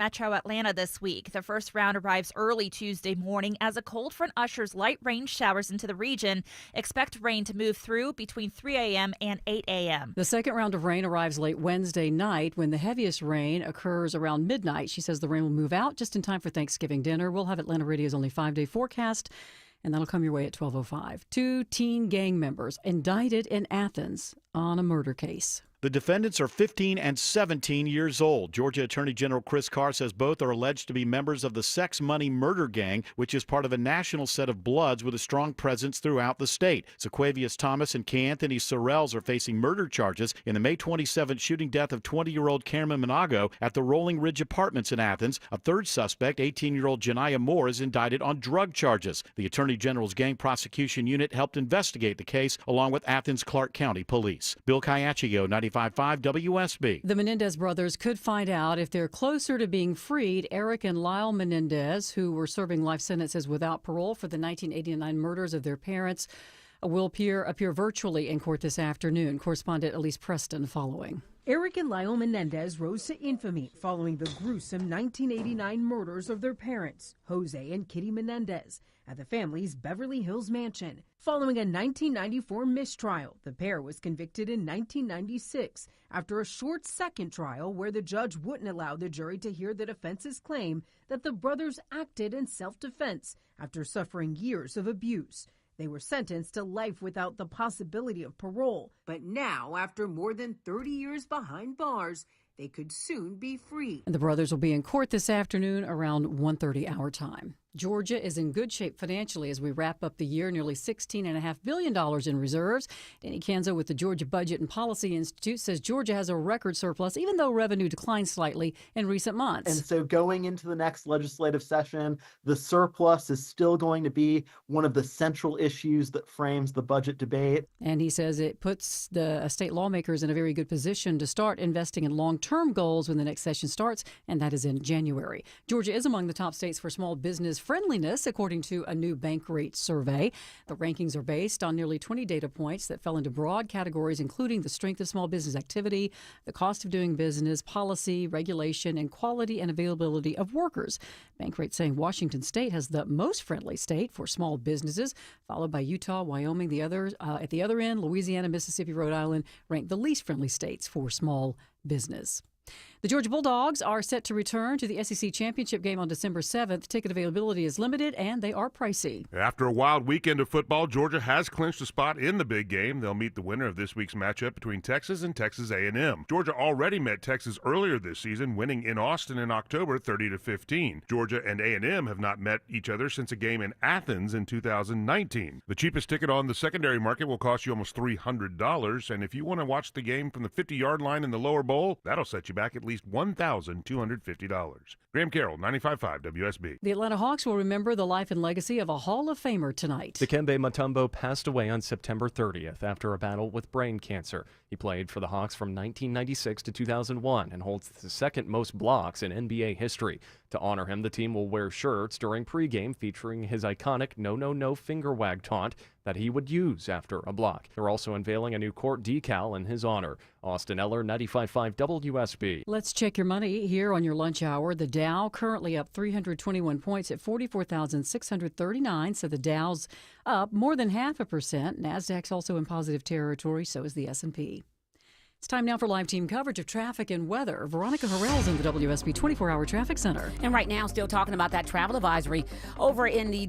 Metro Atlanta this week. The first round arrives early Tuesday morning as a cold front ushers light rain showers into the region. Expect rain to move through between 3 a.m. and 8 a.m. The second round of rain arrives late Wednesday night when the heaviest rain occurs around midnight. She says the rain will move out just in time for Thanksgiving dinner. We'll have Atlanta Radio's only 5-day forecast, and that'll come your way at 12:05. 2 teen gang members indicted in Athens on a murder case. The defendants are 15 and 17 years old. Georgia Attorney General Chris Carr says both are alleged to be members of the Sex Money Murder Gang, which is part of a national set of Bloods with a strong presence throughout the state. Sequavius Thomas and Anthony Sorrells are facing murder charges in the May 27th shooting death of 20-year-old Carmen Monago at the Rolling Ridge Apartments in Athens. A third suspect, 18-year-old Janiyah Moore, is indicted on drug charges. The Attorney General's Gang Prosecution Unit helped investigate the case along with Athens Clark County Police. Bill Caiaccio, 95.5 WSB. The Menendez brothers could find out if they're closer to being freed. Eric and Lyle Menendez, who were serving life sentences without parole for the 1989 murders of their parents, will appear virtually in court this afternoon. Correspondent Elise Preston following. Eric and Lyle Menendez rose to infamy following the gruesome 1989 murders of their parents, Jose and Kitty Menendez, at the family's Beverly Hills mansion. Following a 1994 mistrial, the pair was convicted in 1996 after a short second trial where the judge wouldn't allow the jury to hear the defense's claim that the brothers acted in self-defense after suffering years of abuse. They were sentenced to life without the possibility of parole. But now, after more than 30 years behind bars, they could soon be free. And the brothers will be in court this afternoon around 1:30 our time. Georgia is in good shape financially as we wrap up the year, nearly $16.5 billion in reserves. Danny Kanzo with the Georgia Budget and Policy Institute says Georgia has a record surplus, even though revenue declined slightly in recent months. And so going into the next legislative session, the surplus is still going to be one of the central issues that frames the budget debate. And he says it puts the state lawmakers in a very good position to start investing in long-term goals when the next session starts, and that is in January. Georgia is among the top states for small business friendliness, according to a new Bankrate survey. The rankings are based on nearly 20 data points that fell into broad categories, including the strength of small business activity, the cost of doing business, policy, regulation, and quality and availability of workers. Bankrate saying Washington State has the most friendly state for small businesses, followed by Utah, Wyoming. At the other end, Louisiana, Mississippi, Rhode Island ranked the least friendly states for small business. The Georgia Bulldogs are set to return to the SEC Championship game on December 7th. Ticket availability is limited, and they are pricey. After a wild weekend of football, Georgia has clinched a spot in the big game. They'll meet the winner of this week's matchup between Texas and Texas A&M. Georgia already met Texas earlier this season, winning in Austin in October 30-15. Georgia and A&M have not met each other since a game in Athens in 2019. The cheapest ticket on the secondary market will cost you almost $300, and if you want to watch the game from the 50-yard line in the lower bowl, that'll set you back at least $1,250. Graham Carroll, 95.5 WSB. The Atlanta Hawks will remember the life and legacy of a Hall of Famer tonight. Dikembe Mutombo passed away on September 30th after a battle with brain cancer. He played for the Hawks from 1996 to 2001 and holds the second most blocks in NBA history. To honor him, the team will wear shirts during pregame featuring his iconic no, no, no finger wag taunt that he would use after a block. They're also unveiling a new court decal in his honor. Austin Eller, 95.5 WSB. Let's check your money here on your lunch hour. The Dow currently up 321 points at 44,639. So the Dow's up more than 0.5%. NASDAQ's also in positive territory. So is the S&P. It's time now for live team coverage of traffic and weather. Veronica Harrell's in the WSB 24-hour traffic center. And right now, still talking about that travel advisory over in the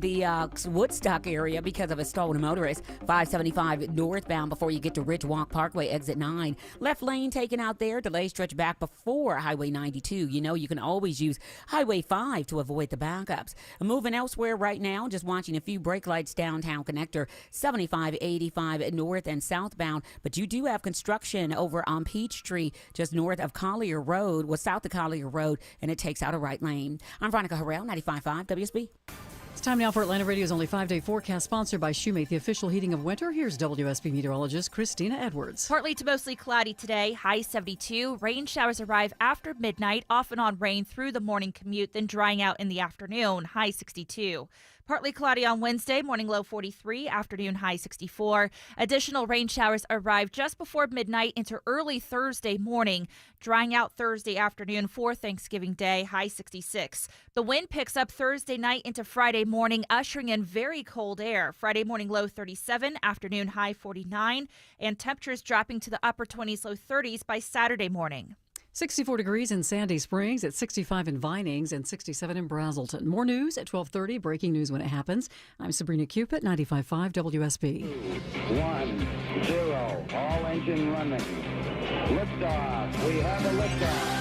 Woodstock area because of a stolen motorist. 575 northbound before you get to Ridge Walk Parkway, exit 9. Left lane taken out there. Delay stretch back before Highway 92. You know you can always use Highway 5 to avoid the backups. Moving elsewhere right now, just watching a few brake lights downtown connector. 75, 85 north and southbound. But you do have construction over on Peachtree, just north of Collier Road, south of Collier Road, and it takes out a right lane. I'm Veronica Harrell, 95.5 WSB. It's time now for Atlanta Radio's only 5-day forecast, sponsored by Shoemate, the official heating of winter. Here's WSB meteorologist Christina Edwards. Partly to mostly cloudy today, high 72. Rain showers arrive after midnight, off and on rain through the morning commute, then drying out in the afternoon, high 62. Partly cloudy on Wednesday, morning low 43, afternoon high 64. Additional rain showers arrive just before midnight into early Thursday morning, drying out Thursday afternoon for Thanksgiving Day, high 66. The wind picks up Thursday night into Friday morning, ushering in very cold air. Friday morning low 37, afternoon high 49, and temperatures dropping to the upper 20s, low 30s by Saturday morning. 64 degrees in Sandy Springs, at 65 in Vinings, and 67 in Brazelton. More news at 12:30, breaking news when it happens. I'm Sabrina Cupid, 95.5 WSB. 1, 0, all engine running. Liftoff. We have a liftoff.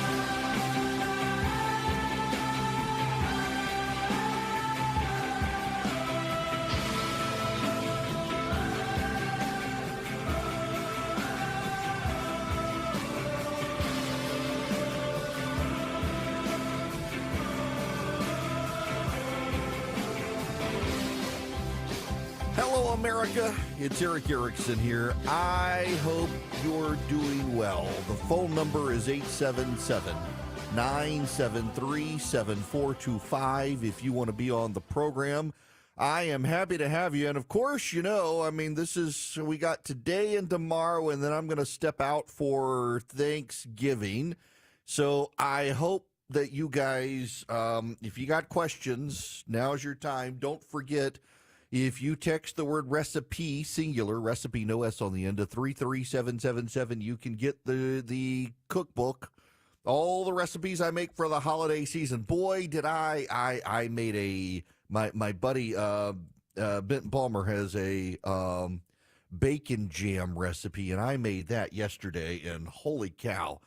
Hello, America. It's Eric Erickson here. I hope you're doing well. The phone number is 877-973-7425 if you want to be on the program. I am happy to have you. And, of course, we got today and tomorrow, and then I'm going to step out for Thanksgiving. So I hope that you guys, if you got questions, now's your time. Don't forget, if you text the word recipe, singular, recipe, no S on the end, to 33777, you can get the cookbook, all the recipes I make for the holiday season. Boy, did I made my buddy Benton Palmer has a bacon jam recipe, and I made that yesterday, and holy cow,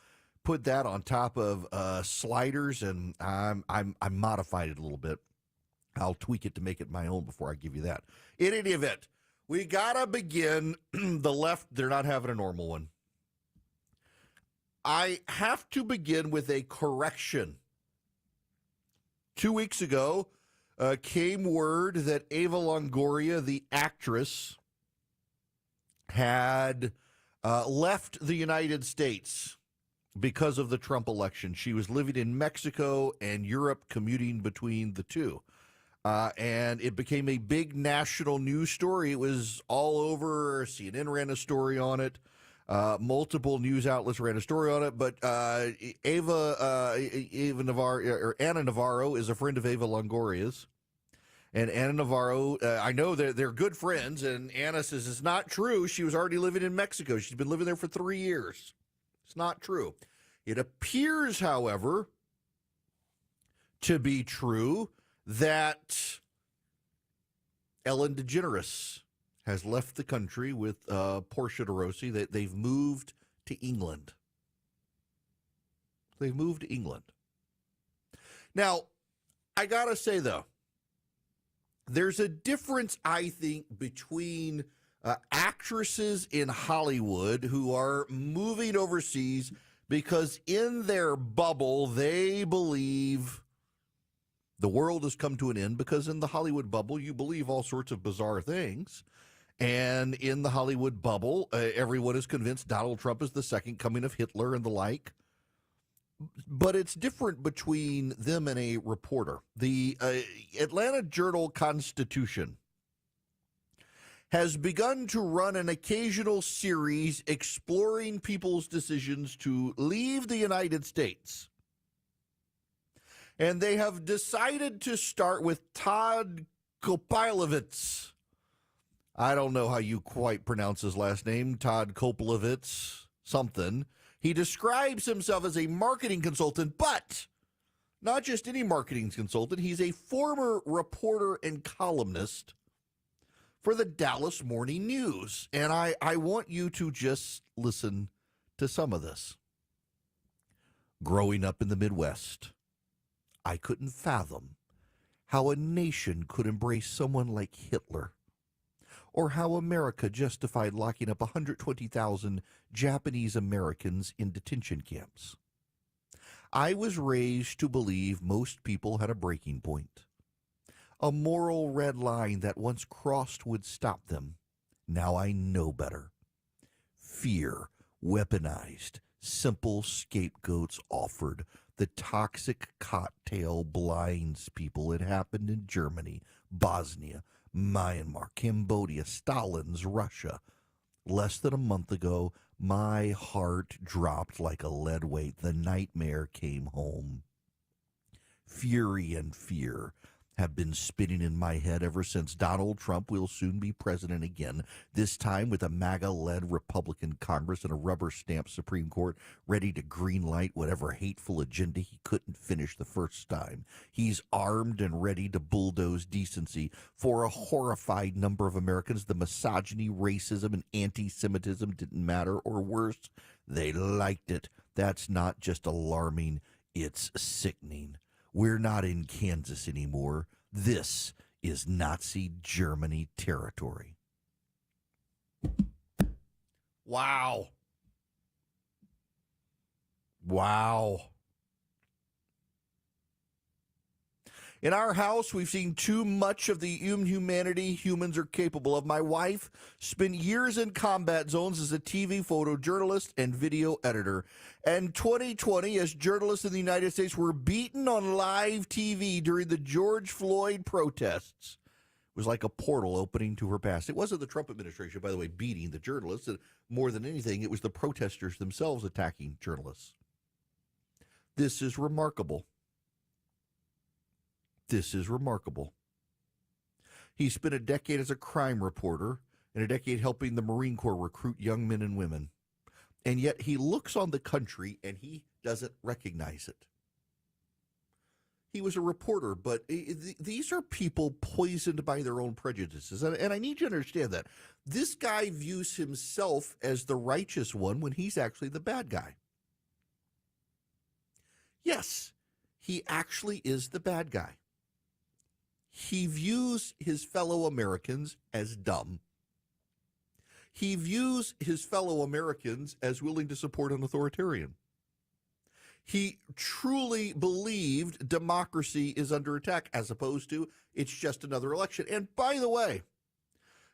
put that on top of sliders, and I modified it a little bit. I'll tweak it to make it my own before I give you that. In any event, we got to begin. The left, they're not having a normal one. I have to begin with a correction. 2 weeks ago came word that Eva Longoria, the actress, had left the United States because of the Trump election. She was living in Mexico and Europe, commuting between the two. And it became a big national news story. It was all over. CNN ran a story on it. Multiple news outlets ran a story on it. But Anna Navarro is a friend of Eva Longoria's. And Anna Navarro, I know they're good friends. And Anna says it's not true. She was already living in Mexico. She's been living there for 3 years. It's not true. It appears, however, to be true that Ellen DeGeneres has left the country with Portia de Rossi. They've moved to England. They've moved to England. Now, I got to say, though, there's a difference, I think, between actresses in Hollywood who are moving overseas because in their bubble, they believe the world has come to an end, because in the Hollywood bubble, you believe all sorts of bizarre things. And in the Hollywood bubble, everyone is convinced Donald Trump is the second coming of Hitler and the like. But it's different between them and a reporter. The Atlanta Journal-Constitution has begun to run an occasional series exploring people's decisions to leave the United States. And they have decided to start with Todd Kopilowitz. I don't know how you quite pronounce his last name, Todd Kopilowitz something. He describes himself as a marketing consultant, but not just any marketing consultant. He's a former reporter and columnist for the Dallas Morning News. And I want you to just listen to some of this. Growing up in the Midwest, I couldn't fathom how a nation could embrace someone like Hitler, or how America justified locking up 120,000 Japanese Americans in detention camps. I was raised to believe most people had a breaking point, a moral red line that once crossed would stop them. Now I know better. Fear, weaponized, simple scapegoats offered. The toxic cocktail blinds people. It happened in Germany, Bosnia, Myanmar, Cambodia, Stalin's Russia. Less than a month ago, my heart dropped like a lead weight. The nightmare came home. Fury and fear have been spinning in my head ever since Donald Trump will soon be president again, this time with a MAGA-led Republican Congress and a rubber-stamped Supreme Court ready to greenlight whatever hateful agenda he couldn't finish the first time. He's armed and ready to bulldoze decency. For a horrified number of Americans, the misogyny, racism, and anti-Semitism didn't matter, or worse, they liked it. That's not just alarming, it's sickening. We're not in Kansas anymore. This is Nazi Germany territory. Wow. Wow. In our house, we've seen too much of the inhumanity humans are capable of. My wife spent years in combat zones as a TV photojournalist and video editor. And 2020, as journalists in the United States were beaten on live TV during the George Floyd protests, it was like a portal opening to her past. It wasn't the Trump administration, by the way, beating the journalists. More than anything, it was the protesters themselves attacking journalists. This is remarkable. This is remarkable. He spent a decade as a crime reporter and a decade helping the Marine Corps recruit young men and women. And yet he looks on the country and he doesn't recognize it. He was a reporter, but these are people poisoned by their own prejudices. And I need you to understand that. This guy views himself as the righteous one when he's actually the bad guy. Yes, he actually is the bad guy. He views his fellow Americans as dumb. He views his fellow Americans as willing to support an authoritarian. He truly believed democracy is under attack, as opposed to it's just another election. And by the way,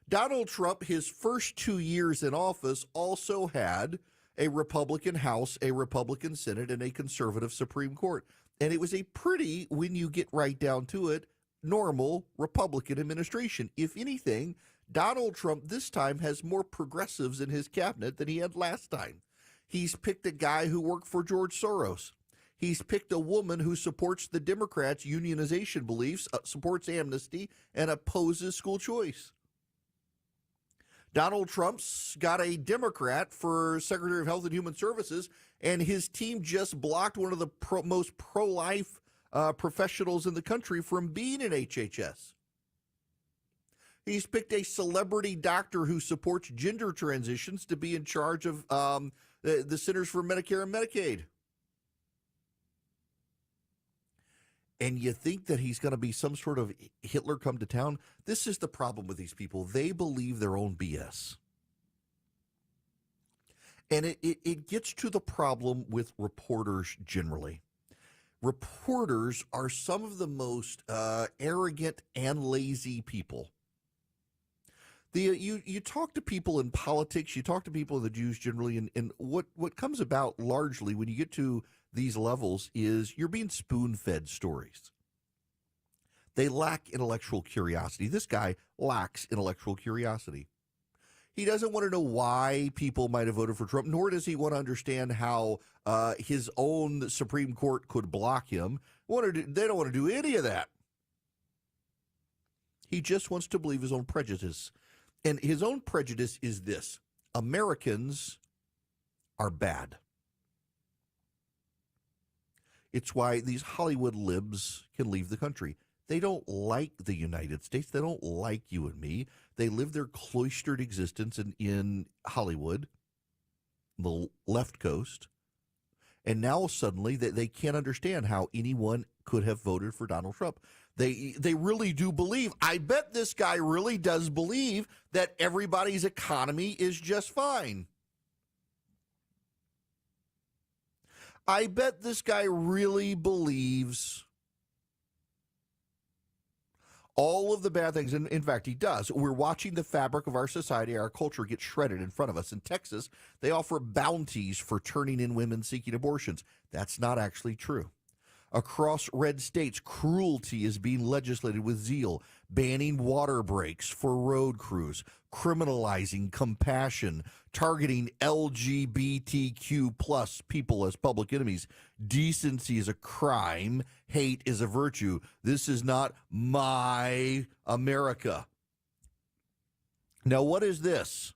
Donald Trump, his first 2 years in office, also had a Republican House, a Republican Senate, and a conservative Supreme Court. And it was a pretty, when you get right down to it, normal Republican administration. If anything, Donald Trump this time has more progressives in his cabinet than he had last time. He's picked a guy who worked for George Soros. He's picked a woman who supports the Democrats' unionization beliefs, supports amnesty, and opposes school choice. Donald Trump's got a Democrat for Secretary of Health and Human Services, and his team just blocked one of the most pro-life professionals in the country from being in HHS. He's picked a celebrity doctor who supports gender transitions to be in charge of the Centers for Medicare and Medicaid. And you think that he's going to be some sort of Hitler come to town? This is the problem with these people. They believe their own BS. And it gets to the problem with reporters generally. Reporters are some of the most arrogant and lazy people. You talk to people in politics, you talk to people in the Jews generally, and what comes about largely when you get to these levels is you're being spoon-fed stories. They lack intellectual curiosity. This guy lacks intellectual curiosity. He doesn't want to know why people might have voted for Trump, nor does he want to understand how his own Supreme Court could block him. They don't want to do any of that. He just wants to believe his own prejudice. And his own prejudice is this: Americans are bad. It's why these Hollywood libs can leave the country. They don't like the United States. They don't like you and me. They live their cloistered existence in Hollywood, the left coast. And now suddenly they can't understand how anyone could have voted for Donald Trump. They really do believe. I bet this guy really does believe that everybody's economy is just fine. I bet this guy really believes all of the bad things. And in fact, he does. We're watching the fabric of our society, our culture get shredded in front of us. In Texas, they offer bounties for turning in women seeking abortions. That's not actually true. Across red states, cruelty is being legislated with zeal, banning water breaks for road crews, criminalizing compassion, targeting LGBTQ plus people as public enemies. Decency is a crime. Hate is a virtue. This is not my America. Now, what is this?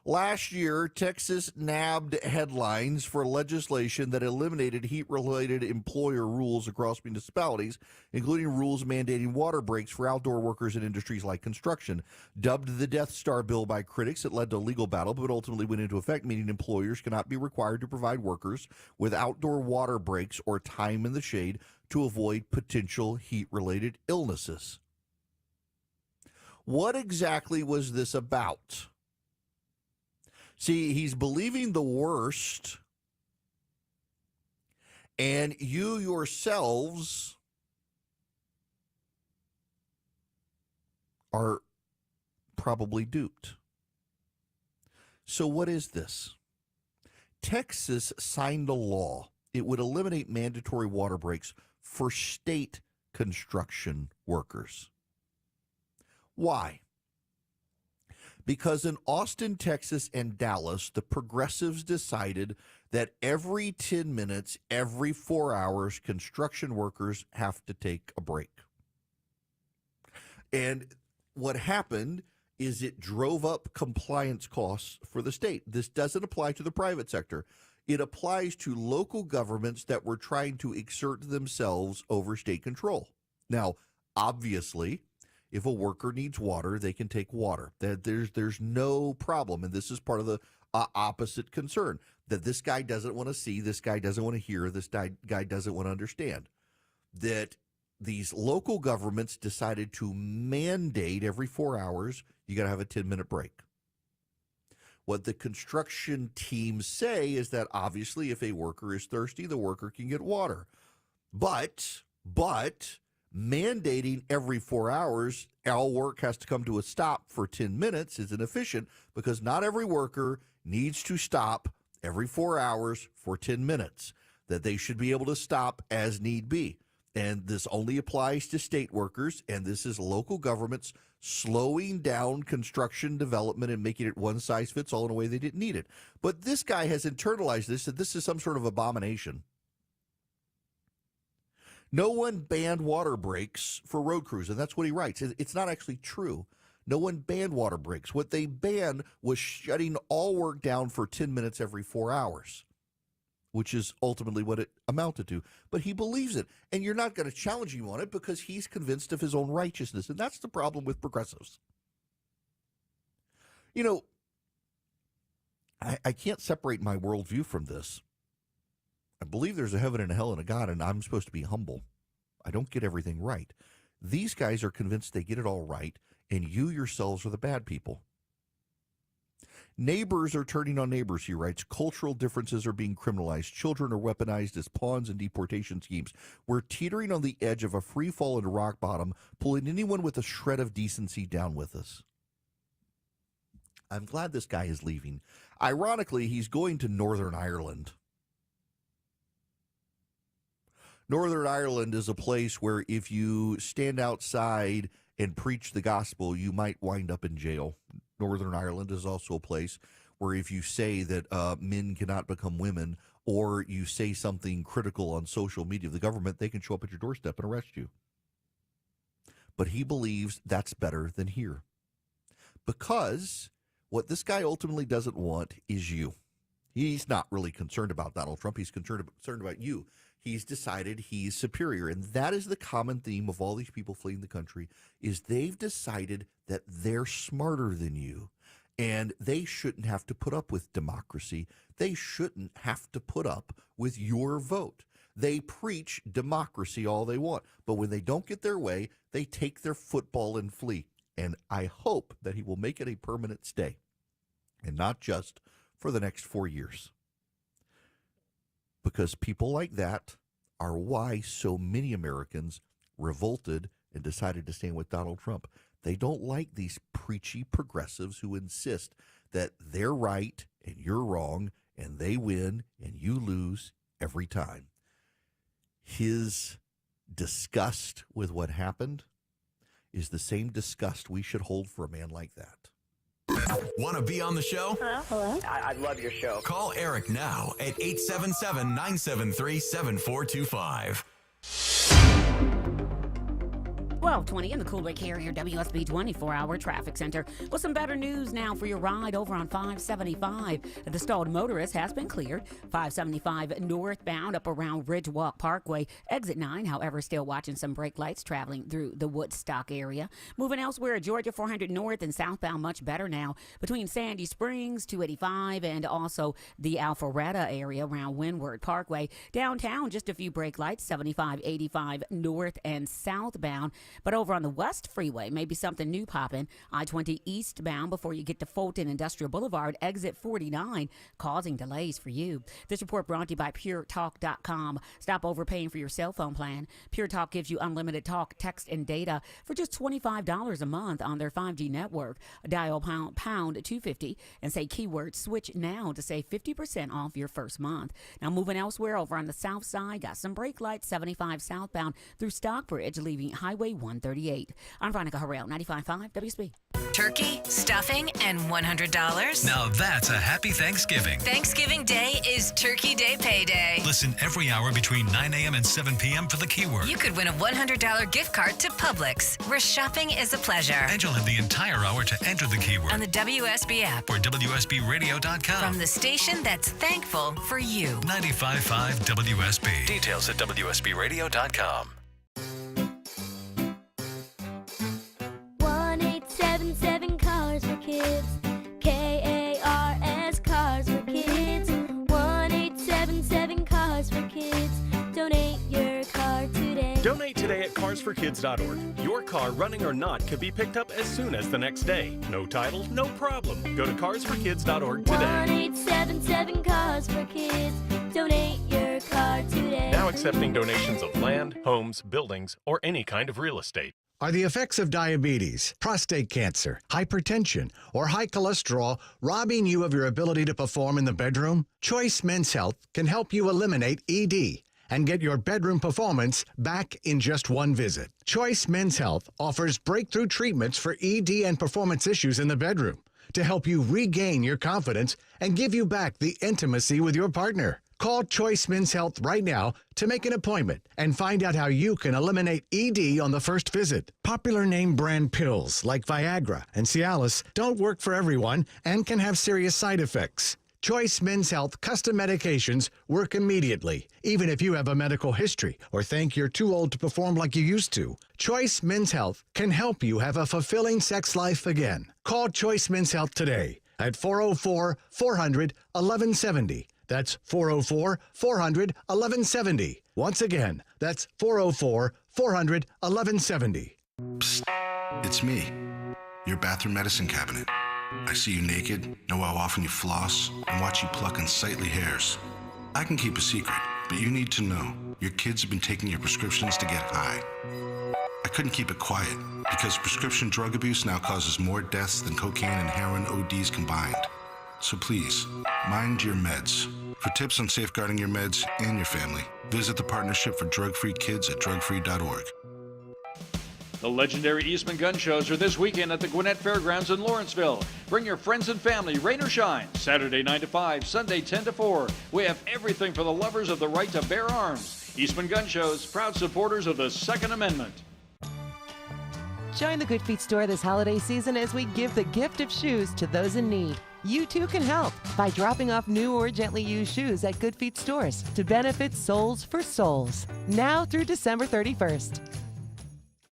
Last year, Texas nabbed headlines for legislation that eliminated heat-related employer rules across municipalities, including rules mandating water breaks for outdoor workers in industries like construction. Dubbed the Death Star bill by critics, it led to a legal battle, but ultimately went into effect, meaning employers cannot be required to provide workers with outdoor water breaks or time in the shade to avoid potential heat-related illnesses. What exactly was this about? See, he's believing the worst, and you yourselves are probably duped. So what is this? Texas signed a law. It would eliminate mandatory water breaks for state construction workers. Why? Because in Austin, Texas, and Dallas, the progressives decided that every 10 minutes, every 4 hours, construction workers have to take a break. And what happened is it drove up compliance costs for the state. This doesn't apply to the private sector. It applies to local governments that were trying to exert themselves over state control. Now, obviously, if a worker needs water, they can take water. There's no problem. And this is part of the opposite concern, that this guy doesn't want to see, this guy doesn't want to hear, this guy doesn't want to understand. That these local governments decided to mandate every 4 hours, you got to have a 10-minute break. What the construction teams say is that obviously if a worker is thirsty, the worker can get water. But mandating every 4 hours, all work has to come to a stop for 10 minutes is inefficient because not every worker needs to stop every 4 hours for 10 minutes, that they should be able to stop as need be. And this only applies to state workers, and this is local governments slowing down construction development and making it one size fits all in a way they didn't need it. But this guy has internalized this, that this is some sort of abomination. No one banned water breaks for road crews, and that's what he writes. It's not actually true. No one banned water breaks. What they banned was shutting all work down for 10 minutes every 4 hours, which is ultimately what it amounted to. But he believes it, and you're not going to challenge him on it because he's convinced of his own righteousness, and that's the problem with progressives. You know, I can't separate my worldview from this. I believe there's a heaven and a hell and a God, and I'm supposed to be humble. I don't get everything right. These guys are convinced they get it all right, and you yourselves are the bad people. Neighbors are turning on neighbors, he writes. Cultural differences are being criminalized. Children are weaponized as pawns in deportation schemes. We're teetering on the edge of a free fall into rock bottom, pulling anyone with a shred of decency down with us. I'm glad this guy is leaving. Ironically, he's going to Northern Ireland. Northern Ireland is a place where if you stand outside and preach the gospel, you might wind up in jail. Northern Ireland is also a place where if you say that men cannot become women, or you say something critical on social media of the government, they can show up at your doorstep and arrest you. But he believes that's better than here. Because what this guy ultimately doesn't want is you. He's not really concerned about Donald Trump. He's concerned about you. He's decided he's superior. And that is the common theme of all these people fleeing the country, is they've decided that they're smarter than you. And they shouldn't have to put up with democracy. They shouldn't have to put up with your vote. They preach democracy all they want. But when they don't get their way, they take their football and flee. And I hope that he will make it a permanent stay, and not just for the next 4 years. Because people like that are why so many Americans revolted and decided to stand with Donald Trump. They don't like these preachy progressives who insist that they're right and you're wrong, and they win and you lose every time. His disgust with what happened is the same disgust we should hold for a man like that. Want to be on the show? Hello? I love your show. Call Eric now at 877-973-7425. 1220 in the Coolway Carrier WSB 24-hour traffic center. With some better news now for your ride over on 575. The stalled motorist has been cleared. 575 northbound up around Ridgewalk Parkway. Exit 9, however, still watching some brake lights traveling through the Woodstock area. Moving elsewhere, Georgia 400 north and southbound much better now between Sandy Springs, 285, and also the Alpharetta area around Windward Parkway. Downtown, just a few brake lights, 75, 85 north and southbound. But over on the West Freeway, maybe something new popping. I-20 eastbound before you get to Fulton Industrial Boulevard, exit 49, causing delays for you. This report brought to you by PureTalk.com. Stop overpaying for your cell phone plan. Pure Talk gives you unlimited talk, text, and data for just $25 a month on their 5G network. Dial pound 250 and say keyword switch now to save 50% off your first month. Now moving elsewhere over on the south side, got some brake lights, 75 southbound through Stockbridge, leaving Highway 138. I'm Veronica Harrell, 95.5 WSB. Turkey, stuffing, and $100? Now that's a happy Thanksgiving. Thanksgiving Day is Turkey Day payday. Listen every hour between 9 a.m. and 7 p.m. for the keyword. You could win a $100 gift card to Publix, where shopping is a pleasure. And you'll have the entire hour to enter the keyword on the WSB app or WSBRadio.com. From the station that's thankful for you. 95.5 WSB. Details at WSBRadio.com. 1-877 Cars for Kids. KARS Cars for Kids. 1-877 Cars for Kids. Donate your car today. Donate today at carsforkids.org. Your car, running or not, can be picked up as soon as the next day. No title, no problem. Go to carsforkids.org today. 1-877 Cars for Kids. Donate your car today. Now accepting donations of land, homes, buildings, or any kind of real estate. Are the effects of diabetes, prostate cancer, hypertension, or high cholesterol robbing you of your ability to perform in the bedroom? Choice Men's Health can help you eliminate ED and get your bedroom performance back in just one visit. Choice Men's Health offers breakthrough treatments for ED and performance issues in the bedroom to help you regain your confidence and give you back the intimacy with your partner. Call Choice Men's Health right now to make an appointment and find out how you can eliminate ED on the first visit. Popular name brand pills like Viagra and Cialis don't work for everyone and can have serious side effects. Choice Men's Health custom medications work immediately, even if you have a medical history or think you're too old to perform like you used to. Choice Men's Health can help you have a fulfilling sex life again. Call Choice Men's Health today at 404-400-1170. That's 404-400-1170. Once again, that's 404-400-1170. Psst. It's me, your bathroom medicine cabinet. I see you naked, know how often you floss, and watch you pluck unsightly hairs. I can keep a secret, but you need to know. Your kids have been taking your prescriptions to get high. I couldn't keep it quiet, because prescription drug abuse now causes more deaths than cocaine and heroin ODs combined. So please, mind your meds. For tips on safeguarding your meds and your family, visit the Partnership for Drug-Free Kids at drugfree.org. The legendary Eastman Gun Shows are this weekend at the Gwinnett Fairgrounds in Lawrenceville. Bring your friends and family, rain or shine. Saturday 9 to 5, Sunday 10 to 4. We have everything for the lovers of the right to bear arms. Eastman Gun Shows, proud supporters of the Second Amendment. Join the Good Feet store this holiday season as we give the gift of shoes to those in need. You too can help by dropping off new or gently used shoes at Good Feet stores to benefit Soles for Souls. Now through December 31st.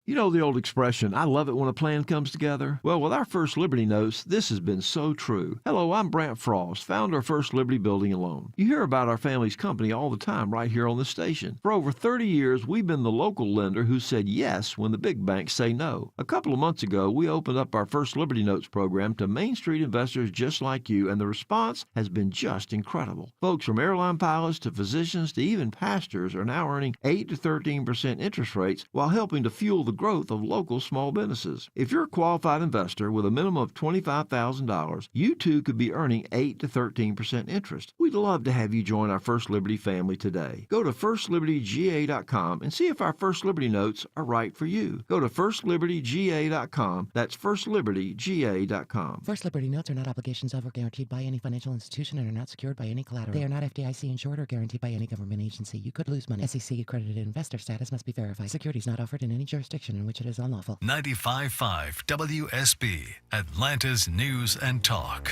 You know the old expression, I love it when a plan comes together? Well, with our First Liberty Notes, this has been so true. Hello, I'm Brant Frost, founder of First Liberty Building and Loan. You hear about our family's company all the time right here on the station. For over 30 years, we've been the local lender who said yes when the big banks say no. A couple of months ago, we opened up our First Liberty Notes program to Main Street investors just like you, and the response has been just incredible. Folks from airline pilots to physicians to even pastors are now earning 8 to 13% interest rates while helping to fuel the growth of local small businesses. If you're a qualified investor with a minimum of $25,000, you too could be earning 8 to 13% interest. We'd love to have you join our First Liberty family today. Go to firstlibertyga.com and see if our First Liberty notes are right for you. Go to firstlibertyga.com. That's firstlibertyga.com. First Liberty notes are not obligations of or guaranteed by any financial institution and are not secured by any collateral. They are not FDIC insured or guaranteed by any government agency. You could lose money. SEC accredited investor status must be verified. Securities not offered in any jurisdiction in which it is unlawful. 95.5 WSB, Atlanta's News and Talk.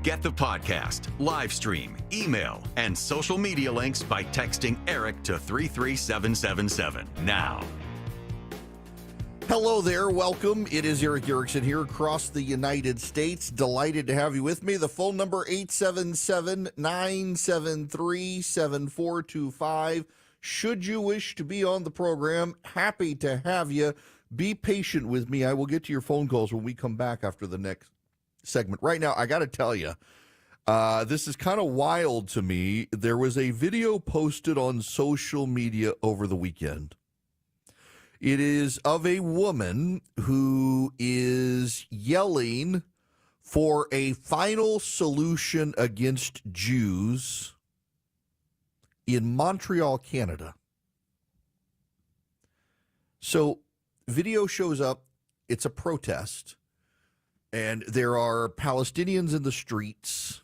Get the podcast, live stream, email, and social media links by texting Eric to 33777 now. Hello there. Welcome. It is Eric Erickson here across the United States. Delighted to have you with me. The phone number 877-973-7425. Should you wish to be on the program, happy to have you. Be patient with me. I will get to your phone calls when we come back after the next segment. Right now, I got to tell you, this is kind of wild to me. There was a video posted on social media over the weekend. It is of a woman who is yelling for a final solution against Jews in Montreal, Canada. So, video shows up. It's a protest. And there are Palestinians in the streets,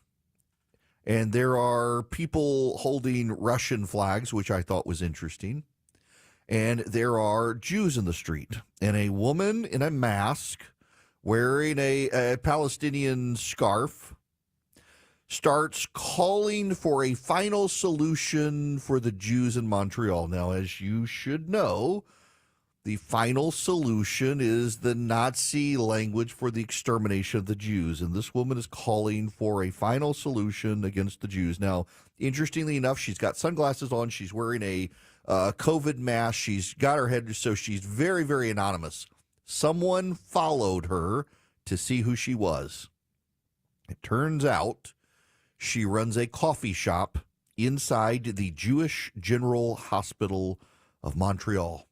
and there are people holding Russian flags, which I thought was interesting. And there are Jews in the street, and a woman in a mask wearing a Palestinian scarf starts calling for a final solution for the Jews in Montreal. Now, as you should know, the final solution is the Nazi language for the extermination of the Jews. And this woman is calling for a final solution against the Jews. Now, interestingly enough, she's got sunglasses on. She's wearing a COVID mask. She's got her head, so she's very, very anonymous. Someone followed her to see who she was. It turns out she runs a coffee shop inside the Jewish General Hospital of Montreal.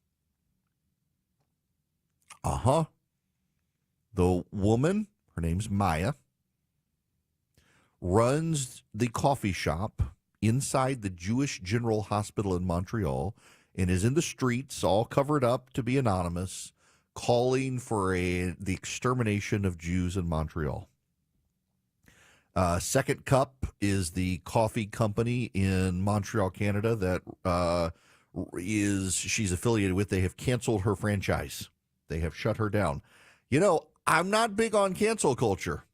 The woman, her name's Maya, runs the coffee shop inside the Jewish General Hospital in Montreal and is in the streets, all covered up to be anonymous, calling for the extermination of Jews in Montreal. Second Cup is the coffee company in Montreal, Canada that she's affiliated with. They have canceled her franchise. They have shut her down. You know, I'm not big on cancel culture.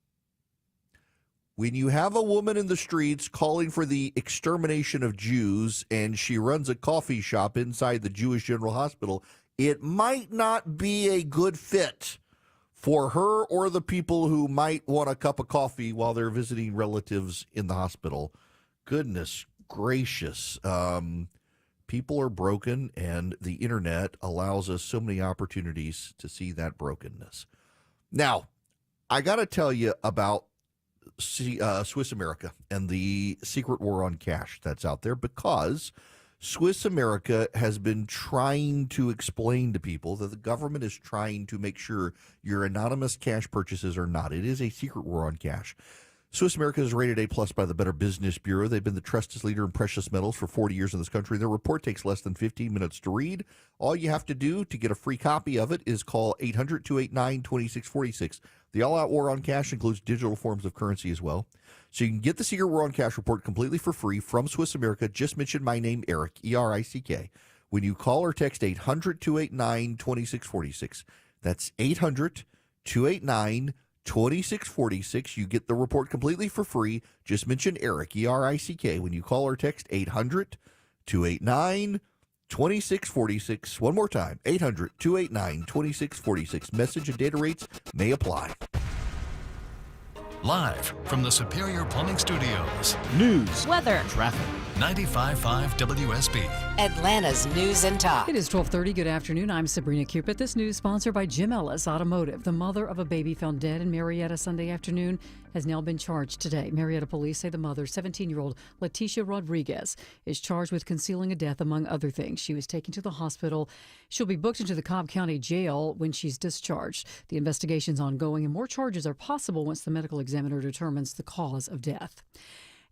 When you have a woman in the streets calling for the extermination of Jews and she runs a coffee shop inside the Jewish General Hospital, it might not be a good fit for her or the people who might want a cup of coffee while they're visiting relatives in the hospital. Goodness gracious. People are broken, and the internet allows us so many opportunities to see that brokenness. Now, I got to tell you about Swiss America and the secret war on cash that's out there, because Swiss America has been trying to explain to people that the government is trying to make sure your anonymous cash purchases are not. It is a secret war on cash. Swiss America is rated A+ by the Better Business Bureau. They've been the trusted leader in precious metals for 40 years in this country. Their report takes less than 15 minutes to read. All you have to do to get a free copy of it is call 800-289-2646. The all-out war on cash includes digital forms of currency as well. So you can get the Secret War on Cash report completely for free from Swiss America. Just mention my name, Eric, E-R-I-C-K, when you call or text 800-289-2646. That's 800-289-2646. You get the report completely for free. Just mention Eric, E-R-I-C-K, when you call or text 800-289-2646. One more time, 800-289-2646. Message and data rates may apply. Live from the Superior Plumbing Studios. News, weather, traffic, 95.5 WSB. Atlanta's News and Talk. It is 12:30. Good afternoon. I'm Sabrina Cupid. This news sponsored by Jim Ellis Automotive. The mother of a baby found dead in Marietta Sunday afternoon has now been charged today. Marietta police say the mother, 17-year-old Leticia Rodriguez, is charged with concealing a death, among other things. She was taken to the hospital. She'll be booked into the Cobb County Jail when she's discharged. The investigation's ongoing, and more charges are possible once the medical examiner determines the cause of death.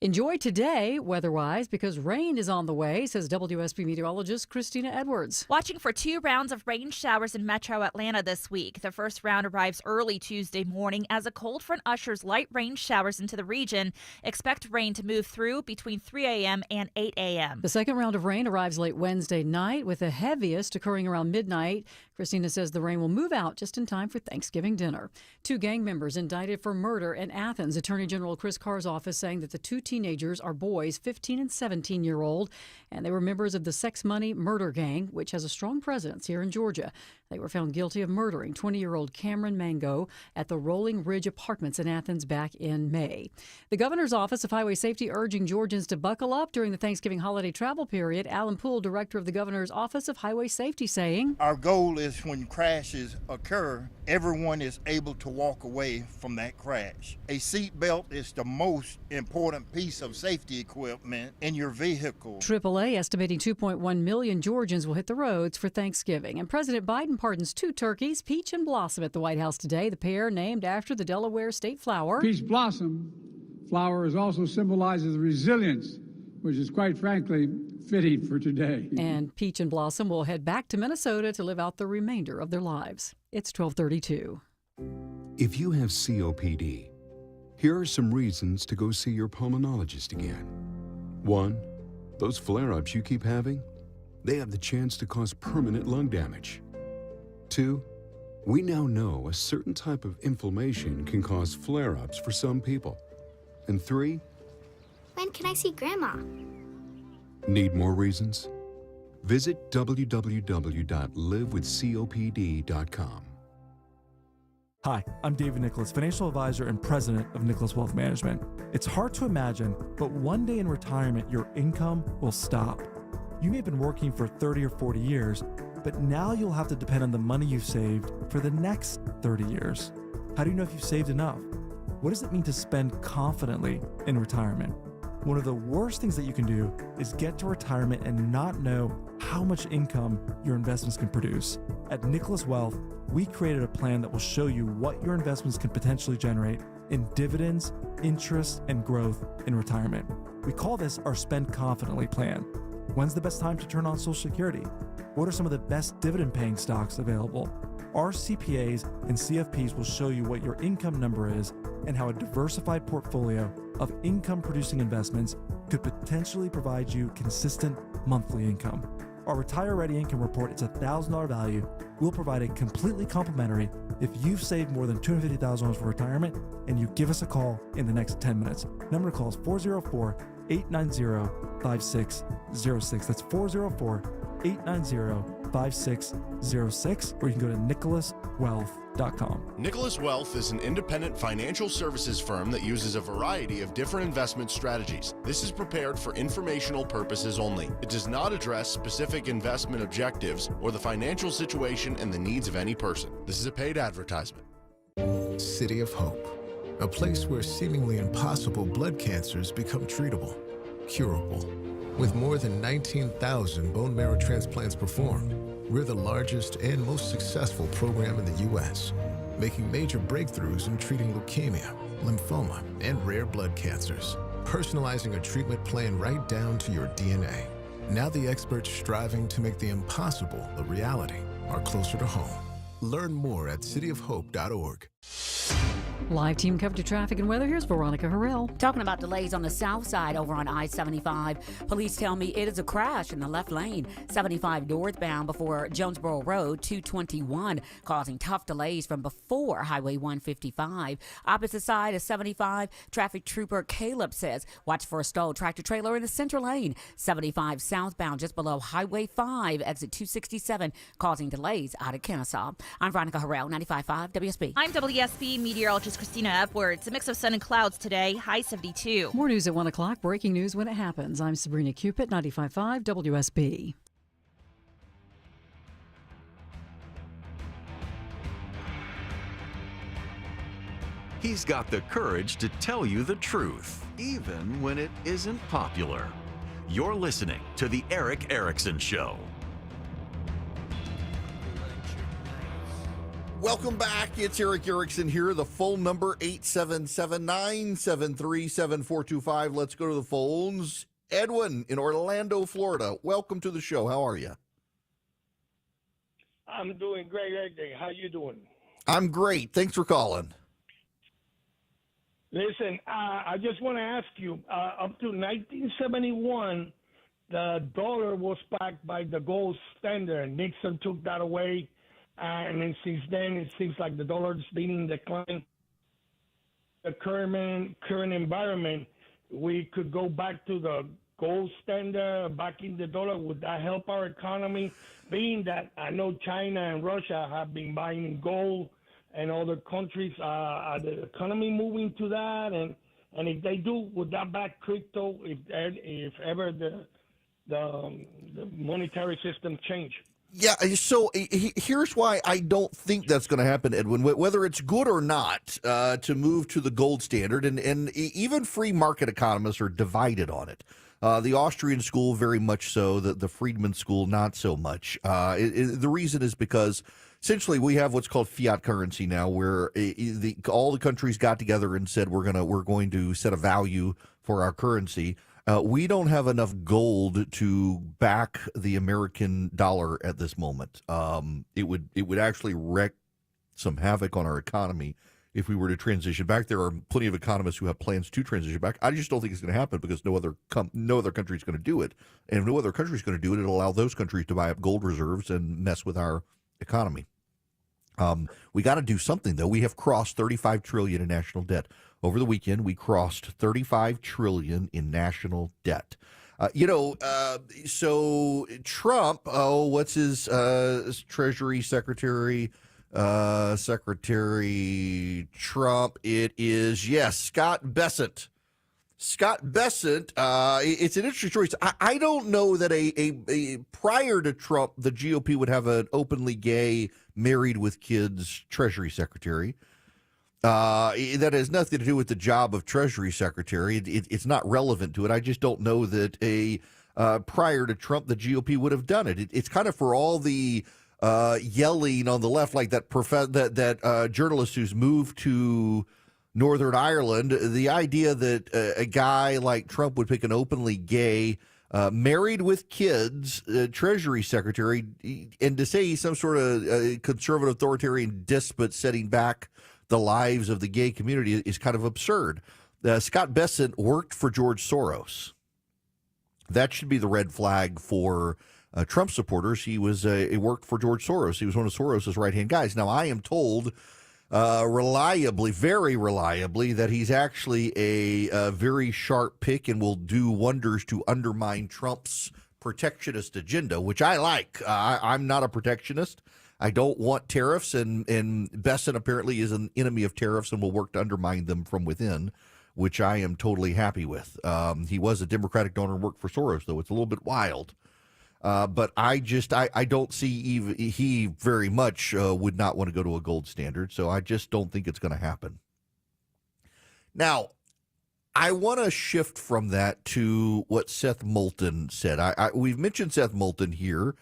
Enjoy today, weather-wise, because rain is on the way, says WSB meteorologist Christina Edwards. Watching for 2 rounds of rain showers in metro Atlanta this week. The first round arrives early Tuesday morning as a cold front ushers light rain showers into the region. Expect rain to move through between 3 a.m. and 8 a.m. The second round of rain arrives late Wednesday night, with the heaviest occurring around midnight. Christina says the rain will move out just in time for Thanksgiving dinner. 2 gang members indicted for murder in Athens. Attorney General Chris Carr's office saying that the 2 teenagers are boys, 15 and 17-year-old, and they were members of the Sex Money Murder Gang, which has a strong presence here in Georgia. They were found guilty of murdering 20-year-old Cameron Mango at the Rolling Ridge Apartments in Athens back in May. The governor's office of highway safety urging Georgians to buckle up during the Thanksgiving holiday travel period. Alan Poole, director of the governor's office of highway safety, saying, our goal is when crashes occur, everyone is able to walk away from that crash. A seat belt is the most important piece of safety equipment in your vehicle. AAA estimating 2.1 million Georgians will hit the roads for Thanksgiving. And President Biden pardons 2 turkeys, Peach and Blossom, at the White House today. The pair named after the Delaware state flower. Peach Blossom flower is also symbolizes resilience, which is quite frankly fitting for today. And Peach and Blossom will head back to Minnesota to live out the remainder of their lives. It's 12:32. If you have COPD, here are some reasons to go see your pulmonologist again. 1, those flare-ups you keep having, they have the chance to cause permanent lung damage. 2, we now know a certain type of inflammation can cause flare-ups for some people. And 3, when can I see Grandma? Need more reasons? Visit www.livewithcopd.com. Hi, I'm David Nicholas, financial advisor and president of Nicholas Wealth Management. It's hard to imagine, but one day in retirement, your income will stop. You may have been working for 30 or 40 years, but now you'll have to depend on the money you've saved for the next 30 years. How do you know if you've saved enough? What does it mean to spend confidently in retirement? One of the worst things that you can do is get to retirement and not know how much income your investments can produce. At Nicholas Wealth, we created a plan that will show you what your investments can potentially generate in dividends, interest, and growth in retirement. We call this our Spend Confidently plan. When's the best time to turn on Social Security? What are some of the best dividend-paying stocks available? Our CPAs and CFPs will show you what your income number is and how a diversified portfolio of income-producing investments could potentially provide you consistent monthly income. Our Retire Ready Income Report, it's a $1,000 value. We'll provide it completely complimentary if you've saved more than $250,000 for retirement and you give us a call in the next 10 minutes. Number to call is 404-890-5606. That's 404-890-5606, or you can go to nicholaswealth.com. Nicholas Wealth is an independent financial services firm that uses a variety of different investment strategies. This is prepared for informational purposes only. It does not address specific investment objectives or the financial situation and the needs of any person. This is a paid advertisement. City of Hope, a place where seemingly impossible blood cancers become treatable, curable. With more than 19,000 bone marrow transplants performed, we're the largest and most successful program in the U.S., making major breakthroughs in treating leukemia, lymphoma, and rare blood cancers, personalizing a treatment plan right down to your DNA. Now the experts striving to make the impossible a reality are closer to home. Learn more at cityofhope.org. Live team coverage of traffic and weather. Here's Veronica Harrell. Talking about delays on the south side over on I-75. Police tell me it is a crash in the left lane. 75 northbound before Jonesboro Road, 221, causing tough delays from before Highway 155. Opposite side of 75, traffic trooper Caleb says, watch for a stalled tractor trailer in the center lane. 75 southbound just below Highway 5, exit 267, causing delays out of Kennesaw. I'm Veronica Harrell, 95.5 WSB. I'm WSB meteorologist Watch's Christina Edwards. A mix of sun and clouds today, high 72. More news at 1 o'clock. Breaking news when it happens. I'm Sabrina Cupid, 95.5 WSB. He's got the courage to tell you the truth, even when it isn't popular. You're listening to The Eric Erickson Show. Welcome back. It's Eric Erickson here. The phone number 877-973-7425. Let's go to the phones. Edwin in Orlando, Florida. Welcome to the show. How are you? I'm doing great, Eric. How you doing? I'm great. Thanks for calling. Listen, I just want to ask you, up to 1971, the dollar was backed by the gold standard. Nixon took that away, and then since then, it seems like the dollar's been in decline. The current environment, we could go back to the gold standard, backing the dollar. Would that help our economy? Being that I know China and Russia have been buying gold, and other countries, are the economy moving to that? And if they do, would that back crypto if ever the monetary system change? Yeah, so here's why I don't think that's going to happen, Edwin. Whether it's good or not to move to the gold standard, and even free market economists are divided on it. The Austrian school, very much so. The Friedman school, not so much. The reason is because essentially we have what's called fiat currency now, where all the countries got together and said we're going to set a value for our currency. We don't have enough gold to back the American dollar at this moment. It would actually wreak some havoc on our economy if we were to transition back. There are plenty of economists who have plans to transition back. I just don't think it's going to happen because no other country is going to do it. And if no other country is going to do it, it'll allow those countries to buy up gold reserves and mess with our economy. We got to do something, though. We have crossed $35 trillion in national debt. Over the weekend, we crossed $35 trillion in national debt. So Trump, what's his Treasury Secretary? Secretary Trump, it is, yes, Scott Bessent. Scott Bessent, it's an interesting choice. I don't know that a prior to Trump, the GOP would have an openly gay, married with kids Treasury Secretary. That has nothing to do with the job of Treasury Secretary. It's not relevant to it. I just don't know that prior to Trump, the GOP would have done it. It's kind of for all the yelling on the left, like that journalist who's moved to Northern Ireland. The idea that a guy like Trump would pick an openly gay, married with kids, Treasury Secretary, and to say he's some sort of conservative authoritarian despot setting back the lives of the gay community is kind of absurd. Scott Bessent worked for George Soros. That should be the red flag for Trump supporters. He worked for George Soros. He was one of Soros's right-hand guys. Now, I am told reliably, very reliably, that he's actually a very sharp pick and will do wonders to undermine Trump's protectionist agenda, which I like. I'm not a protectionist. I don't want tariffs, and Bessent apparently is an enemy of tariffs and will work to undermine them from within, which I am totally happy with. He was a Democratic donor and worked for Soros, though. It's a little bit wild. But I don't see he very much would not want to go to a gold standard, so I just don't think it's going to happen. Now, I want to shift from that to what Seth Moulton said. We've mentioned Seth Moulton here.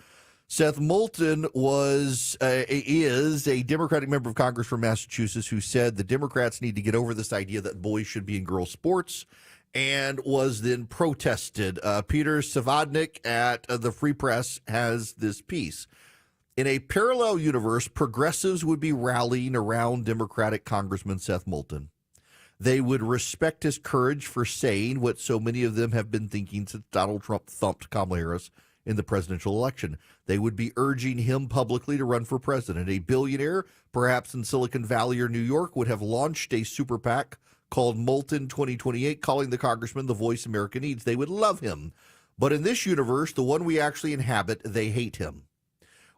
Seth Moulton is a Democratic member of Congress from Massachusetts who said the Democrats need to get over this idea that boys should be in girls' sports, and was then protested. Peter Savadnik at the Free Press has this piece. In a parallel universe, progressives would be rallying around Democratic Congressman Seth Moulton. They would respect his courage for saying what so many of them have been thinking since Donald Trump thumped Kamala Harris in the presidential election. They would be urging him publicly to run for president. A billionaire, perhaps in Silicon Valley or New York, would have launched a super PAC called Moulton 2028, calling the congressman the voice America needs. They would love him. But in this universe, the one we actually inhabit, they hate him.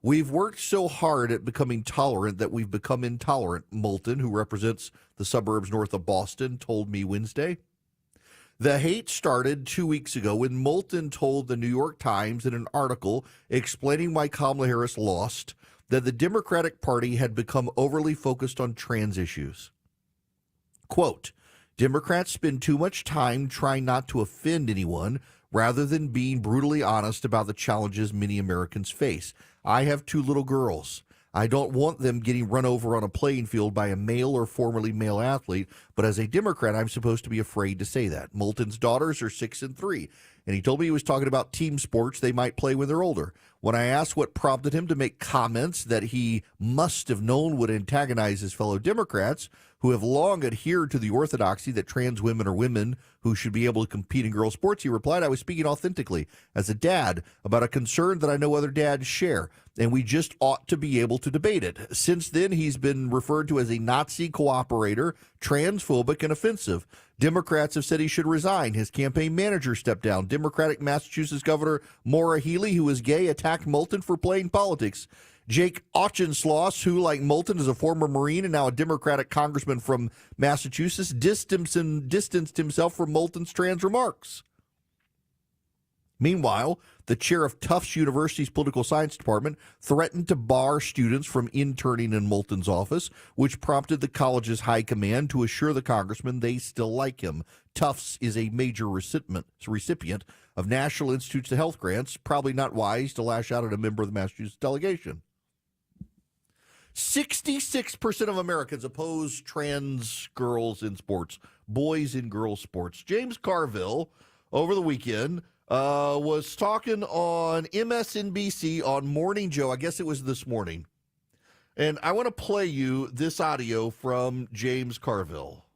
We've worked so hard at becoming tolerant that we've become intolerant, Moulton, who represents the suburbs north of Boston, told me Wednesday. The hate started 2 weeks ago when Moulton told the New York Times in an article explaining why Kamala Harris lost that the Democratic Party had become overly focused on trans issues. Quote, Democrats spend too much time trying not to offend anyone rather than being brutally honest about the challenges many Americans face. I have 2 little girls. I don't want them getting run over on a playing field by a male or formerly male athlete, but as a Democrat, I'm supposed to be afraid to say that. Moulton's daughters are 6 and 3, and he told me he was talking about team sports they might play when they're older. When I asked what prompted him to make comments that he must have known would antagonize his fellow Democrats, who have long adhered to the orthodoxy that trans women are women who should be able to compete in girls' sports, he replied, I was speaking authentically as a dad about a concern that I know other dads share, and we just ought to be able to debate it. Since then, he's been referred to as a Nazi cooperator, transphobic, and offensive. Democrats have said he should resign. His campaign manager stepped down. Democratic Massachusetts Governor Maura Healey, who is gay, attacked Moulton for playing politics. Jake Auchincloss, who, like Moulton, is a former Marine and now a Democratic congressman from Massachusetts, distanced himself from Moulton's trans remarks. Meanwhile, the chair of Tufts University's political science department threatened to bar students from interning in Moulton's office, which prompted the college's high command to assure the congressman they still like him. Tufts is a major recipient of National Institutes of Health grants, probably not wise to lash out at a member of the Massachusetts delegation. 66% of Americans oppose trans girls in sports, boys in girls sports. James Carville, over the weekend, was talking on MSNBC on Morning Joe. I guess it was this morning. And I want to play you this audio from James Carville.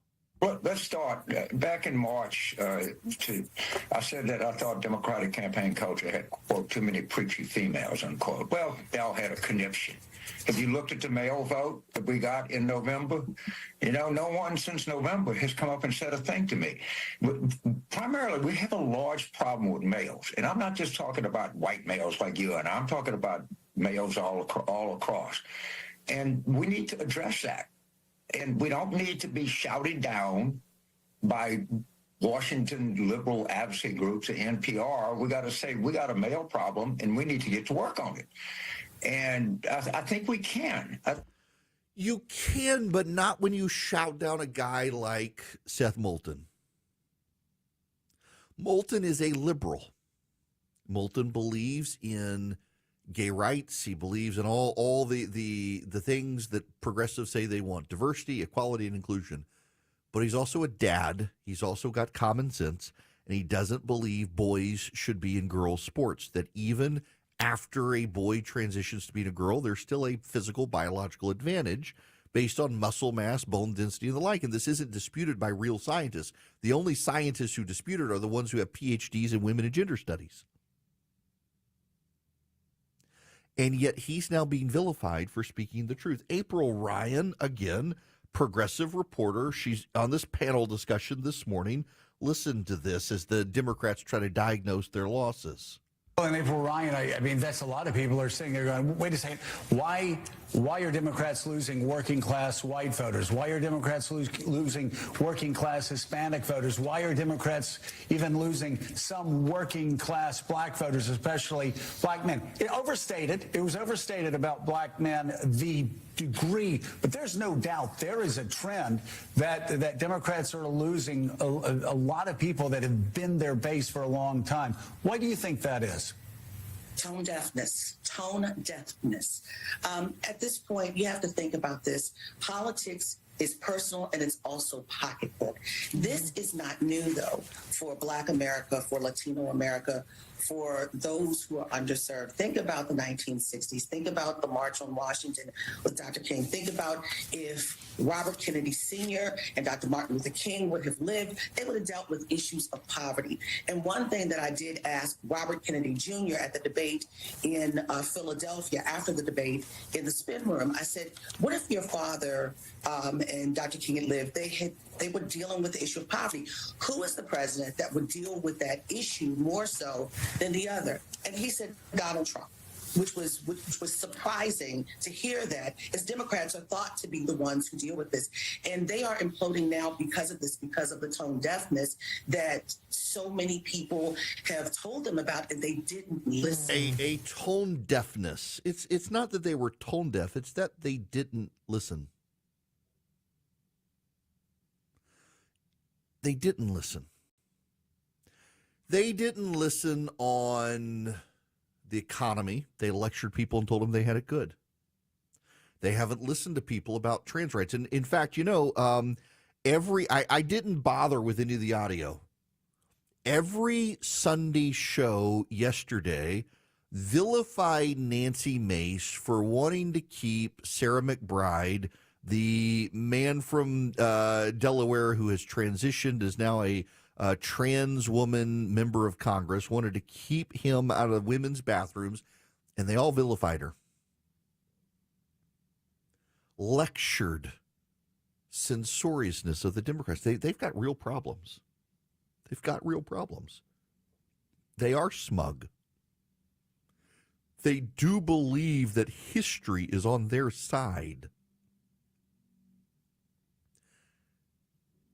Well, let's start. Back in March, I said that I thought Democratic campaign culture had, quote, too many preachy females, unquote. Well, they all had a conniption. If you looked at the male vote that we got in November, no one since November has come up and said a thing to me. Primarily, we have a large problem with males. And I'm not just talking about white males like you and I'm talking about males all across. And we need to address that. And we don't need to be shouted down by Washington liberal advocacy groups at NPR. We got to say we got a male problem and we need to get to work on it. And I think we can. You can, but not when you shout down a guy like Seth Moulton. Moulton is a liberal. Moulton believes in gay rights. He believes in all the things that progressives say they want: diversity, equality, and inclusion. But he's also a dad. He's also got common sense, and he doesn't believe boys should be in girls' sports. That even after a boy transitions to being a girl, there's still a physical, biological advantage based on muscle mass, bone density, and the like. And this isn't disputed by real scientists. The only scientists who dispute it are the ones who have PhDs in women and gender studies. And yet he's now being vilified for speaking the truth. April Ryan, again, progressive reporter. She's on this panel discussion this morning. Listen to this as the Democrats try to diagnose their losses. Well, and April Ryan, I mean, that's a lot of people are sitting there going, wait a second, why are Democrats losing working class white voters? Why are Democrats losing working class Hispanic voters? Why are Democrats even losing some working class black voters, especially black men? It was overstated about black men, the degree, but there's no doubt there is a trend that Democrats are losing a lot of people that have been their base for a long time. Why do you think that is? Tone deafness. At this point, you have to think about this. Politics is personal and it's also pocketbook. This is not new, though, for Black America, for Latino America, for those who are underserved. Think about the 1960s. Think about the March on Washington with Dr. King. Think about if Robert Kennedy Sr. and Dr. Martin Luther King would have lived, they would have dealt with issues of poverty. And one thing that I did ask Robert Kennedy Jr. at the debate in Philadelphia, after the debate in the spin room, I said, what if your father and Dr. King had lived, they were dealing with the issue of poverty? Who is the president that would deal with that issue more so than the other? And he said, Donald Trump. which was surprising to hear that, as Democrats are thought to be the ones who deal with this. And they are imploding now because of this, because of the tone deafness that so many people have told them about, and they didn't listen. A tone deafness. It's not that they were tone deaf, it's that they didn't listen. They didn't listen. They didn't listen on the economy. They lectured people and told them they had it good. They haven't listened to people about trans rights. And in fact, I didn't bother with any of the audio. Every Sunday show yesterday vilified Nancy Mace for wanting to keep Sarah McBride, the man from Delaware who has transitioned, is now a trans woman member of Congress, wanted to keep him out of women's bathrooms, and they all vilified her. Lectured censoriousness of the Democrats. They've got real problems. They've got real problems. They are smug. They do believe that history is on their side.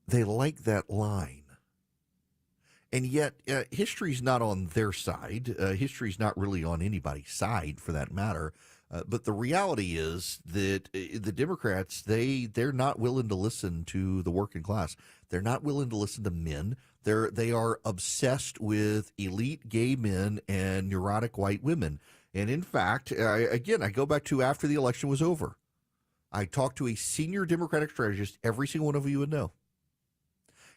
They like that line. And yet, history's not on their side. History's not really on anybody's side, for that matter. But the reality is that the Democrats, they're not willing to listen to the working class. They're not willing to listen to men. They are obsessed with elite gay men and neurotic white women. And in fact, I go back to after the election was over. I talked to a senior Democratic strategist, every single one of you would know.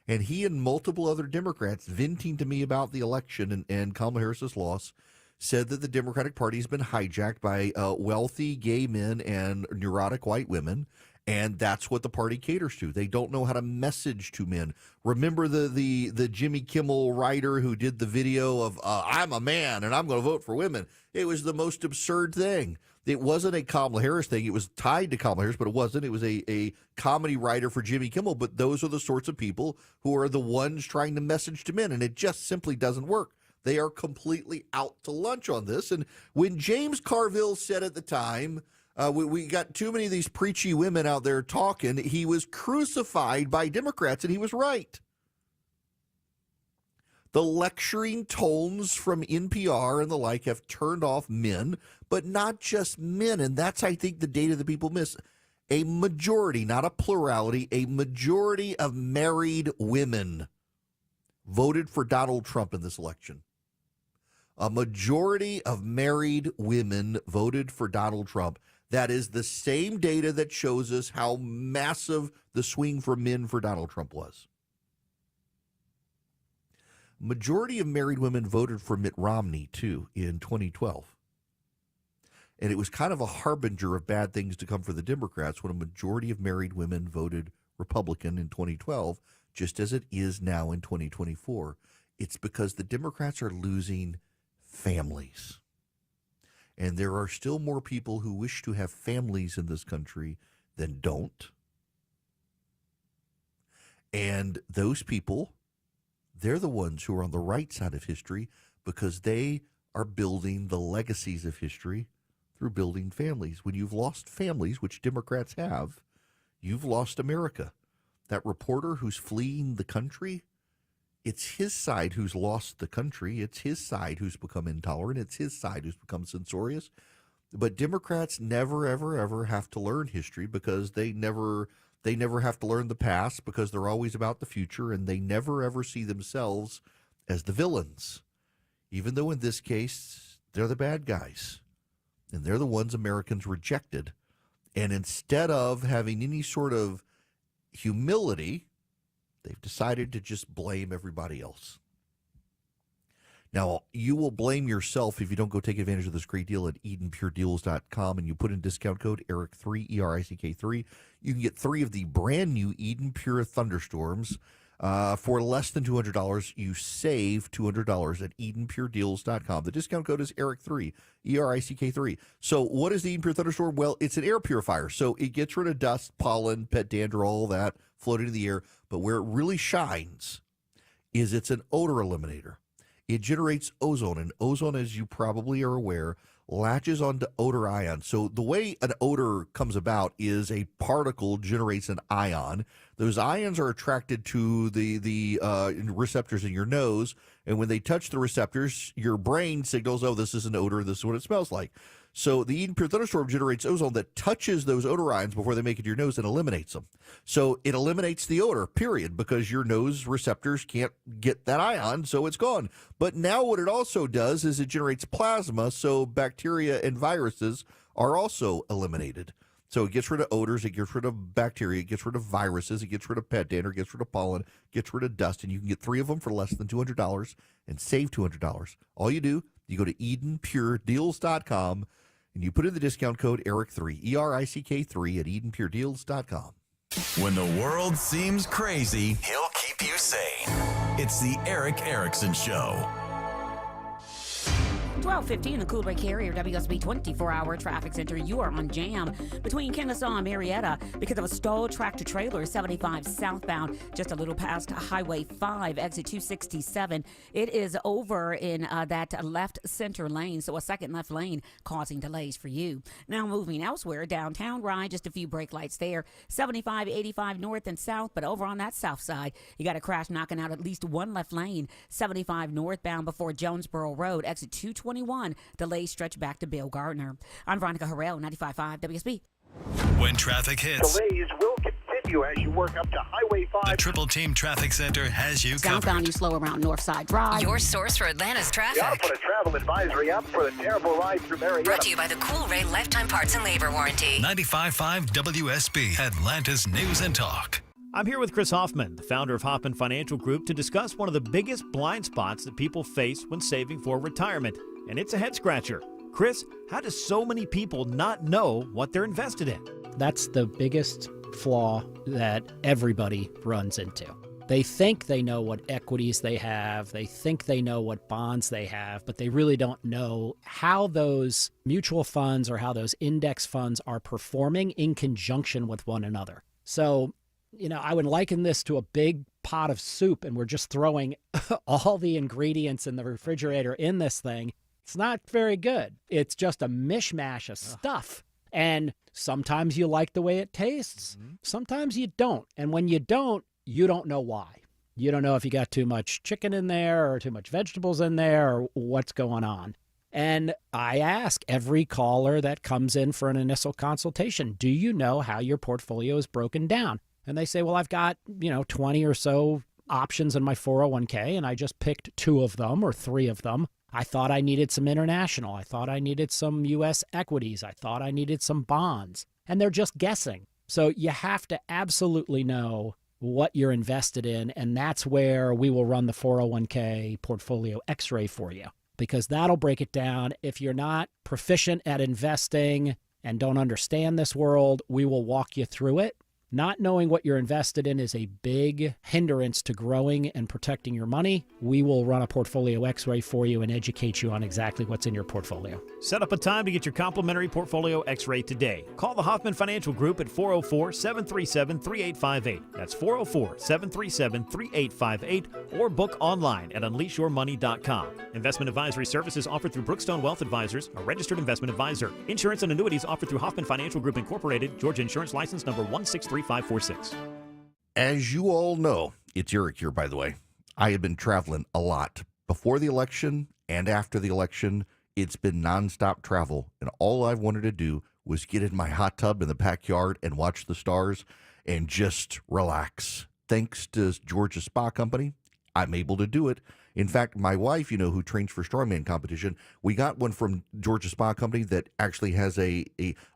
And he and multiple other Democrats venting to me about the election and Kamala Harris's loss said that the Democratic Party has been hijacked by wealthy gay men and neurotic white women, and that's what the party caters to. They don't know how to message to men. Remember the Jimmy Kimmel writer who did the video of I'm a man and I'm going to vote for women? It was the most absurd thing. It wasn't a Kamala Harris thing. It was tied to Kamala Harris, but it wasn't. It was a comedy writer for Jimmy Kimmel. But those are the sorts of people who are the ones trying to message to men, and it just simply doesn't work. They are completely out to lunch on this. And when James Carville said at the time, we got too many of these preachy women out there talking, he was crucified by Democrats, and he was right. The lecturing tones from NPR and the like have turned off men, but not just men. And that's, I think, the data that people miss. A majority, not a plurality, a majority of married women voted for Donald Trump in this election. A majority of married women voted for Donald Trump. That is the same data that shows us how massive the swing for men for Donald Trump was. Majority of married women voted for Mitt Romney, too, in 2012. And it was kind of a harbinger of bad things to come for the Democrats when a majority of married women voted Republican in 2012, just as it is now in 2024. It's because the Democrats are losing families. And there are still more people who wish to have families in this country than don't. And those people, they're the ones who are on the right side of history because they are building the legacies of history through building families. When you've lost families, which Democrats have, you've lost America. That reporter who's fleeing the country, it's his side who's lost the country. It's his side who's become intolerant. It's his side who's become censorious. But Democrats never, ever, ever have to learn history because they never have to learn the past because they're always about the future, and they never, ever see themselves as the villains, even though in this case, they're the bad guys, and they're the ones Americans rejected. And instead of having any sort of humility, they've decided to just blame everybody else. Now, you will blame yourself if you don't go take advantage of this great deal at EdenPureDeals.com and you put in discount code ERIC3, ERICK3. You can get 3 of the brand new Eden Pure Thunderstorms for less than $200. You save $200 at EdenPureDeals.com. The discount code is ERIC3, ERICK3. So what is the Eden Pure Thunderstorm? Well, it's an air purifier. So it gets rid of dust, pollen, pet dander, all that floating in the air. But where it really shines is it's an odor eliminator. It generates ozone, and ozone, as you probably are aware, latches onto odor ions. So the way an odor comes about is a particle generates an ion. Those ions are attracted to the receptors in your nose, and when they touch the receptors, your brain signals, oh, this is an odor, this is what it smells like. So the Eden Pure Thunderstorm generates ozone that touches those odor ions before they make it to your nose and eliminates them. So it eliminates the odor, period, because your nose receptors can't get that ion, so it's gone. But now what it also does is it generates plasma, so bacteria and viruses are also eliminated. So it gets rid of odors, it gets rid of bacteria, it gets rid of viruses, it gets rid of pet dander, it gets rid of pollen, gets rid of dust, and you can get 3 of them for less than $200 and save $200. All you do, you go to EdenPureDeals.com, and you put in the discount code ERIC3, ERICK3 at EdenPureDeals.com. When the world seems crazy, he'll keep you sane. It's the Eric Erickson Show. 12:50 in the Cool Break Carrier WSB 24-hour traffic center. You are on jam between Kennesaw and Marietta because of a stalled tractor trailer 75 southbound, just a little past Highway 5, exit 267. It is over in that left center lane, so a second left lane causing delays for you. Now moving elsewhere, downtown Rye, just a few brake lights there. 75, 85 north and south, but over on that south side, you got a crash knocking out at least one left lane. 75 northbound before Jonesboro Road, exit 221. Delays stretch back to Bill Gardner. I'm Veronica Harrell, 95.5 WSB. When traffic hits, delays will continue as you work up to Highway 5. the Triple Team Traffic Center has you covered. Southbound, you slow around Northside Drive. Your source for Atlanta's traffic. Yeah, put a travel advisory up for the terrible ride through Marietta. Brought to you by the Cool Ray Lifetime Parts and Labor Warranty. 95.5 WSB, Atlanta's News and Talk. I'm here with Chris Hoffman, the founder of Hoffman Financial Group, to discuss one of the biggest blind spots that people face when saving for retirement, and it's a head scratcher. Chris, how do so many people not know what they're invested in? That's the biggest flaw that everybody runs into. They think they know what equities they have, they think they know what bonds they have, but they really don't know how those mutual funds or how those index funds are performing in conjunction with one another. So, I would liken this to a big pot of soup, and we're just throwing all the ingredients in the refrigerator in this thing. It's not very good. It's just a mishmash of stuff. And sometimes you like the way it tastes. Sometimes you don't. And when you don't know why. You don't know if you got too much chicken in there or too much vegetables in there or what's going on. And I ask every caller that comes in for an initial consultation, do you know how your portfolio is broken down? And they say, well, I've got, 20 or so options in my 401k, and I just picked 2 of them or 3 of them. I thought I needed some international. I thought I needed some U.S. equities. I thought I needed some bonds. And they're just guessing. So you have to absolutely know what you're invested in, and that's where we will run the 401k portfolio x-ray for you, because that'll break it down. If you're not proficient at investing and don't understand this world, we will walk you through it. Not knowing what you're invested in is a big hindrance to growing and protecting your money. We will run a portfolio x-ray for you and educate you on exactly what's in your portfolio. Set up a time to get your complimentary portfolio x-ray today. Call the Hoffman Financial Group at 404-737-3858. That's 404-737-3858, or book online at unleashyourmoney.com. Investment advisory services offered through Brookstone Wealth Advisors, a registered investment advisor. Insurance and annuities offered through Hoffman Financial Group Incorporated, Georgia Insurance License number 163. 546. As you all know, it's Eric here, by the way. I have been traveling a lot. Before the election and after the election, it's been nonstop travel. And all I've wanted to do was get in my hot tub in the backyard and watch the stars and just relax. Thanks to Georgia Spa Company, I'm able to do it. In fact, my wife, who trains for strongman competition, we got one from Georgia Spa Company that actually has a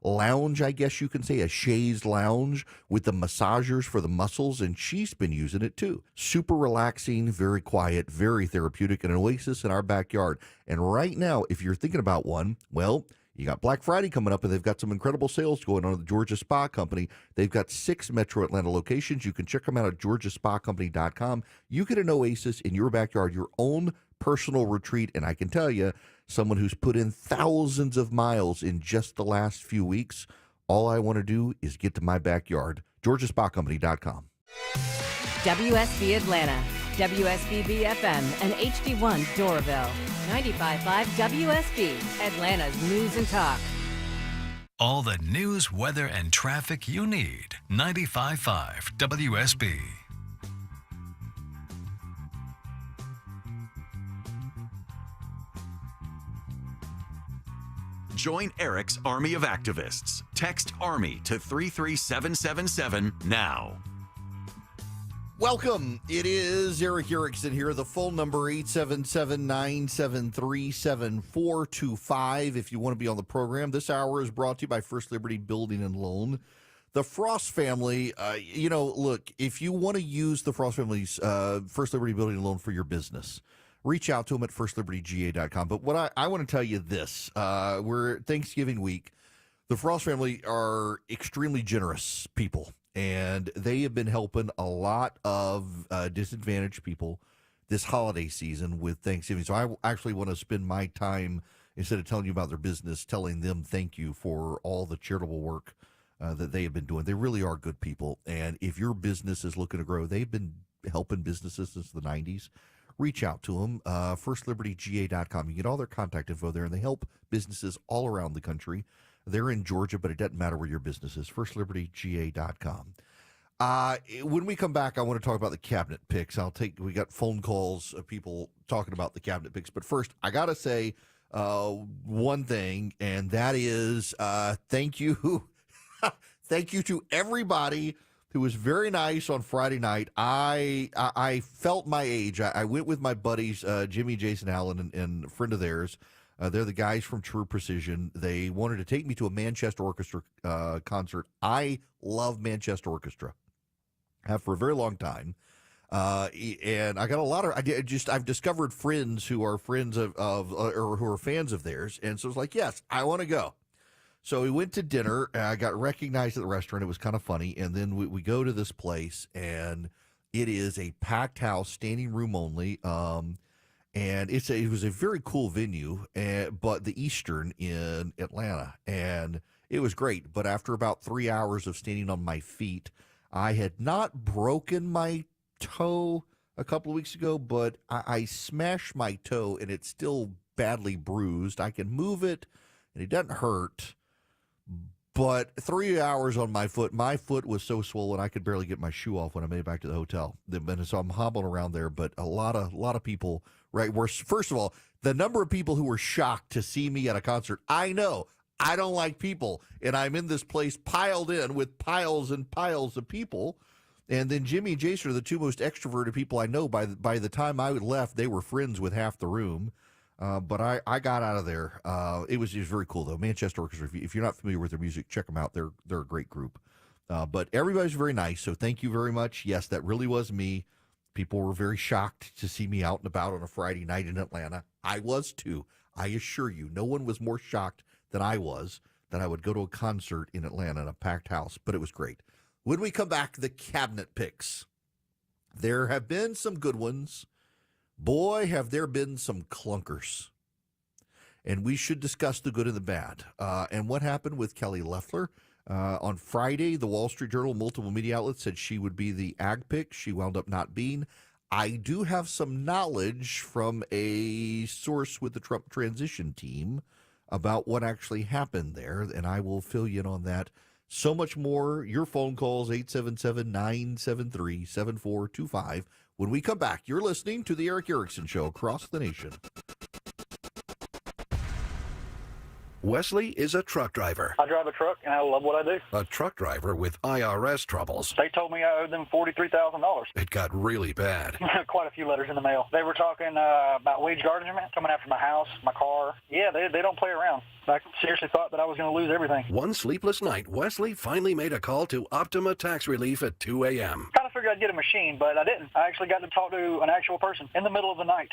lounge, I guess you can say, a chaise lounge with the massagers for the muscles, and she's been using it too. Super relaxing, very quiet, very therapeutic, an oasis in our backyard. And right now, if you're thinking about one, well, you got Black Friday coming up, and they've got some incredible sales going on at the Georgia Spa Company. They've got 6 Metro Atlanta locations. You can check them out at georgiaspacompany.com. You get an oasis in your backyard, your own personal retreat. And I can tell you, someone who's put in thousands of miles in just the last few weeks, all I want to do is get to my backyard. georgiaspacompany.com. WSB Atlanta. WSBB-FM and HD1 Doraville. 95.5 WSB, Atlanta's News and Talk. All the news, weather, and traffic you need. 95.5 WSB. Join Eric's Army of Activists. Text ARMY to 33777 now. Welcome. It is Eric Erickson here. The phone number 877-973-7425 if you want to be on the program. This hour is brought to you by First Liberty Building and Loan. The Frost family, look, if you want to use the Frost family's First Liberty Building and Loan for your business, reach out to them at firstlibertyga.com. But what I want to tell you this, we're Thanksgiving week. The Frost family are extremely generous people, and they have been helping a lot of disadvantaged people this holiday season with Thanksgiving. So I actually want to spend my time, instead of telling you about their business, telling them thank you for all the charitable work that they have been doing. They really are good people. And if your business is looking to grow, they've been helping businesses since the 90s. Reach out to them, firstlibertyga.com. You get all their contact info there, and they help businesses all around the country. They're in Georgia, but it doesn't matter where your business is, firstlibertyga.com. When we come back, I want to talk about the cabinet picks. We got phone calls of people talking about the cabinet picks. But first, I got to say one thing, and that is thank you. Thank you to everybody who was very nice on Friday night. I felt my age. I went with my buddies, Jimmy, Jason Allen, and a friend of theirs. They're the guys from True Precision. They wanted to take me to a Manchester Orchestra concert. I love Manchester Orchestra. Have for a very long time. And I got a lot of, I've discovered friends who are friends of or who are fans of theirs. And so it's like, yes, I want to go. So we went to dinner. I got recognized at the restaurant. It was kind of funny. And then we go to this place, and it is a packed house, standing room only. And it was a very cool venue, but the Eastern in Atlanta. And it was great. But after about 3 hours of standing on my feet, I had not broken my toe a couple of weeks ago, but I smashed my toe, and it's still badly bruised. I can move it, and it doesn't hurt. But 3 hours on my foot was so swollen I could barely get my shoe off when I made it back to the hotel. So I'm hobbling around there. But a lot of people, right? First of all, the number of people who were shocked to see me at a concert. I know I don't like people, and I'm in this place piled in with piles and piles of people. And then Jimmy and Jason are the two most extroverted people I know. By the time I left, they were friends with half the room. But I got out of there. It was very cool, though. Manchester Orchestra, if you're not familiar with their music, check them out. They're a great group. But everybody's very nice, so thank you very much. Yes, that really was me. People were very shocked to see me out and about on a Friday night in Atlanta. I was, too. I assure you, no one was more shocked than I was that I would go to a concert in Atlanta in a packed house, but it was great. When we come back, the cabinet picks. There have been some good ones. Boy, have there been some clunkers. And we should discuss the good and the bad. And what happened with Kelly Loeffler. On Friday, the Wall Street Journal, multiple media outlets said she would be the ag pick. She wound up not being. I do have some knowledge from a source with the Trump transition team about what actually happened there, and I will fill you in on that. So much more. Your phone calls, 877-973-7425. When we come back, you're listening to the Eric Erickson Show across the nation. Wesley is a truck driver. I drive a truck, and I love what I do. A truck driver with IRS troubles. They told me I owed them $43,000. It got really bad. Quite a few letters in the mail. They were talking about wage garnishment, coming after my house, my car. Yeah, they don't play around. I seriously thought that I was going to lose everything. One sleepless night, Wesley finally made a call to Optima Tax Relief at 2 a.m. Kind of figured I'd get a machine, but I didn't. I actually got to talk to an actual person in the middle of the night.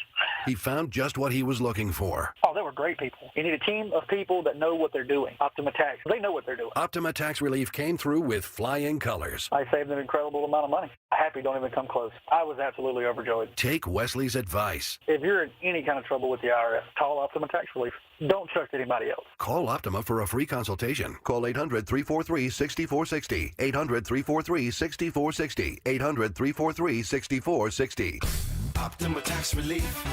He found just what he was looking for. Oh, they were great people. You need a team of people that know what they're doing. Optima Tax, they know what they're doing. Optima Tax Relief came through with flying colors. I saved an incredible amount of money. Happy don't even come close. I was absolutely overjoyed. Take Wesley's advice. If you're in any kind of trouble with the IRS, call Optima Tax Relief. Don't trust anybody else. Call Optima for a free consultation. Call 800-343-6460. 800-343-6460. 800-343-6460. Optima Tax Relief.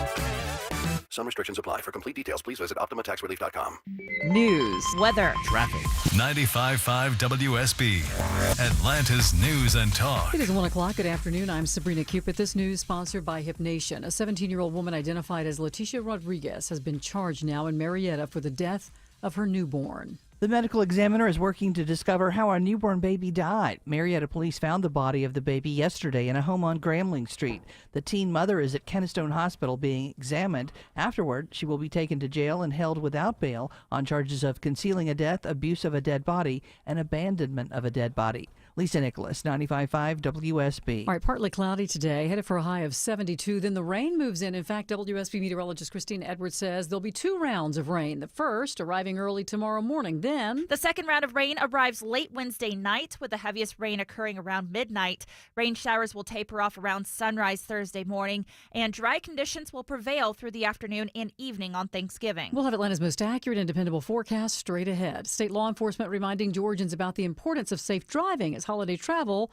Some restrictions apply. For complete details, please visit OptimaTaxRelief.com. News, weather, Traffic. 95.5 WSB. Atlanta's News and Talk. It is 1 o'clock. Good afternoon. I'm Sabrina Cupid. This news sponsored by Hip Nation. A 17-year-old woman identified as Leticia Rodriguez has been charged now in Marietta for the death of her newborn. The medical examiner is working to discover how our newborn baby died. Marietta police found the body of the baby yesterday in a home on Grambling Street. The teen mother is at Kennestone Hospital being examined. Afterward, she will be taken to jail and held without bail on charges of concealing a death, abuse of a dead body, and abandonment of a dead body. Lisa Nicholas, 95.5 WSB. All right, partly cloudy today, headed for a high of 72. Then the rain moves in. In fact, WSB meteorologist Christine Edwards says there'll be 2 rounds of rain. The first arriving early tomorrow morning. Then the second round of rain arrives late Wednesday night, with the heaviest rain occurring around midnight. Rain showers will taper off around sunrise Thursday morning, and dry conditions will prevail through the afternoon and evening on Thanksgiving. We'll have Atlanta's most accurate and dependable forecast straight ahead. State law enforcement reminding Georgians about the importance of safe driving as holiday travel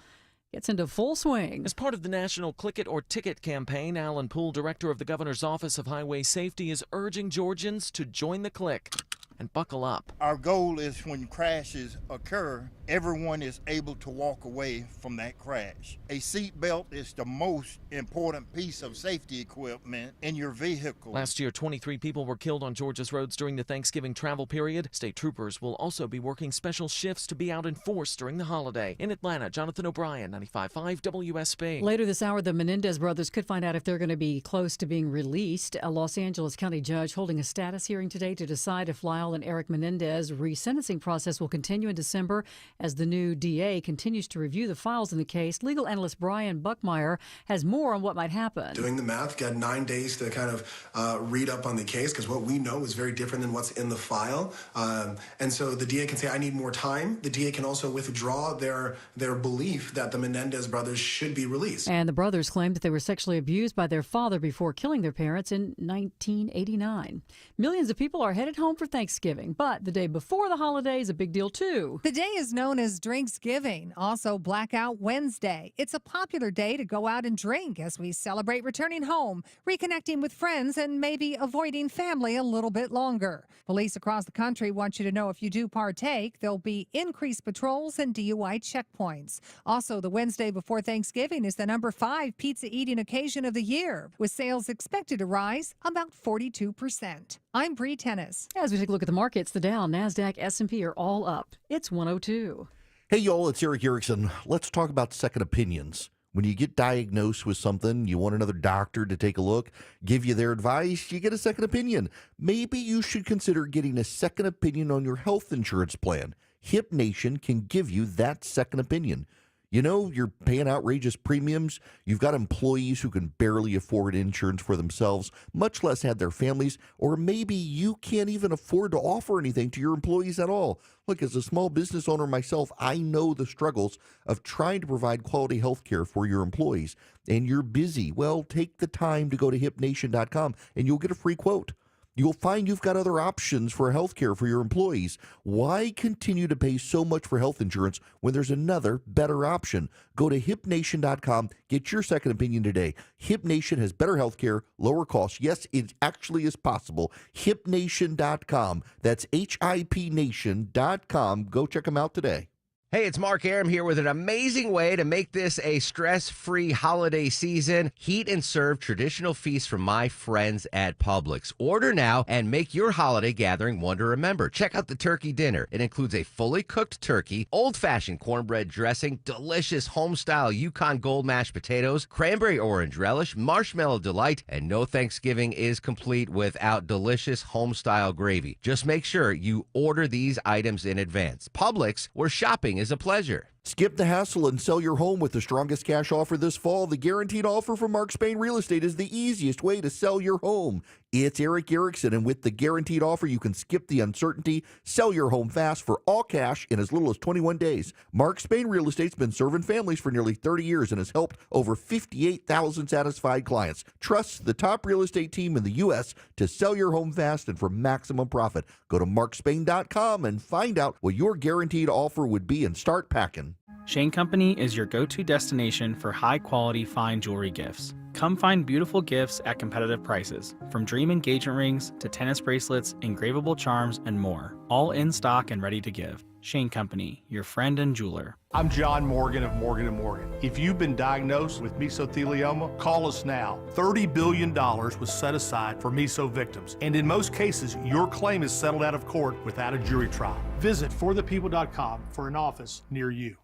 gets into full swing. As part of the national Click It or Ticket campaign, Alan Poole, director of the Governor's Office of Highway Safety, is urging Georgians to join the click and buckle up. Our goal is when crashes occur, everyone is able to walk away from that crash. A seat belt is the most important piece of safety equipment in your vehicle. Last year, 23 people were killed on Georgia's roads during the Thanksgiving travel period. State troopers will also be working special shifts to be out in force during the holiday. In Atlanta, Jonathan O'Brien, 95.5 WSB. Later this hour, the Menendez brothers could find out if they're going to be close to being released. A Los Angeles County judge holding a status hearing today to decide if Lyle and Eric Menendez resentencing process will continue in December as the new DA continues to review the files in the case. Legal analyst Brian Buckmeyer has more on what might happen. Doing the math, got 9 days to kind of read up on the case because what we know is very different than what's in the file. And so the DA can say, I need more time. The DA can also withdraw their belief that the Menendez brothers should be released. And the brothers claimed that they were sexually abused by their father before killing their parents in 1989. Millions of people are headed home for Thanksgiving, but the day before the holiday is a big deal too. The day is known as Drinksgiving, also Blackout Wednesday. It's a popular day to go out and drink as we celebrate returning home, reconnecting with friends, and maybe avoiding family a little bit longer. Police across the country want you to know if you do partake, there'll be increased patrols and DUI checkpoints. Also, the Wednesday before Thanksgiving is the number 5 pizza eating occasion of the year, with sales expected to rise about 42%. I'm Bree Tennis. As we take a look at the markets, the Dow, NASDAQ, S&P are all up. It's 102. Hey, y'all, it's Eric Erickson. Let's talk about second opinions. When you get diagnosed with something, you want another doctor to take a look, give you their advice, you get a second opinion. Maybe you should consider getting a second opinion on your health insurance plan. Hip Nation can give you that second opinion. You know, you're paying outrageous premiums. You've got employees who can barely afford insurance for themselves, much less have their families, or maybe you can't even afford to offer anything to your employees at all. Look, as a small business owner myself, I know the struggles of trying to provide quality health care for your employees. And you're busy. Well, take the time to go to hipnation.com and you'll get a free quote. You'll find you've got other options for health care for your employees. Why continue to pay so much for health insurance when there's another better option? Go to hipnation.com. Get your second opinion today. Hip Nation has better health care, lower costs. Yes, it actually is possible. Hipnation.com. That's HIPnation.com. Go check them out today. Hey, it's Mark Aram here with an amazing way to make this a stress-free holiday season. Heat and serve traditional feasts from my friends at Publix. Order now and make your holiday gathering one to remember. Check out the turkey dinner. It includes a fully cooked turkey, old-fashioned cornbread dressing, delicious home-style Yukon Gold mashed potatoes, cranberry orange relish, marshmallow delight, and no Thanksgiving is complete without delicious home-style gravy. Just make sure you order these items in advance. Publix, where shopping is a pleasure. Skip the hassle and sell your home with the strongest cash offer this fall. The guaranteed offer from Mark Spain Real Estate is the easiest way to sell your home. It's Eric Erickson, and with the guaranteed offer, you can skip the uncertainty, sell your home fast for all cash in as little as 21 days. Mark Spain Real Estate's been serving families for nearly 30 years and has helped over 58,000 satisfied clients. Trust the top real estate team in the U.S. to sell your home fast and for maximum profit. Go to markspain.com and find out what your guaranteed offer would be and start packing. Shane Company is your go-to destination for high-quality fine jewelry gifts. Come find beautiful gifts at competitive prices, from dream engagement rings to tennis bracelets, engravable charms, and more. All in stock and ready to give. Shane Company, your friend and jeweler. I'm John Morgan of Morgan & Morgan. If you've been diagnosed with mesothelioma, call us now. $30 billion was set aside for meso victims, and in most cases, your claim is settled out of court without a jury trial. Visit forthepeople.com for an office near you.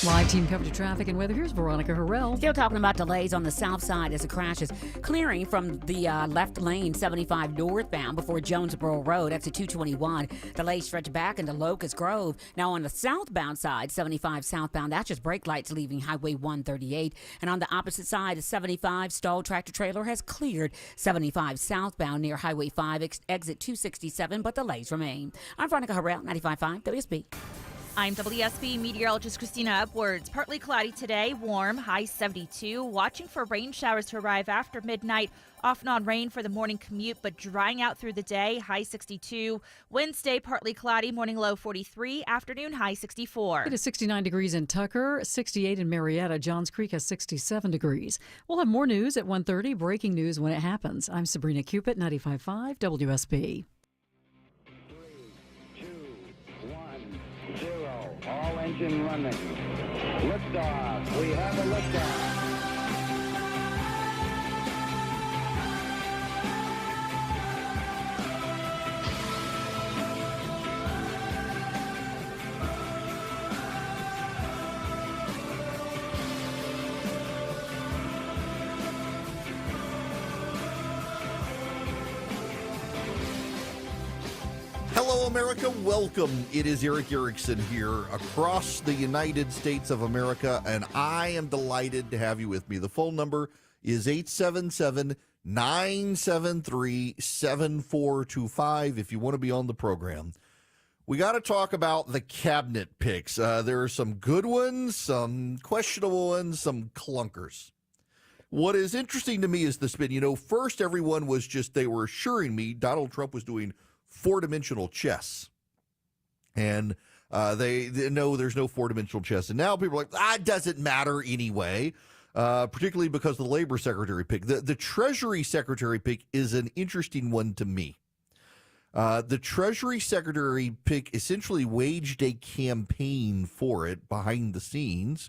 Live team coverage of traffic and weather. Here's Veronica Harrell. Still talking about delays on the south side as it crashes, clearing from the left lane 75 northbound before Jonesboro Road, exit 221. Delays stretch back into Locust Grove. Now on the southbound side, 75 southbound, that's just brake lights leaving Highway 138. And on the opposite side, a 75 stalled tractor trailer has cleared 75 southbound near Highway 5, exit 267, but delays remain. I'm Veronica Harrell, 95.5 WSB. I'm WSB meteorologist Christina Upwards. Partly cloudy today, warm, high 72. Watching for rain showers to arrive after midnight. Off and on rain for the morning commute, but drying out through the day, high 62. Wednesday, partly cloudy, morning low 43. Afternoon, high 64. It is 69 degrees in Tucker, 68 in Marietta. Johns Creek has 67 degrees. We'll have more news at 1:30. Breaking news when it happens. I'm Sabrina Cupid, 95.5 WSB. All engine running. Liftoff. We have a liftoff. Hello, America. Welcome. It is Eric Erickson here across the United States of America, and I am delighted to have you with me. The phone number is 877-973-7425 if you want to be on the program. We got to talk about the cabinet picks. There are some good ones, some questionable ones, some clunkers. What is interesting to me is the spin. You know, first everyone was they were assuring me Donald Trump was doing four-dimensional chess. And they know there's no four-dimensional chess. And now people are like, it doesn't matter anyway, particularly because the labor secretary pick. The Treasury secretary pick is an interesting one to me. The Treasury secretary pick essentially waged a campaign for it behind the scenes,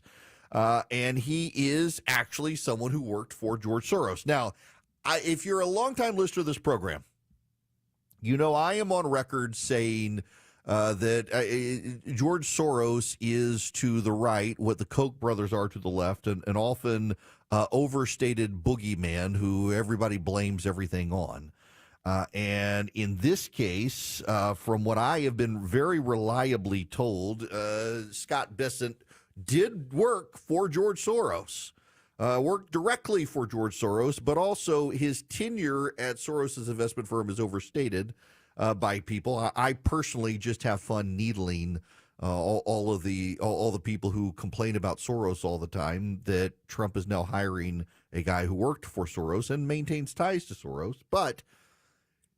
and he is actually someone who worked for George Soros. Now, if you're a longtime listener to this program, you know, I am on record saying that George Soros is to the right what the Koch brothers are to the left, and often overstated boogeyman who everybody blames everything on. And in this case, from what I have been very reliably told, Scott Bessent did work for George Soros. Worked directly for George Soros, but also his tenure at Soros's investment firm is overstated by people. I personally just have fun needling all the people who complain about Soros all the time that Trump is now hiring a guy who worked for Soros and maintains ties to Soros. But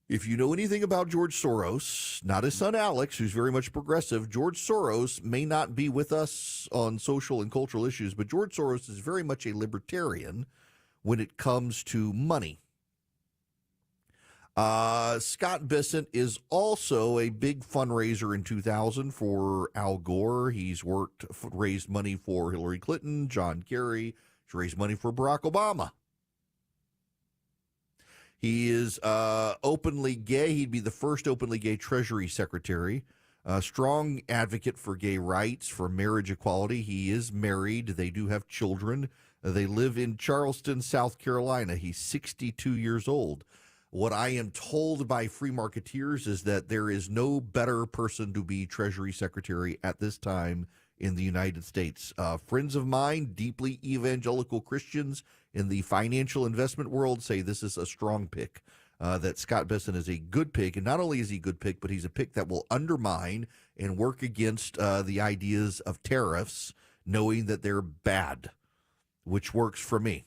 if you know anything about George Soros, not his son Alex, who's very much progressive, George Soros may not be with us on social and cultural issues, but George Soros is very much a libertarian when it comes to money. Scott Bessent is also a big fundraiser in 2000 for Al Gore. He's raised money for Hillary Clinton, John Kerry. He's raised money for Barack Obama. He is openly gay. He'd be the first openly gay Treasury Secretary. A strong advocate for gay rights, for marriage equality. He is married. They do have children. They live in Charleston, South Carolina. He's 62 years old. What I am told by free marketeers is that there is no better person to be Treasury Secretary at this time in the United States. Friends of mine, deeply evangelical Christians in the financial investment world, say this is a strong pick, that Scott Bessent is a good pick. And not only is he a good pick, but he's a pick that will undermine and work against the ideas of tariffs, knowing that they're bad, which works for me.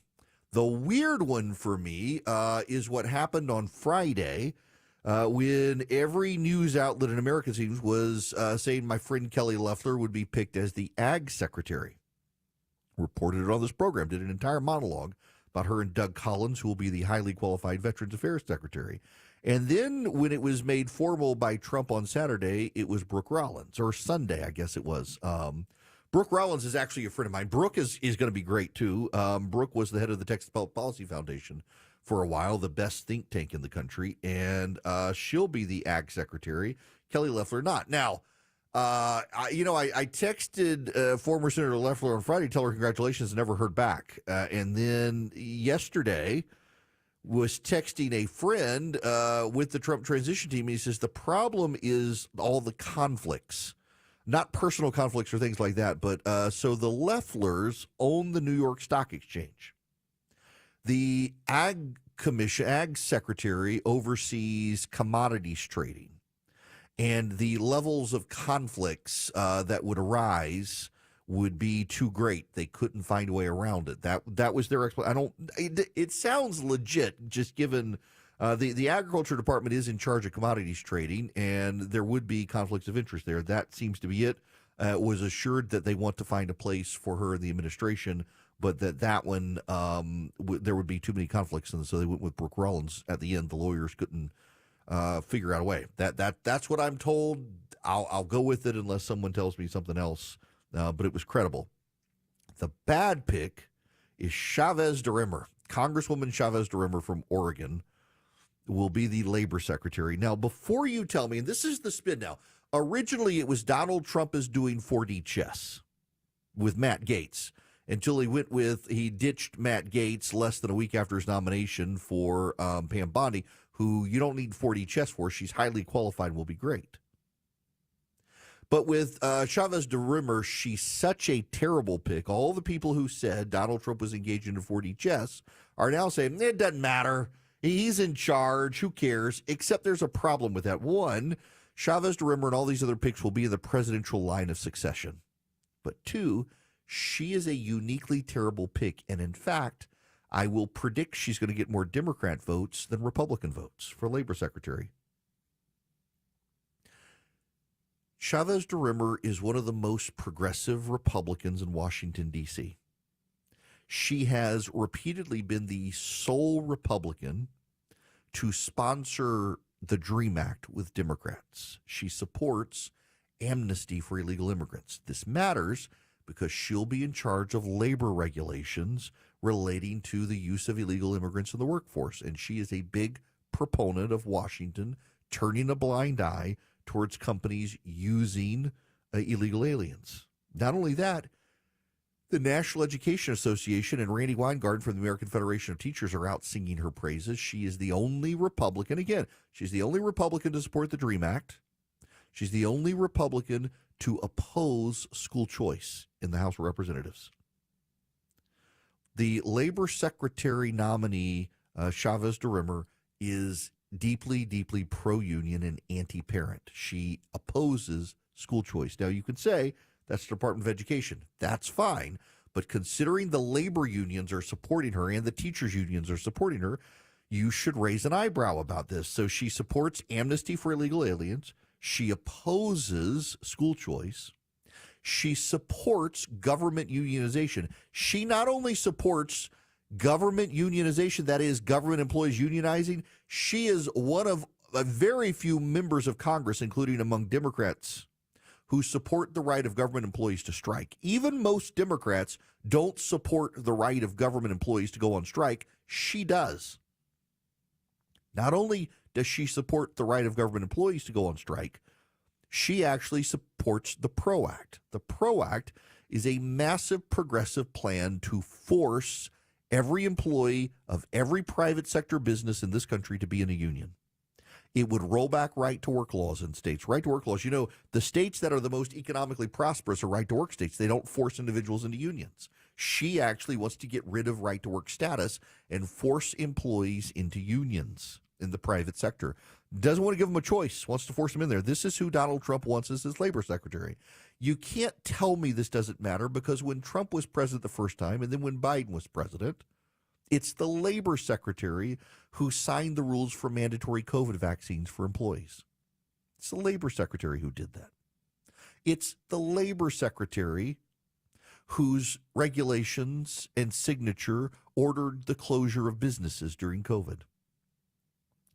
The weird one for me is what happened on Friday when every news outlet in America seems was saying my friend Kelly Loeffler would be picked as the Ag Secretary. Reported it on this program, did an entire monologue about her and Doug Collins, who will be the highly qualified Veterans Affairs Secretary. And then when it was made formal by Trump on Saturday, it was Brooke Rollins, or Sunday, I guess it was. Brooke Rollins is actually a friend of mine. Brooke is going to be great, too. Brooke was the head of the Texas Public Policy Foundation for a while, the best think tank in the country, and she'll be the Ag Secretary. Kelly Loeffler not. Now, I texted former Senator Loeffler on Friday, tell her congratulations, never heard back. And then yesterday was texting a friend with the Trump transition team. He says the problem is all the conflicts, not personal conflicts or things like that. But so the Loefflers own the New York Stock Exchange. The Ag Secretary oversees commodities trading. And the levels of conflicts that would arise would be too great. They couldn't find a way around it. That was their explanation. It sounds legit, just given the Agriculture Department is in charge of commodities trading, and there would be conflicts of interest there. That seems to be it. Was assured that they want to find a place for her in the administration, but that one there would be too many conflicts, and so they went with Brooke Rollins at the end. The lawyers couldn't figure out a way. That's what I'm told. I'll go with it unless someone tells me something else. But it was credible. The bad pick is Chavez DeRimmer. Congresswoman Chavez DeRimmer from Oregon will be the labor secretary. Now, before you tell me, and this is the spin now, originally it was Donald Trump is doing 4D chess with Matt Gaetz until he ditched Matt Gaetz less than a week after his nomination for Pam Bondi, who you don't need 4D chess for. She's highly qualified and will be great. But with Chavez DeRimmer, she's such a terrible pick. All the people who said Donald Trump was engaged in 4D chess are now saying, it doesn't matter. He's in charge. Who cares? Except there's a problem with that. One, Chavez DeRimmer and all these other picks will be in the presidential line of succession. But two, she is a uniquely terrible pick. And in fact, I will predict she's going to get more Democrat votes than Republican votes for labor secretary. Chavez DeRimmer is one of the most progressive Republicans in Washington, D.C. She has repeatedly been the sole Republican to sponsor the DREAM Act with Democrats. She supports amnesty for illegal immigrants. This matters because she'll be in charge of labor regulations relating to the use of illegal immigrants in the workforce. And she is a big proponent of Washington turning a blind eye towards companies using illegal aliens. Not only that, the National Education Association and Randy Weingarten from the American Federation of Teachers are out singing her praises. She is the only Republican, again, she's the only Republican to support the DREAM Act. She's the only Republican to oppose school choice in the House of Representatives. The labor secretary nominee, Chavez DeRimmer, is deeply, deeply pro-union and anti-parent. She opposes school choice. Now, you could say that's the Department of Education. That's fine. But considering the labor unions are supporting her and the teachers unions are supporting her, you should raise an eyebrow about this. So she supports amnesty for illegal aliens. She opposes school choice. She supports government unionization. She not only supports government unionization, that is, government employees unionizing, she is one of a very few members of Congress, including among Democrats, who support the right of government employees to strike. Even most Democrats don't support the right of government employees to go on strike. She does. Not only does she support the right of government employees to go on strike, she actually supports the PRO Act. The PRO Act is a massive progressive plan to force every employee of every private sector business in this country to be in a union. It would roll back right-to-work laws in states. Right-to-work laws, you know, the states that are the most economically prosperous are right-to-work states. They don't force individuals into unions. She actually wants to get rid of right-to-work status and force employees into unions in the private sector. Doesn't want to give them a choice, wants to force them in there. This is who Donald Trump wants as his labor secretary. You can't tell me this doesn't matter, because when Trump was president the first time and then when Biden was president, it's the labor secretary who signed the rules for mandatory COVID vaccines for employees. It's the labor secretary who did that. It's the labor secretary whose regulations and signature ordered the closure of businesses during COVID.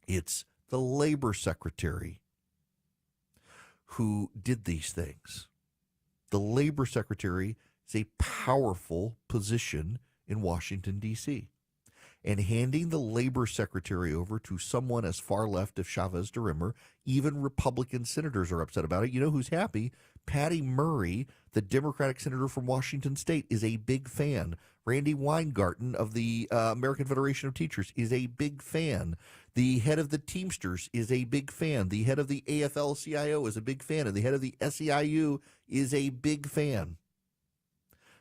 It's the labor secretary who did these things. The labor secretary is a powerful position in Washington, D.C. And handing the labor secretary over to someone as far left as Chavez DeRimmer, even Republican senators are upset about it. You know who's happy? Patty Murray, the Democratic senator from Washington State, is a big fan. Randy Weingarten of the American Federation of Teachers is a big fan. The head of the Teamsters is a big fan. The head of the AFL-CIO is a big fan. And the head of the SEIU is a big fan.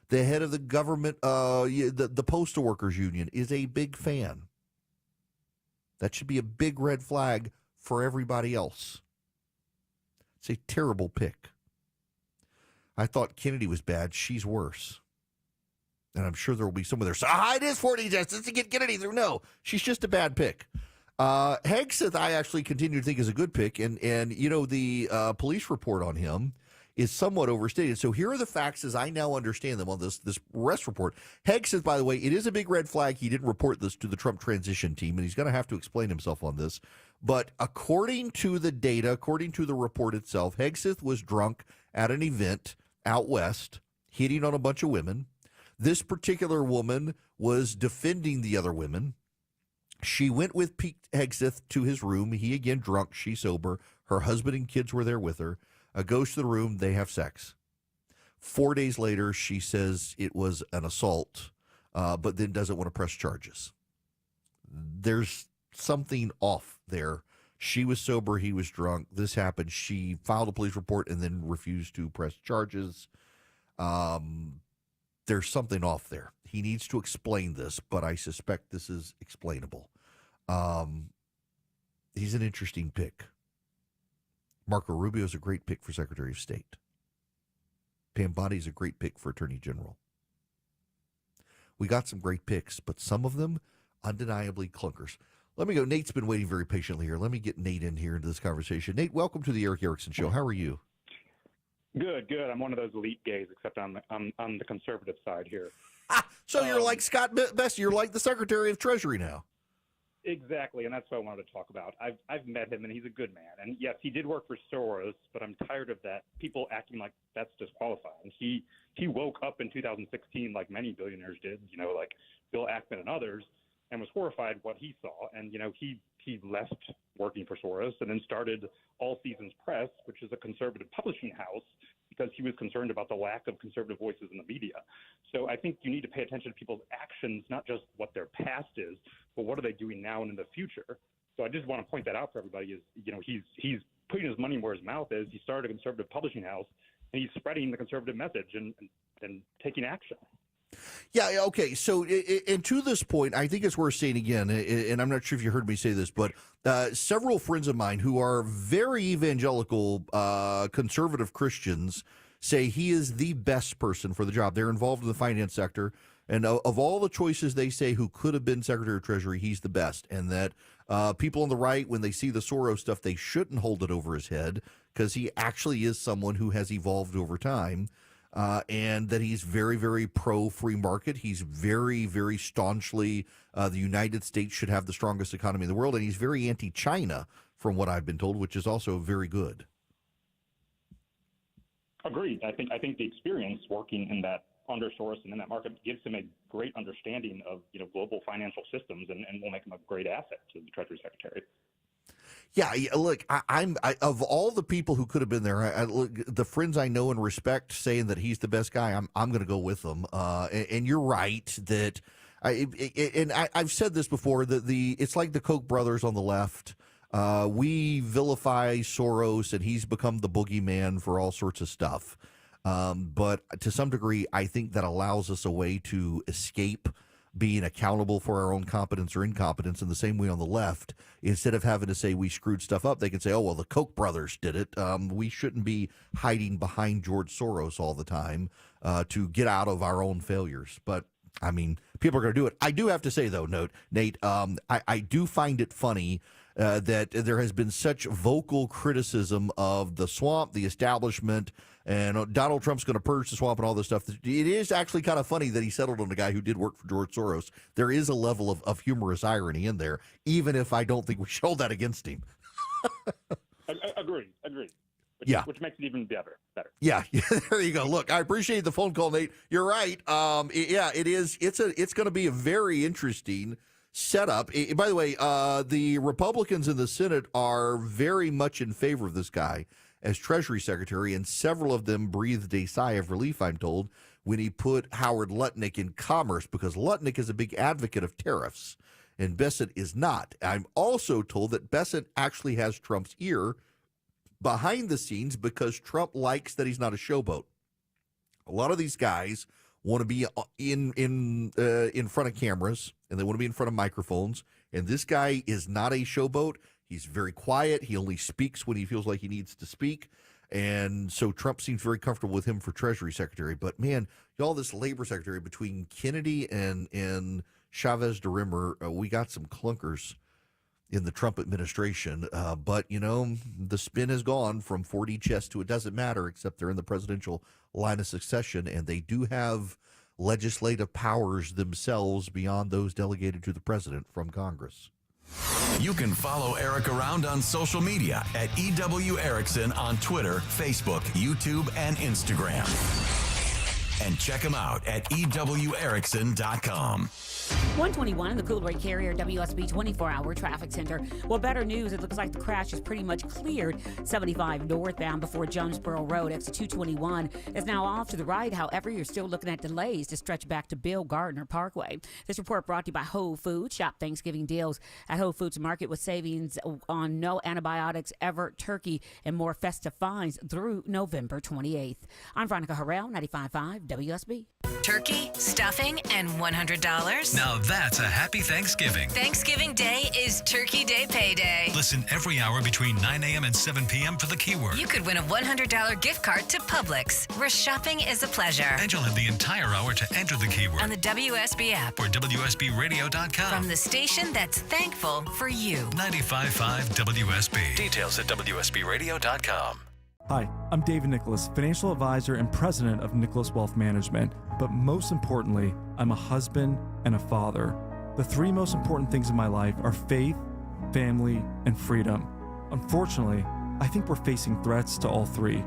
The head of the government, the Postal Workers Union is a big fan. That should be a big red flag for everybody else. It's a terrible pick. I thought Kennedy was bad. She's worse. And I'm sure there will be someone there. So, it is 40 justice to get Kennedy through. No, she's just a bad pick. Hegseth, I actually continue to think is a good pick. And you know, the police report on him is somewhat overstated. So here are the facts as I now understand them on this arrest report. Hegseth, by the way, it is a big red flag. He didn't report this to the Trump transition team, and he's going to have to explain himself on this. But according to the data, according to the report itself, Hegseth was drunk at an event out west, hitting on a bunch of women. This particular woman was defending the other women. She went with Pete Hegseth to his room. He, again, drunk. She sober. Her husband and kids were there with her. Goes to the room. They have sex. 4 days later, she says it was an assault, but then doesn't want to press charges. There's something off there. She was sober. He was drunk. This happened. She filed a police report and then refused to press charges. There's something off there. He needs to explain this, but I suspect this is explainable. He's an interesting pick. Marco Rubio is a great pick for Secretary of State. Pam Bondi is a great pick for Attorney General. We got some great picks, but some of them undeniably clunkers. Let me go. Nate's been waiting very patiently here. Let me get Nate in here into this conversation. Nate, welcome to the Eric Erickson Show. How are you? Good. I'm one of those elite gays, except on the conservative side here. So you're like Scott Bessey. You're like the Secretary of Treasury now. Exactly, and that's what I wanted to talk about. I've met him, and he's a good man. And yes, he did work for Soros, but I'm tired of that. People acting like that's disqualifying. He woke up in 2016, like many billionaires did, like Bill Ackman and others, and was horrified what he saw. And he left working for Soros and then started All Seasons Press, which is a conservative publishing house, because he was concerned about the lack of conservative voices in the media. So I think you need to pay attention to people's actions, not just what their past is, but what are they doing now and in the future. So I just want to point that out for everybody is, he's putting his money where his mouth is. He started a conservative publishing house, and he's spreading the conservative message and taking action. Yeah, okay. So, and to this point, I think it's worth saying again, and I'm not sure if you heard me say this, but several friends of mine who are very evangelical, conservative Christians say he is the best person for the job. They're involved in the finance sector, and of all the choices they say who could have been Secretary of Treasury, he's the best, and that people on the right, when they see the Soros stuff, they shouldn't hold it over his head because he actually is someone who has evolved over time. And that he's very, very pro-free market. He's very, very staunchly the United States should have the strongest economy in the world, and he's very anti-China, from what I've been told, which is also very good. Agreed. I think the experience working in that under Soros and in that market gives him a great understanding of global financial systems and will make him a great asset to the Treasury Secretary. Yeah, look, I'm of all the people who could have been there, look, the friends I know and respect saying that he's the best guy, I'm going to go with them. And you're right that, I've said this before, that it's like the Koch brothers on the left. We vilify Soros, and he's become the boogeyman for all sorts of stuff. But to some degree, I think that allows us a way to escape being accountable for our own competence or incompetence in the same way on the left. Instead of having to say we screwed stuff up, they can say, oh, well, the Koch brothers did it. We shouldn't be hiding behind George Soros all the time to get out of our own failures. But, I mean, people are going to do it. I do have to say, though, Nate, I do find it funny that there has been such vocal criticism of the swamp, the establishment, and Donald Trump's going to purge the swamp and all this stuff. It is actually kind of funny that he settled on a guy who did work for George Soros. There is a level of humorous irony in there, even if I don't think we should hold that against him. Agreed. Which makes it even better. Yeah, there you go. Look, I appreciate the phone call, Nate. You're right. It is. It's going to be a very interesting setup. By the way, the Republicans in the Senate are very much in favor of this guy as Treasury Secretary, and several of them breathed a sigh of relief, I'm told, when he put Howard Lutnick in Commerce, because Lutnick is a big advocate of tariffs, and Bessent is not. I'm also told that Bessent actually has Trump's ear behind the scenes because Trump likes that he's not a showboat. A lot of these guys want to be in front of cameras, and they want to be in front of microphones, and this guy is not a showboat. He's very quiet. He only speaks when he feels like he needs to speak. And so Trump seems very comfortable with him for Treasury Secretary. But, man, y'all, this Labor Secretary between Kennedy and Chavez de Rimmer, we got some clunkers in the Trump administration. But, the spin has gone from 4D chess to it doesn't matter, except they're in the presidential line of succession, and they do have legislative powers themselves beyond those delegated to the president from Congress. You can follow Eric around on social media at EW Erickson on Twitter, Facebook, YouTube, and Instagram. And check him out at EWErickson.com. 121 in the Coolray Carrier WSB 24-hour traffic center. Well, better news, it looks like the crash is pretty much cleared. 75 northbound before Jonesboro Road, exit 221 is now off to the right. However, you're still looking at delays to stretch back to Bill Gardner Parkway. This report brought to you by Whole Foods. Shop Thanksgiving deals at Whole Foods Market with savings on no antibiotics ever turkey and more festive finds through November 28th. I'm Veronica Harrell, 95.5 WSB. Turkey, stuffing, and $100. Now that's a happy Thanksgiving. Thanksgiving Day is Turkey Day payday. Listen every hour between 9 a.m. and 7 p.m. for the keyword. You could win a $100 gift card to Publix, where shopping is a pleasure. And you'll have the entire hour to enter the keyword on the WSB app or WSBRadio.com. From the station that's thankful for you. 95.5 WSB. Details at WSBRadio.com. Hi, I'm David Nicholas, financial advisor and president of Nicholas Wealth Management. But most importantly, I'm a husband and a father. The three most important things in my life are faith, family, and freedom. Unfortunately, I think we're facing threats to all three.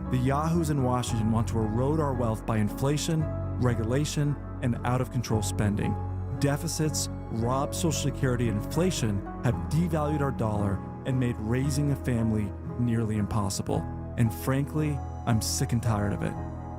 The yahoos in Washington want to erode our wealth by inflation, regulation, and out-of-control spending. Deficits, robbed Social Security, and inflation have devalued our dollar and made raising a family nearly impossible. And frankly, I'm sick and tired of it.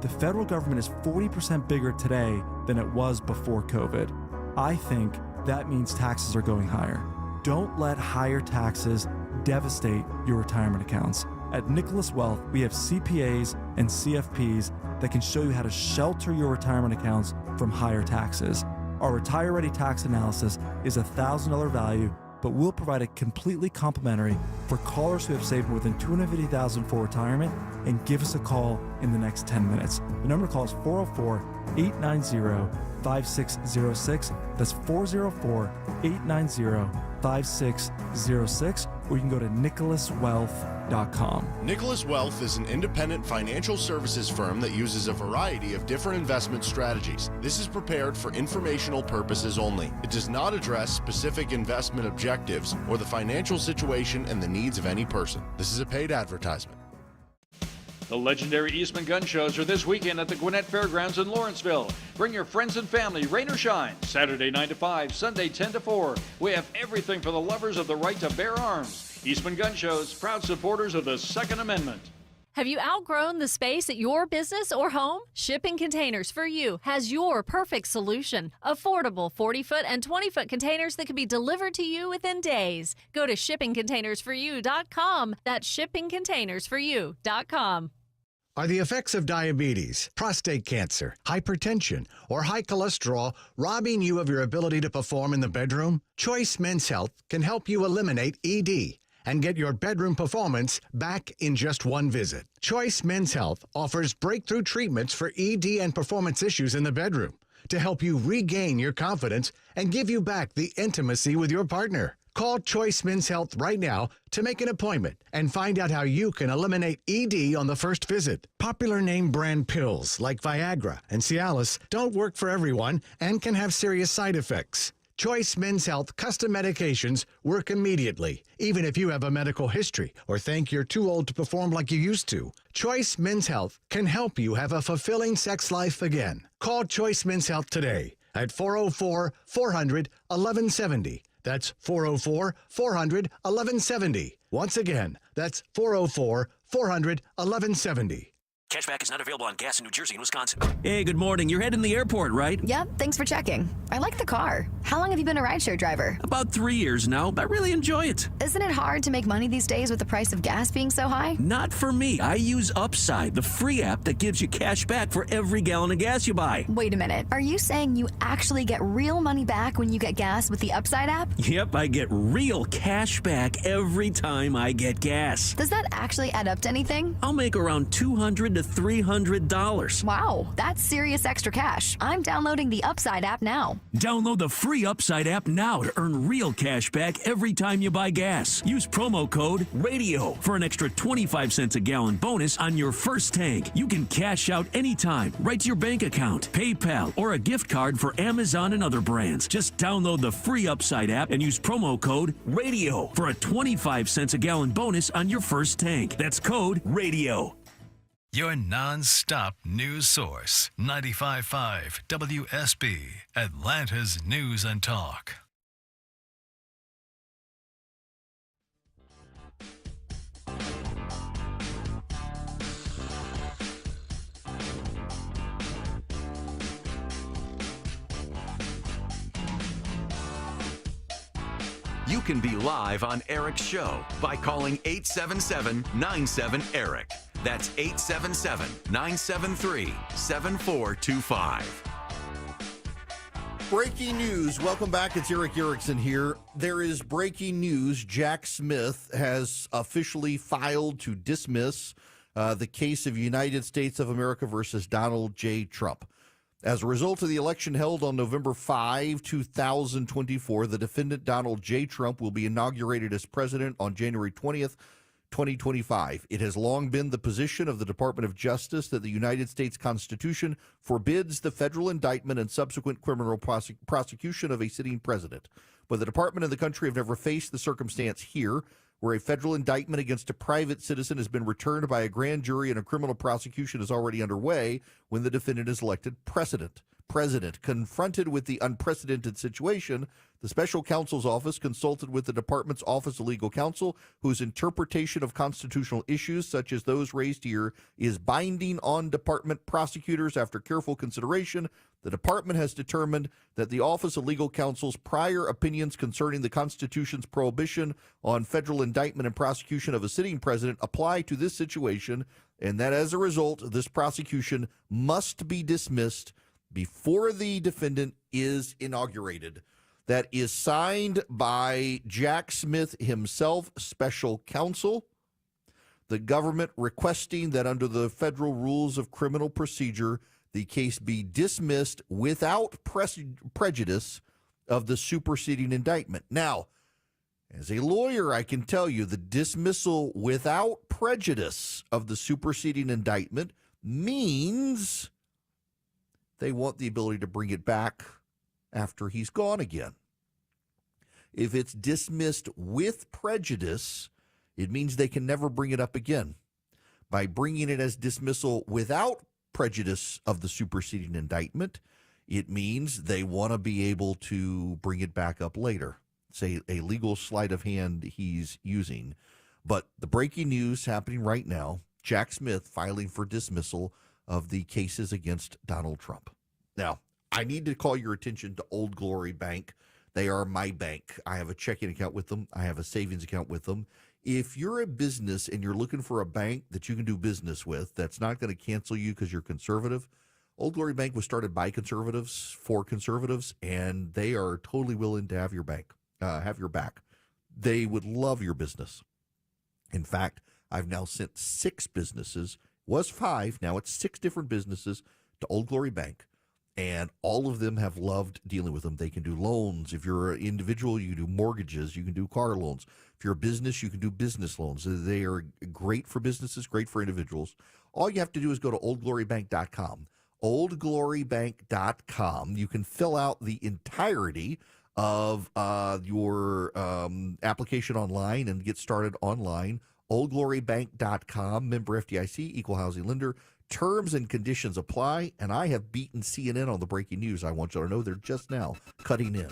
The federal government is 40% bigger today than it was before COVID. I think that means taxes are going higher. Don't let higher taxes devastate your retirement accounts. At Nicholas Wealth, we have CPAs and CFPs that can show you how to shelter your retirement accounts from higher taxes. Our Retire Ready tax analysis is a $1,000 value, but we'll provide it completely complimentary for callers who have saved more than $250,000 for retirement and give us a call in the next 10 minutes. The number to call is 404-890-5606. That's 404-890-5606, or you can go to nicholaswealth.com. Nicholas Wealth is an independent financial services firm that uses a variety of different investment strategies. This is prepared for informational purposes only. It does not address specific investment objectives or the financial situation and the needs of any person. This is a paid advertisement. The legendary Eastman Gun Shows are this weekend at the Gwinnett Fairgrounds in Lawrenceville. Bring your friends and family, rain or shine. Saturday 9 to 5, Sunday 10 to 4. We have everything for the lovers of the right to bear arms. Eastman Gun Shows, proud supporters of the Second Amendment. Have you outgrown the space at your business or home? Shipping Containers for You has your perfect solution. Affordable 40-foot and 20-foot containers that can be delivered to you within days. Go to shippingcontainersforyou.com. That's shippingcontainersforyou.com. Are the effects of diabetes, prostate cancer, hypertension, or high cholesterol robbing you of your ability to perform in the bedroom? Choice Men's Health can help you eliminate ED and get your bedroom performance back in just one visit. Choice Men's Health offers breakthrough treatments for ED and performance issues in the bedroom. to help you regain your confidence and give you back the intimacy with your partner. Call Choice Men's Health right now to make an appointment and find out how you can eliminate ED on the first visit. Popular name brand pills like Viagra and Cialis don't work for everyone and can have serious side effects. Choice Men's Health custom medications work immediately, even if you have a medical history or think you're too old to perform like you used to. Choice Men's Health can help you have a fulfilling sex life again. Call Choice Men's Health today at 404-400-1170. That's 404-400-1170. Once again, that's 404-400-1170. Cashback is not available on gas in New Jersey and Wisconsin. Hey, good morning. You're heading to the airport, right? Yep, thanks for checking. I like the car. How long have you been a rideshare driver? About 3 years now, but I really enjoy it. Isn't it hard to make money these days with the price of gas being so high? Not for me. I use Upside, the free app that gives you cash back for every gallon of gas you buy. Wait a minute. Are you saying you actually get real money back when you get gas with the Upside app? Yep, I get real cash back every time I get gas. Does that actually add up to anything? I'll make around $200 to $300. Wow, that's serious extra cash. I'm downloading the Upside app now. Download the free Upside app now to earn real cash back every time you buy gas. Use promo code RADIO for an extra 25 cents a gallon bonus on your first tank. You can cash out anytime, right to your bank account, PayPal, or a gift card for Amazon and other brands. Just download the free Upside app and use promo code RADIO for a 25 cents a gallon bonus on your first tank. That's code RADIO. Your non-stop news source, 95.5 WSB, Atlanta's News and Talk. You can be live on Eric's show by calling 877-97-ERIC. That's 877-973-7425. Breaking news. Welcome back. It's Eric Erickson here. There is breaking news. Jack Smith has officially filed to dismiss the case of United States of America versus Donald J. Trump. As a result of the election held on November 5, 2024, the defendant Donald J. Trump will be inaugurated as president on January 20th, 2025. It has long been the position of the Department of Justice that the United States Constitution forbids the federal indictment and subsequent criminal prosecution of a sitting president. But the department and the country have never faced the circumstance here, where a federal indictment against a private citizen has been returned by a grand jury and a criminal prosecution is already underway when the defendant is elected president. Confronted with the unprecedented situation, the special counsel's office consulted with the department's Office of Legal Counsel, whose interpretation of constitutional issues, such as those raised here, is binding on department prosecutors. After careful consideration, the department has determined that the Office of Legal Counsel's prior opinions concerning the Constitution's prohibition on federal indictment and prosecution of a sitting president apply to this situation, and that as a result, this prosecution must be dismissed before the defendant is inaugurated. That is signed by Jack Smith himself, special counsel. The government requesting that under the federal rules of criminal procedure, the case be dismissed without prejudice of the superseding indictment. Now, as a lawyer, I can tell you the dismissal without prejudice of the superseding indictment means they want the ability to bring it back after he's gone again. If it's dismissed with prejudice, it means they can never bring it up again. By bringing it as dismissal without prejudice of the superseding indictment, it means they want to be able to bring it back up later. Say a legal sleight of hand he's using. But the breaking news happening right now, Jack Smith filing for dismissal of the cases against Donald Trump. Now, I need to call your attention to Old Glory Bank. They are my bank. I have a checking account with them. I have a savings account with them. If you're a business and you're looking for a bank that you can do business with that's not going to cancel you because you're conservative, Old Glory Bank was started by conservatives for conservatives, and they are totally willing to have your bank, have your back. They would love your business. In fact, I've now sent 6 businesses, was 5, now it's 6 different businesses to Old Glory Bank. and all of them have loved dealing with them. They can do loans. If you're an individual, you can do mortgages. You can do car loans. If you're a business, you can do business loans. They are great for businesses, great for individuals. All you have to do is go to oldglorybank.com. oldglorybank.com. You can fill out the entirety of your application online and get started online. oldglorybank.com. Member FDIC, equal housing lender. Terms and conditions apply, and I have beaten CNN on the breaking news. I want you to know they're just now cutting in.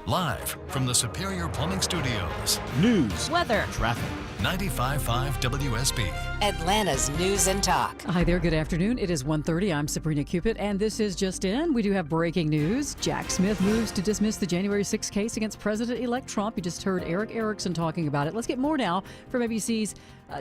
Live from the Superior Plumbing Studios. News, weather, traffic. 95.5 WSB. Atlanta's News and Talk. Hi there, good afternoon. It is 1:30. I'm Sabrina Cupid, and this is Just In. We do have breaking news. Jack Smith moves to dismiss the January 6th case against President-elect Trump. You just heard Eric Erickson talking about it. Let's get more now from ABC's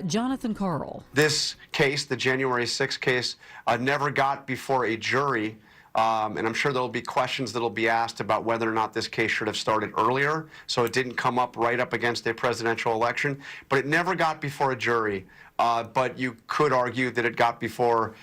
Jonathan Karl. This case, the January 6th case, never got before a jury. And I'm sure there'll be questions that'll be asked about whether or not this case should have started earlier, so it didn't come up right up against a presidential election. But it never got before a jury. But you could argue that it got before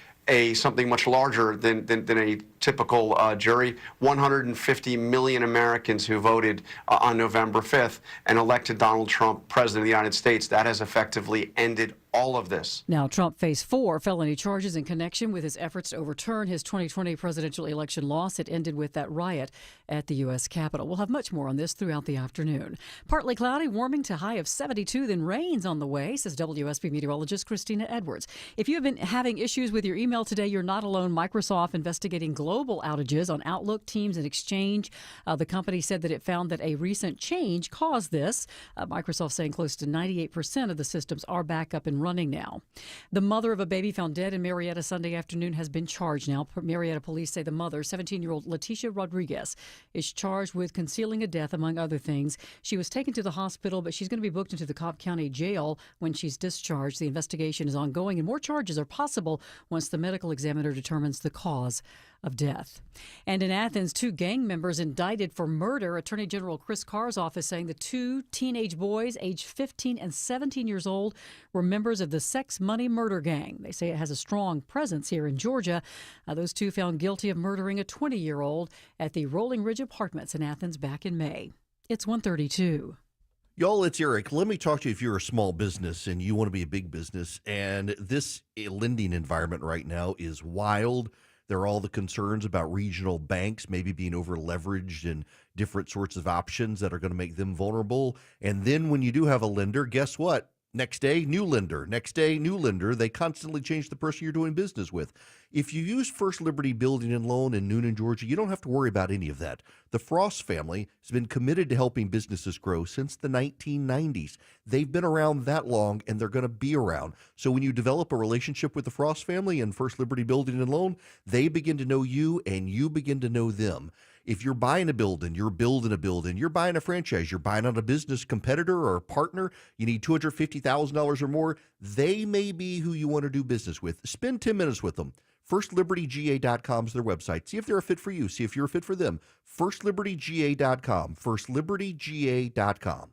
something much larger than a typical jury. 150 million Americans who voted on November 5th and elected Donald Trump president of the United States. That has effectively ended all of this. Now, Trump faced 4 felony charges in connection with his efforts to overturn his 2020 presidential election loss. It ended with that riot at the U.S. Capitol. We'll have much more on this throughout the afternoon. Partly cloudy, warming to high of 72, then rain's on the way, says WSB meteorologist Christina Edwards. If you have been having issues with your email today, you're not alone. Microsoft investigating global outages on Outlook, Teams, and Exchange. The company said that it found that a recent change caused this. Microsoft saying close to 98% of the systems are back up and running now. The mother of a baby found dead in Marietta Sunday afternoon has been charged now. Marietta police say the mother, 17-year-old Leticia Rodriguez, is charged with concealing a death, among other things. She was taken to the hospital, but she's going to be booked into the Cobb County Jail when she's discharged. The investigation is ongoing, and more charges are possible once the medical examiner determines the cause of death. And in Athens, 2 gang members indicted for murder. Attorney General Chris Carr's office saying the 2 teenage boys, aged 15 and 17 years old, were members of the Sex Money Murder Gang. They say it has a strong presence here in Georgia. Those 2 found guilty of murdering a 20-year-old at the Rolling Ridge Apartments in Athens back in May. It's 1:32. Y'all, it's Eric. Let me talk to you if you're a small business and you want to be a big business. And this lending environment right now is wild. There are all the concerns about regional banks maybe being over leveraged and different sorts of options that are going to make them vulnerable. And then when you do have a lender, guess what? Next day, new lender. Next day, new lender. They constantly change the person you're doing business with. If you use First Liberty Building and Loan in Noonan, Georgia, you don't have to worry about any of that. The Frost family has been committed to helping businesses grow since the 1990s. They've been around that long, and they're going to be around. So when you develop a relationship with the Frost family and First Liberty Building and Loan, they begin to know you, and you begin to know them. If you're buying a building, you're building a building, you're buying a franchise, you're buying on a business competitor or a partner, you need $250,000 or more, they may be who you want to do business with. Spend 10 minutes with them. FirstLibertyGA.com is their website. See if they're a fit for you. See if you're a fit for them. FirstLibertyGA.com. FirstLibertyGA.com.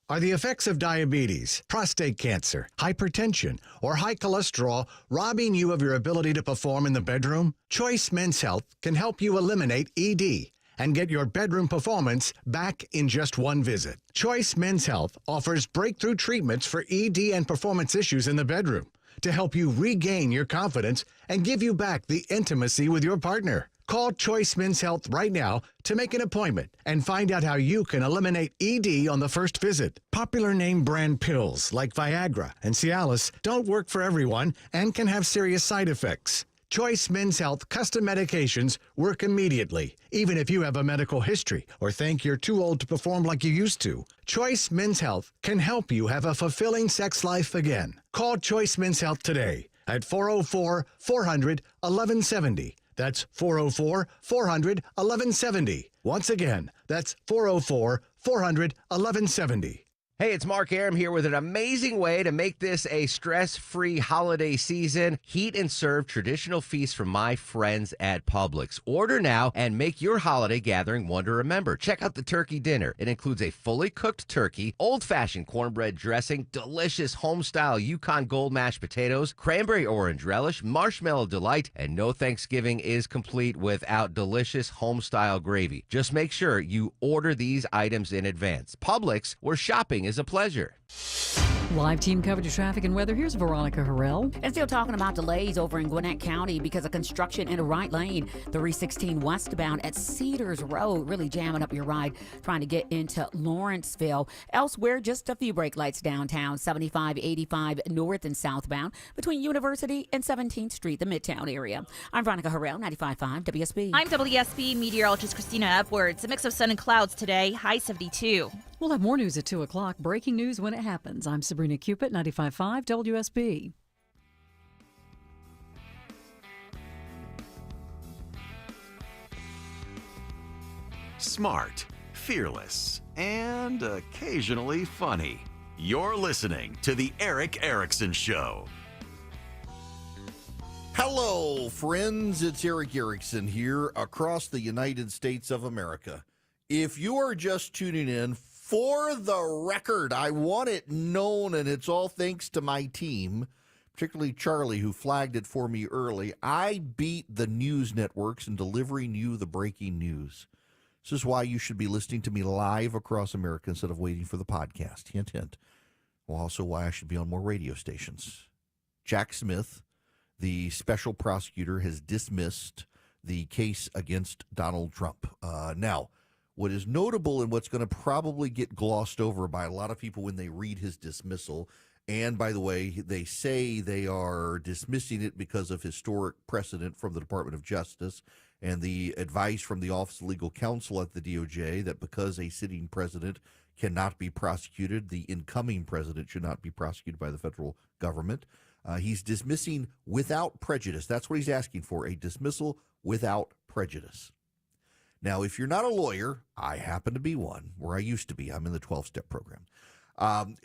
Are the effects of diabetes, prostate cancer, hypertension, or high cholesterol robbing you of your ability to perform in the bedroom? Choice Men's Health can help you eliminate ED and get your bedroom performance back in just one visit. Choice Men's Health offers breakthrough treatments for ED and performance issues in the bedroom to help you regain your confidence and give you back the intimacy with your partner. Call Choice Men's Health right now to make an appointment and find out how you can eliminate ED on the first visit. Popular name brand pills like Viagra and Cialis don't work for everyone and can have serious side effects. Choice Men's Health custom medications work immediately, even if you have a medical history or think you're too old to perform like you used to. Choice Men's Health can help you have a fulfilling sex life again. Call Choice Men's Health today at 404-400-1170. That's 404-400-1170. Once again, that's 404-400-1170. Hey, it's Mark Aram here with an amazing way to make this a stress-free holiday season. Heat and serve traditional feasts from my friends at Publix. Order now and make your holiday gathering one to remember. Check out the turkey dinner. It includes a fully cooked turkey, old-fashioned cornbread dressing, delicious home-style Yukon Gold mashed potatoes, cranberry orange relish, marshmallow delight, and no Thanksgiving is complete without delicious home-style gravy. Just make sure you order these items in advance. Publix, where shopping is a pleasure. Live team coverage of traffic and weather. Here's Veronica Harrell. And still talking about delays over in Gwinnett County because of construction in a right lane. 316 westbound at Cedars Road, really jamming up your ride, trying to get into Lawrenceville. Elsewhere, just a few brake lights downtown, 75, 85 north and southbound between University and 17th Street, the Midtown area. I'm Veronica Harrell, 95.5 WSB. I'm WSB meteorologist Christina Edwards. A mix of sun and clouds today, high 72. We'll have more news at 2 o'clock. Breaking news when it happens. I'm Sabrina Cupid, 95.5 WSB. Smart, fearless, and occasionally funny. You're listening to The Eric Erickson Show. Hello, friends. It's Eric Erickson here across the United States of America. If you are just tuning in, for the record, I want it known, and it's all thanks to my team, particularly Charlie, who flagged it for me early. I beat the news networks in delivering you the breaking news. This is why you should be listening to me live across America instead of waiting for the podcast. Hint, hint. Well, also why I should be on more radio stations. Jack Smith, the special prosecutor, has dismissed the case against Donald Trump. Now, what is notable and what's going to probably get glossed over by a lot of people when they read his dismissal, and by the way, they say they are dismissing it because of historic precedent from the Department of Justice and the advice from the Office of Legal Counsel at the DOJ that because a sitting president cannot be prosecuted, the incoming president should not be prosecuted by the federal government. He's dismissing without prejudice. That's what he's asking for, a dismissal without prejudice. Now, if you're not a lawyer, I happen to be one, where I used to be. I'm in the 12-step program.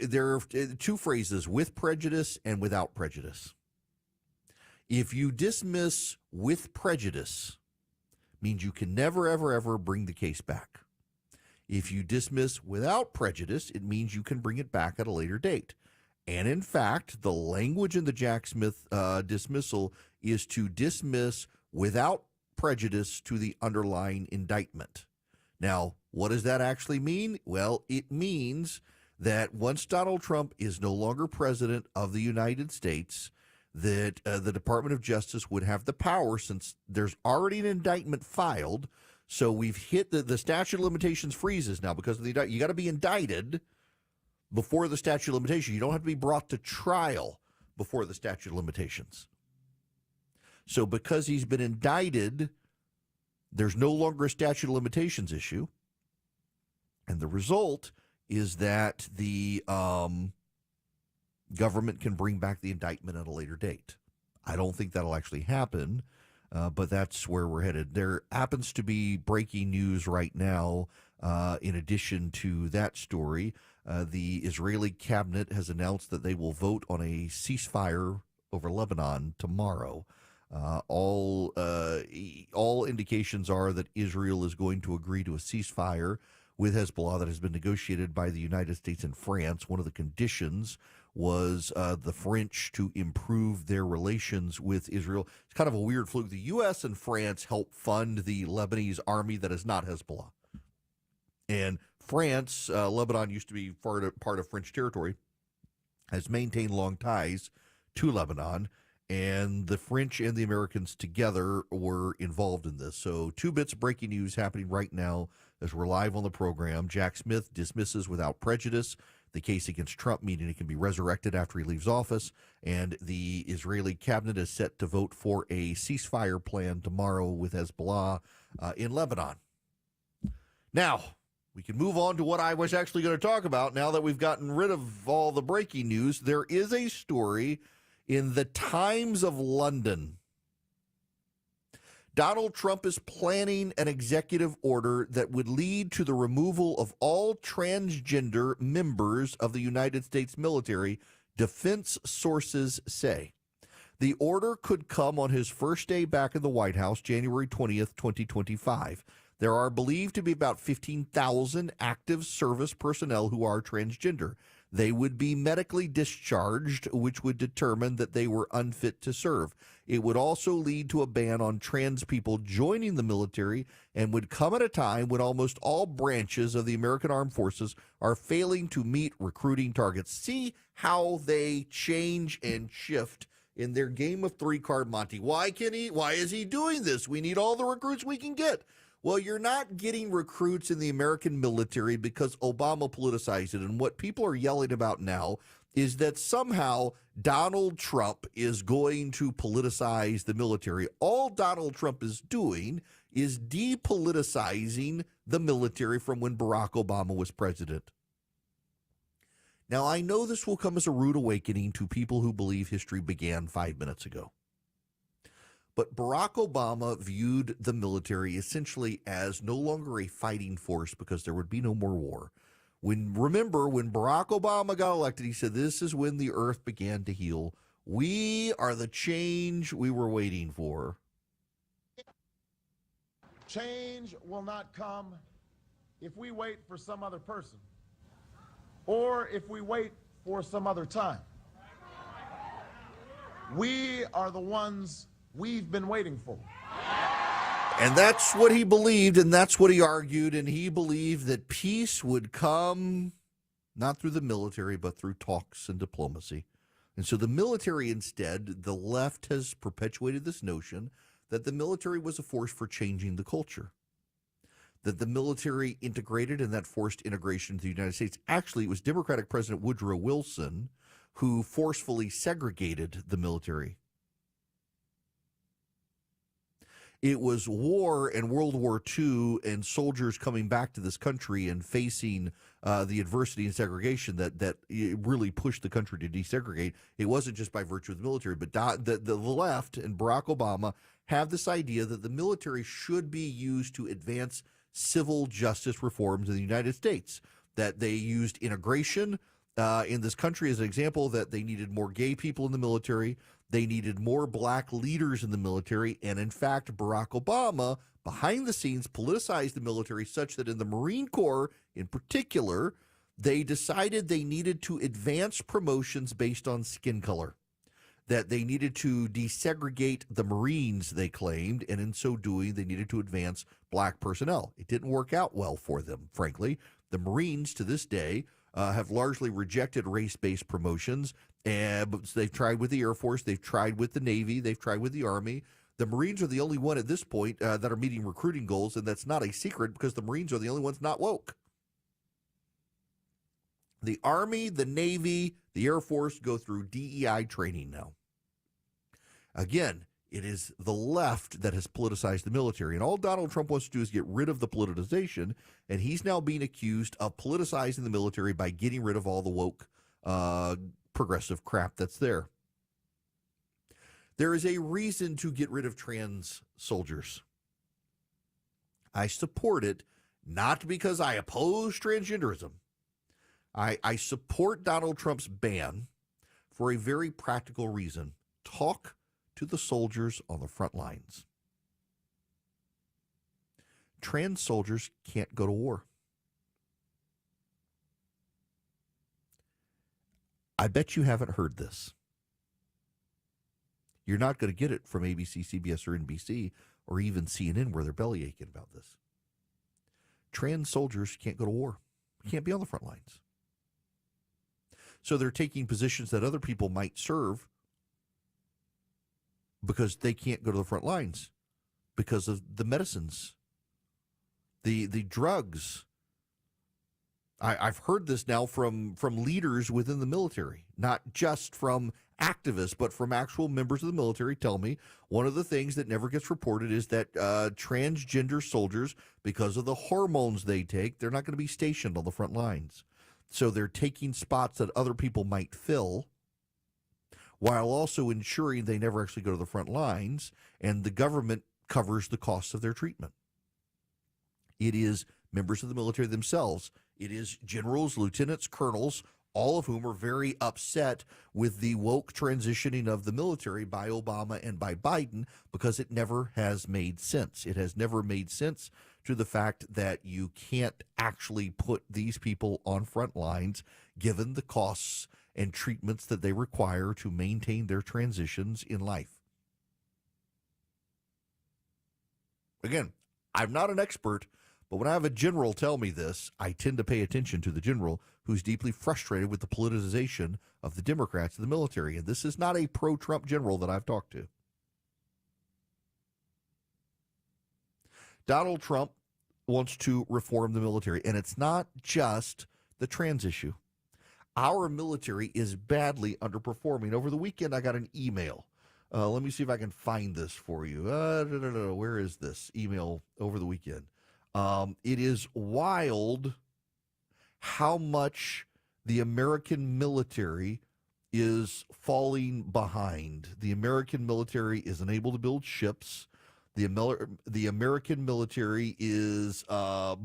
There are two phrases, with prejudice and without prejudice. If you dismiss with prejudice, means you can never, ever, ever bring the case back. If you dismiss without prejudice, it means you can bring it back at a later date. And in fact, the language in the Jack Smith dismissal is to dismiss without prejudice to the underlying indictment. Now, what does that actually mean? Well, it means that once Donald Trump is no longer president of the United States, that the Department of Justice would have the power, since there's already an indictment filed. So we've hit the statute of limitations freezes now because of the you got to be indicted before the statute of limitations. You don't have to be brought to trial before the statute of limitations. So because he's been indicted, there's no longer a statute of limitations issue. And the result is that the government can bring back the indictment at a later date. I don't think that'll actually happen, but that's where we're headed. There happens to be breaking news right now. In addition to that story, the Israeli cabinet has announced that they will vote on a ceasefire over Lebanon tomorrow. All indications are that Israel is going to agree to a ceasefire with Hezbollah that has been negotiated by the United States and France. One of the conditions was the French to improve their relations with Israel. It's kind of a weird fluke. The U.S. and France help fund the Lebanese army that is not Hezbollah. And France, Lebanon used to be part of French territory, has maintained long ties to Lebanon. And the French and the Americans together were involved in this. So 2 bits of breaking news happening right now as we're live on the program. Jack Smith dismisses without prejudice the case against Trump, meaning it can be resurrected after he leaves office. And the Israeli cabinet is set to vote for a ceasefire plan tomorrow with Hezbollah in Lebanon. Now, we can move on to what I was actually going to talk about now that we've gotten rid of all the breaking news. There is a story in the Times of London. Donald Trump is planning an executive order that would lead to the removal of all transgender members of the United States military, defense sources say. The order could come on his first day back in the White House, January 20th, 2025. There are believed to be about 15,000 active service personnel who are transgender. They would be medically discharged, which would determine that they were unfit to serve. It would also lead to a ban on trans people joining the military and would come at a time when almost all branches of the American Armed Forces are failing to meet recruiting targets. See how they change and shift in their game of three-card Monte. Why is he doing this? We need all the recruits we can get. Well, you're not getting recruits in the American military because Obama politicized it. And what people are yelling about now is that somehow Donald Trump is going to politicize the military. All Donald Trump is doing is depoliticizing the military from when Barack Obama was president. Now, I know this will come as a rude awakening to people who believe history began 5 minutes ago. But Barack Obama viewed the military essentially as no longer a fighting force because there would be no more war. Remember, when Barack Obama got elected, he said, this is when the earth began to heal. We are the change we were waiting for. Change will not come if we wait for some other person or if we wait for some other time. We are the ones we've been waiting for. And that's what he believed, and that's what he argued, and he believed that peace would come not through the military, but through talks and diplomacy. And so the military instead, the left has perpetuated this notion that the military was a force for changing the culture, that the military integrated, and that forced integration into the United States. Actually, it was Democratic President Woodrow Wilson who forcefully segregated the military. It was war and World War II and soldiers coming back to this country and facing the adversity and segregation that really pushed the country to desegregate. It wasn't just by virtue of the military, but the left and Barack Obama have this idea that the military should be used to advance civil justice reforms in the United States, that they used integration in this country as an example, that they needed more gay people in the military. They needed more black leaders in the military. And in fact, Barack Obama, behind the scenes, politicized the military such that in the Marine Corps in particular, they decided they needed to advance promotions based on skin color, that they needed to desegregate the Marines, they claimed, and in so doing, they needed to advance black personnel. It didn't work out well for them, frankly. The Marines, to this day, have largely rejected race-based promotions. And they've tried with the Air Force, they've tried with the Navy, they've tried with the Army. The Marines are the only one at this point that are meeting recruiting goals, and that's not a secret because the Marines are the only ones not woke. The Army, the Navy, the Air Force go through DEI training now. Again, it is the left that has politicized the military, and all Donald Trump wants to do is get rid of the politicization, and he's now being accused of politicizing the military by getting rid of all the woke progressive crap that's there. There is a reason to get rid of trans soldiers. I support it, not because I oppose transgenderism. I support Donald Trump's ban for a very practical reason. Talk to the soldiers on the front lines. Trans soldiers can't go to war. I bet you haven't heard this. You're not going to get it from ABC, CBS, or NBC, or even CNN, where they're belly aching about this. Trans soldiers can't go to war. Can't be on the front lines. So they're taking positions that other people might serve because they can't go to the front lines because of the medicines, the drugs. I've heard this now from leaders within the military, not just from activists, but from actual members of the military tell me one of the things that never gets reported is that transgender soldiers, because of the hormones they take, they're not going to be stationed on the front lines. So they're taking spots that other people might fill while also ensuring they never actually go to the front lines. And the government covers the costs of their treatment. It is members of the military themselves. It is generals, lieutenants, colonels, all of whom are very upset with the woke transitioning of the military by Obama and by Biden because it never has made sense. It has never made sense to the fact that you can't actually put these people on front lines given the costs and treatments that they require to maintain their transitions in life. Again, I'm not an expert, but when I have a general tell me this, I tend to pay attention to the general who's deeply frustrated with the politicization of the Democrats and the military. And this is not a pro-Trump general that I've talked to. Donald Trump wants to reform the military, and it's not just the trans issue. Our military is badly underperforming. Over the weekend, I got an email. Let me see if I can find this for you. Where is this email over the weekend? It is wild how much the American military is falling behind. The American military is unable to build ships. The American military is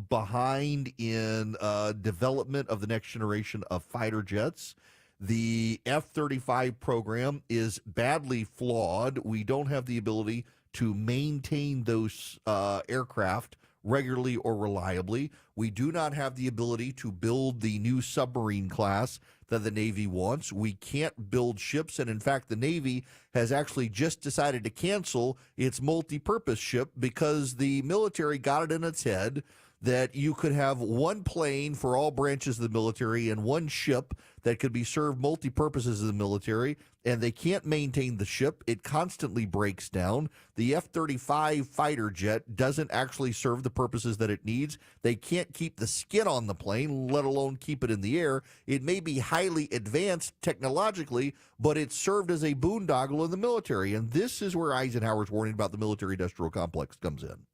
behind in development of the next generation of fighter jets. The F-35 program is badly flawed. We don't have the ability to maintain those aircraft regularly or reliably. We do not have the ability to build the new submarine class that the Navy wants. We can't build ships, and in fact, the Navy has actually just decided to cancel its multi-purpose ship because the military got it in its head that you could have one plane for all branches of the military and one ship that could be served multi-purposes of the military, and they can't maintain the ship. It constantly breaks down. The F-35 fighter jet doesn't actually serve the purposes that it needs. They can't keep the skin on the plane, let alone keep it in the air. It may be highly advanced technologically, but it's served as a boondoggle in the military, and this is where Eisenhower's warning about the military-industrial complex comes in.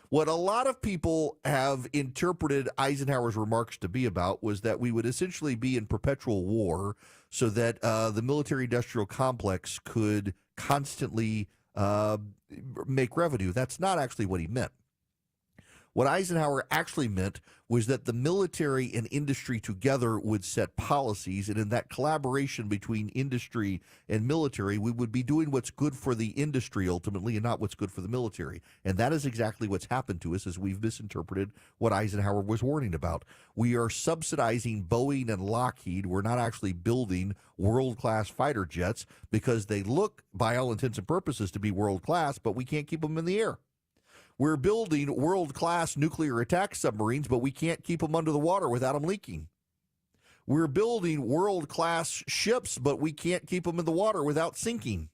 What a lot of people have interpreted Eisenhower's remarks to be about was that we would essentially be in perpetual war so that the military-industrial complex could constantly make revenue. That's not actually what he meant. What Eisenhower actually meant was that the military and industry together would set policies, and in that collaboration between industry and military, we would be doing what's good for the industry ultimately and not what's good for the military. And that is exactly what's happened to us as we've misinterpreted what Eisenhower was warning about. We are subsidizing Boeing and Lockheed. We're not actually building world-class fighter jets because they look, by all intents and purposes, to be world-class, but we can't keep them in the air. We're building world-class nuclear attack submarines, but we can't keep them under the water without them leaking. We're building world-class ships, but we can't keep them in the water without sinking.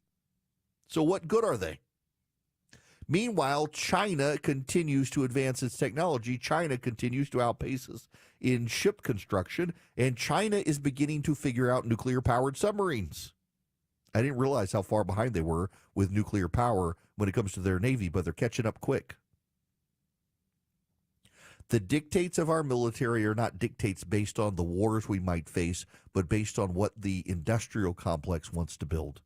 So what good are they? Meanwhile, China continues to advance its technology. China continues to outpace us in ship construction, and China is beginning to figure out nuclear-powered submarines. I didn't realize how far behind they were with nuclear power when it comes to their Navy, but they're catching up quick. The dictates of our military are not dictates based on the wars we might face, but based on what the industrial complex wants to build.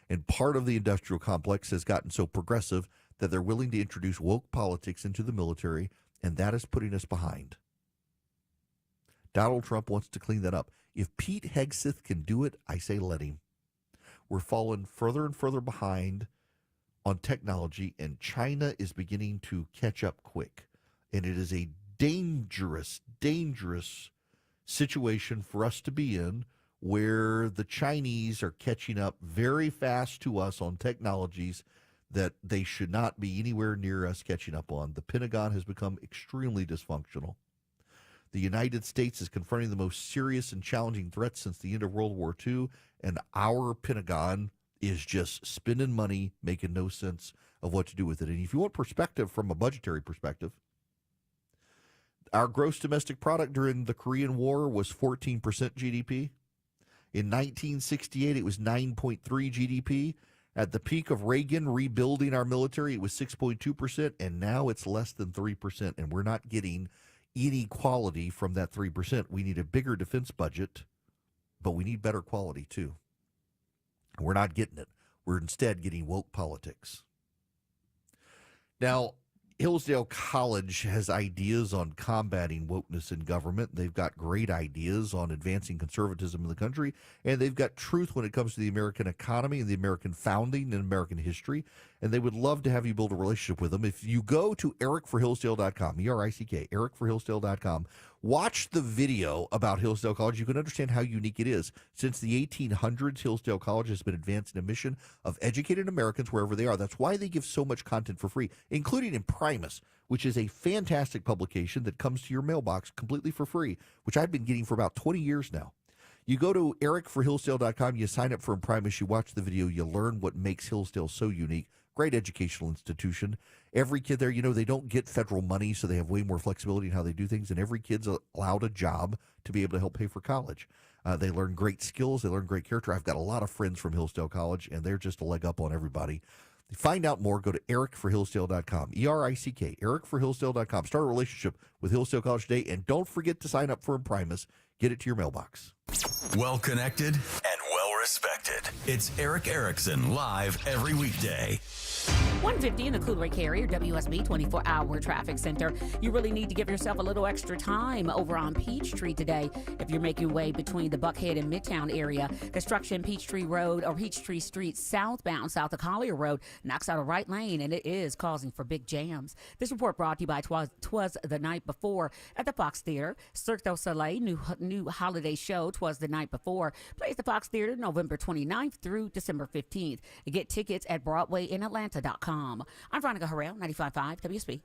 And part of the industrial complex has gotten so progressive that they're willing to introduce woke politics into the military, and that is putting us behind. Donald Trump wants to clean that up. If Pete Hegseth can do it, I say let him. We're falling further and further behind on technology, and China is beginning to catch up quick. And it is a dangerous, dangerous situation for us to be in, where the Chinese are catching up very fast to us on technologies that they should not be anywhere near us catching up on. The Pentagon has become extremely dysfunctional. The United States is confronting the most serious and challenging threats since the end of World War II, and our Pentagon is just spending money, making no sense of what to do with it. And if you want perspective from a budgetary perspective, our gross domestic product during the Korean War was 14% GDP. In 1968, it was 9.3 GDP. At the peak of Reagan rebuilding our military, it was 6.2%, and now it's less than 3%, and we're not getting any quality from that 3%. We need a bigger defense budget, but we need better quality too. We're not getting it. We're instead getting woke politics. Now, Hillsdale College has ideas on combating wokeness in government. They've got great ideas on advancing conservatism in the country, and they've got truth when it comes to the American economy and the American founding and American history, and they would love to have you build a relationship with them. If you go to ericforhillsdale.com, E-R-I-C-K, ericforhillsdale.com, watch the video about Hillsdale College. You can understand how unique it is. Since the 1800s, Hillsdale College has been advancing a mission of educating Americans wherever they are. That's why they give so much content for free, including in Primus, which is a fantastic publication that comes to your mailbox completely for free, which I've been getting for about 20 years now. You go to ericforhillsdale.com, you sign up for Primus, you watch the video, you learn what makes Hillsdale so unique. Great educational institution. Every kid there, they don't get federal money, so they have way more flexibility in how they do things, and every kid's allowed a job to be able to help pay for college. They learn great skills. They learn great character. I've got a lot of friends from Hillsdale College, and they're just a leg up on everybody. Find out more. Go to ericforhillsdale.com, E-R-I-C-K, ericforhillsdale.com. Start a relationship with Hillsdale College today, and don't forget to sign up for Primus. Get it to your mailbox. Well connected and well respected. It's Eric Erickson live every weekday. 150 in the Cool Ray Carrier WSB 24-hour traffic center. You really need to give yourself a little extra time over on Peachtree today if you're making your way between the Buckhead and Midtown area. Construction Peachtree Road or Peachtree Street southbound south of Collier Road knocks out a right lane, and it is causing for big jams. This report brought to you by Twas the Night Before at the Fox Theater. Cirque du Soleil new holiday show Twas the Night Before plays the Fox Theater November 29th through December 15th. Get tickets at BroadwayInAtlanta.com. I'm Veronica Harrell, 95.5 WSB.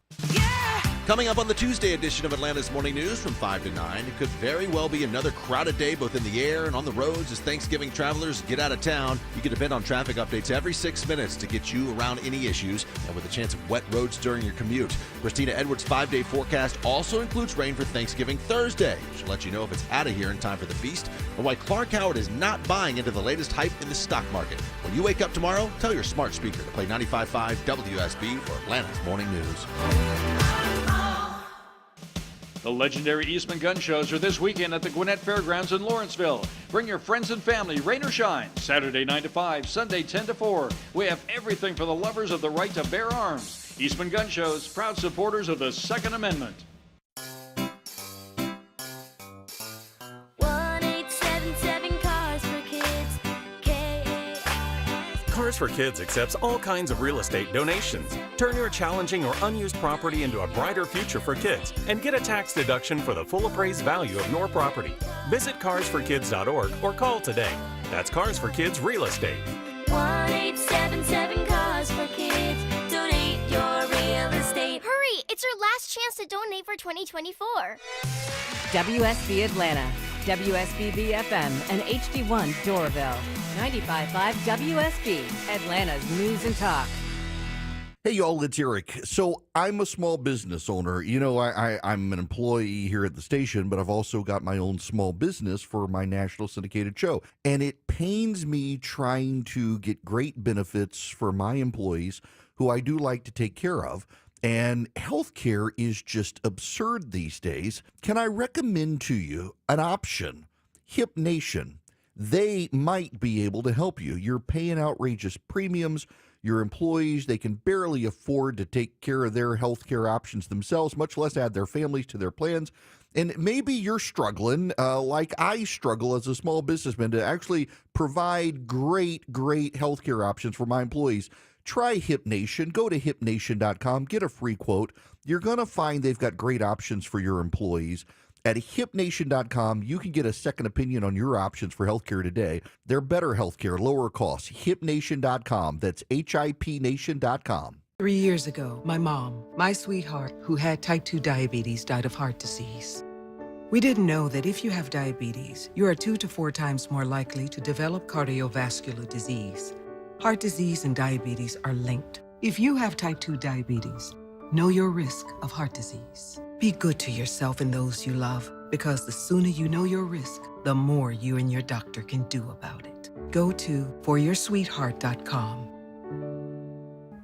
Coming up on the Tuesday edition of Atlanta's Morning News from 5 to 9, it could very well be another crowded day both in the air and on the roads as Thanksgiving travelers get out of town. You can depend on traffic updates every 6 minutes to get you around any issues and with a chance of wet roads during your commute. Christina Edwards' 5-day forecast also includes rain for Thanksgiving Thursday. She'll let you know if it's out of here in time for the feast and why Clark Howard is not buying into the latest hype in the stock market. When you wake up tomorrow, tell your smart speaker to play 95.5 WSB for Atlanta's Morning News. The legendary Eastman Gun Shows are this weekend at the Gwinnett Fairgrounds in Lawrenceville. Bring your friends and family, rain or shine. Saturday 9 to 5, Sunday 10 to 4. We have everything for the lovers of the right to bear arms. Eastman Gun Shows, proud supporters of the Second Amendment. Cars for Kids accepts all kinds of real estate donations. Turn your challenging or unused property into a brighter future for kids and get a tax deduction for the full appraised value of your property. Visit carsforkids.org or call today. That's Cars for Kids Real Estate. 1-877-CARS-FOR-KIDS. Donate your real estate. Hurry! It's your last chance to donate for 2024. WSB Atlanta, WSB BFM, and HD1 Doraville. 95.5 WSB, Atlanta's News and Talk. Hey, y'all, it's Eric. So I'm a small business owner. I'm an employee here at the station, but I've also got my own small business for my national syndicated show. And it pains me trying to get great benefits for my employees who I do like to take care of. And healthcare is just absurd these days. Can I recommend to you an option? Hip Nation. They might be able to help you. You're paying outrageous premiums. Your employees, they can barely afford to take care of their health care options themselves, much less add their families to their plans. And maybe you're struggling, like I struggle as a small businessman, to actually provide great health care options for my employees. Try Hip Nation. Go to hipnation.com. Get a free quote. You're going to find they've got great options for your employees. At hipnation.com, you can get a second opinion on your options for healthcare today. They're better healthcare, lower costs. Hipnation.com. That's hipnation.com. 3 years ago, my mom, my sweetheart, who had type 2 diabetes, died of heart disease. We didn't know that if you have diabetes, you are 2 to 4 times more likely to develop cardiovascular disease. Heart disease and diabetes are linked. If you have type 2 diabetes, know your risk of heart disease. Be good to yourself and those you love, because the sooner you know your risk, the more you and your doctor can do about it. Go to foryoursweetheart.com.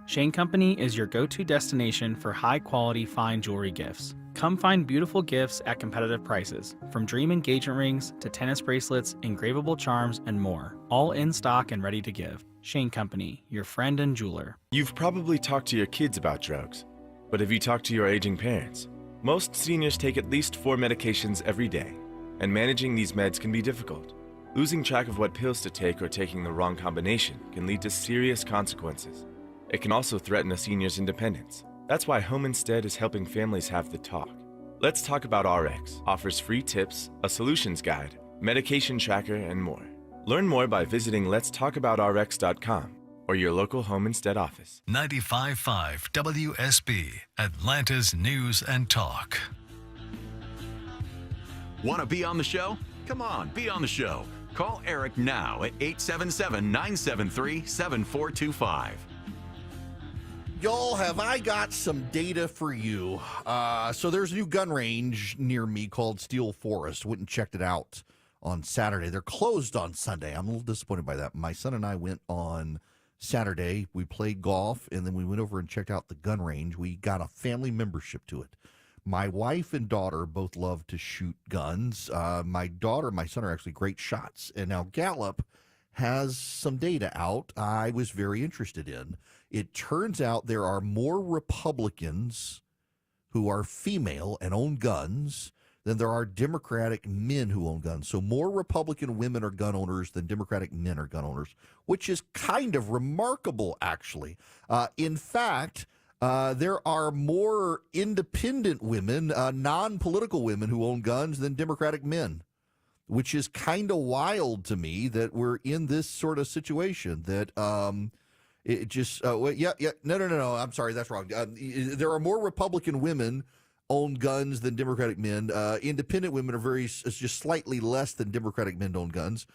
Shane Company is your go-to destination for high-quality fine jewelry gifts. Come find beautiful gifts at competitive prices, from dream engagement rings to tennis bracelets, engravable charms, and more, all in stock and ready to give. Shane Company, your friend and jeweler. You've probably talked to your kids about drugs, but have you talked to your aging parents? Most seniors take at least 4 medications every day, and managing these meds can be difficult. Losing track of what pills to take or taking the wrong combination can lead to serious consequences. It can also threaten a senior's independence. That's why Home Instead is helping families have the talk. Let's Talk About RX offers free tips, a solutions guide, medication tracker, and more. Learn more by visiting letstalkaboutrx.com or your local Home Instead office. 95.5 WSB, Atlanta's News and Talk. Want to be on the show? Come on, be on the show. Call Eric now at 877-973-7425. Y'all, have I got some data for you? So there's a new gun range near me called Steel Forest. Went and checked it out on Saturday. They're closed on Sunday. I'm a little disappointed by that. My son and I went on Saturday. We played golf, and then we went over and checked out the gun range. We got a family membership to it. My wife and daughter both love to shoot guns. My daughter and my son are actually great shots. And now Gallup has some data out I was very interested in. It turns out there are more Republicans who are female and own guns than there are Democratic men who own guns. So more Republican women are gun owners than Democratic men are gun owners, which is kind of remarkable, actually. In fact, there are more independent women, non-political women who own guns than Democratic men, which is kind of wild to me that we're in this sort of situation that it just, no, I'm sorry, that's wrong. There are more Republican women own guns than Democratic men. Independent women are just slightly less than Democratic men own guns.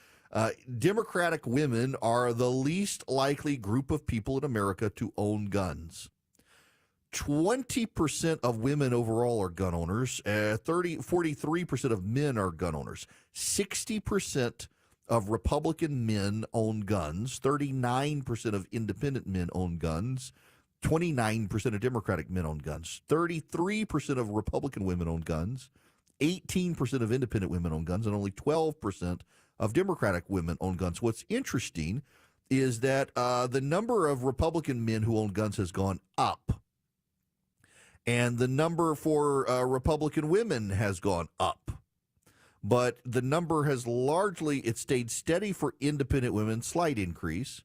Democratic women are the least likely group of people in America to own guns. 20% of women overall are gun owners. 43% of men are gun owners. 60% of Republican men own guns. 39% of independent men own guns. 29% of Democratic men own guns. 33% of Republican women own guns. 18% of independent women own guns, and only 12% of Democratic women own guns. What's interesting is that the number of Republican men who own guns has gone up, and the number for Republican women has gone up. But the number has it stayed steady for independent women, slight increase.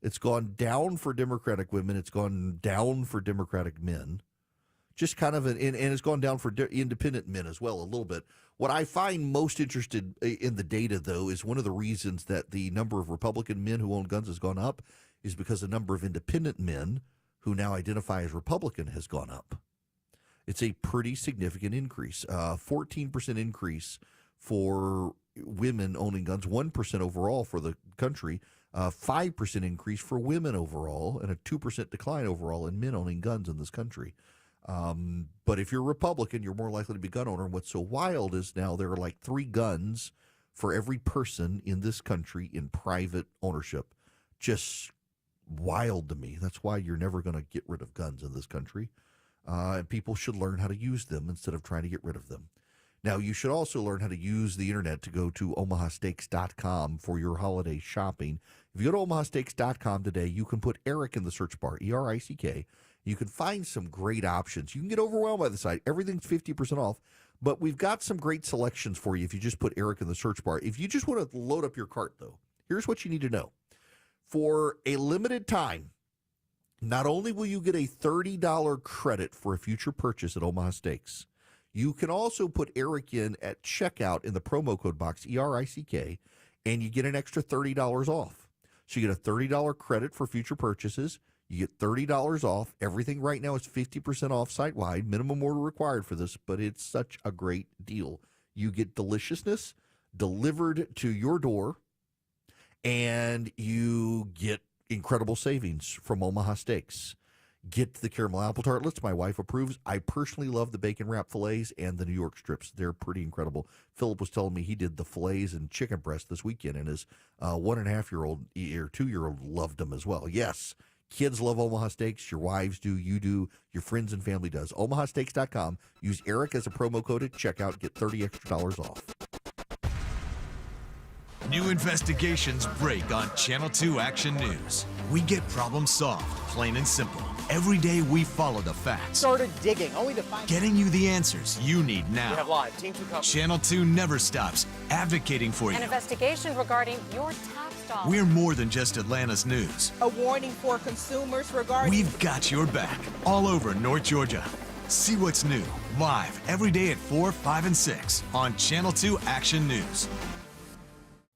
It's gone down for Democratic women. It's gone down for Democratic men. Just kind of, and it's gone down for independent men as well a little bit. What I find most interested in the data, though, is one of the reasons that the number of Republican men who own guns has gone up is because the number of independent men who now identify as Republican has gone up. It's a pretty significant increase, 14% increase for women owning guns, 1% overall for the country, 5% increase for women overall, and a 2% decline overall in men owning guns in this country. But if you're Republican, you're more likely to be a gun owner. And what's so wild is now there are like 3 guns for every person in this country in private ownership. Just wild to me. That's why you're never going to get rid of guns in this country. And people should learn how to use them instead of trying to get rid of them. Now, you should also learn how to use the internet to go to omahasteaks.com for your holiday shopping. If you go to omahasteaks.com today, you can put Eric in the search bar, ERICK. You can find some great options. You can get overwhelmed by the site. Everything's 50% off, but we've got some great selections for you if you just put Eric in the search bar. If you just want to load up your cart, though, here's what you need to know. For a limited time, not only will you get a $30 credit for a future purchase at Omaha Steaks, you can also put Eric in at checkout in the promo code box, ERICK, and you get an extra $30 off. So you get a $30 credit for future purchases. You get $30 off. Everything right now is 50% off site-wide. Minimum order required for this, but it's such a great deal. You get deliciousness delivered to your door, and you get incredible savings from Omaha Steaks. Get the caramel apple tartlets. My wife approves. I personally love the bacon wrap fillets and the New York strips. They're pretty incredible. Philip was telling me he did the fillets and chicken breast this weekend, and his 1.5-year-old or 2-year-old loved them as well. Yes, kids love Omaha Steaks. Your wives do. You do. Your friends and family does. omahasteaks.com. Use Eric as a promo code at checkout. Get $30 extra off. New investigations break on Channel 2 Action News. We get problems solved, plain and simple. Every day we follow the facts. Started digging, only to find... Getting you the answers you need now. We have live. Team 2 coverage. Channel 2 never stops advocating for you. An investigation regarding your tax dollars. We're more than just Atlanta's news. A warning for consumers regarding... We've got your back all over North Georgia. See what's new, live, every day at 4, 5, and 6 on Channel 2 Action News.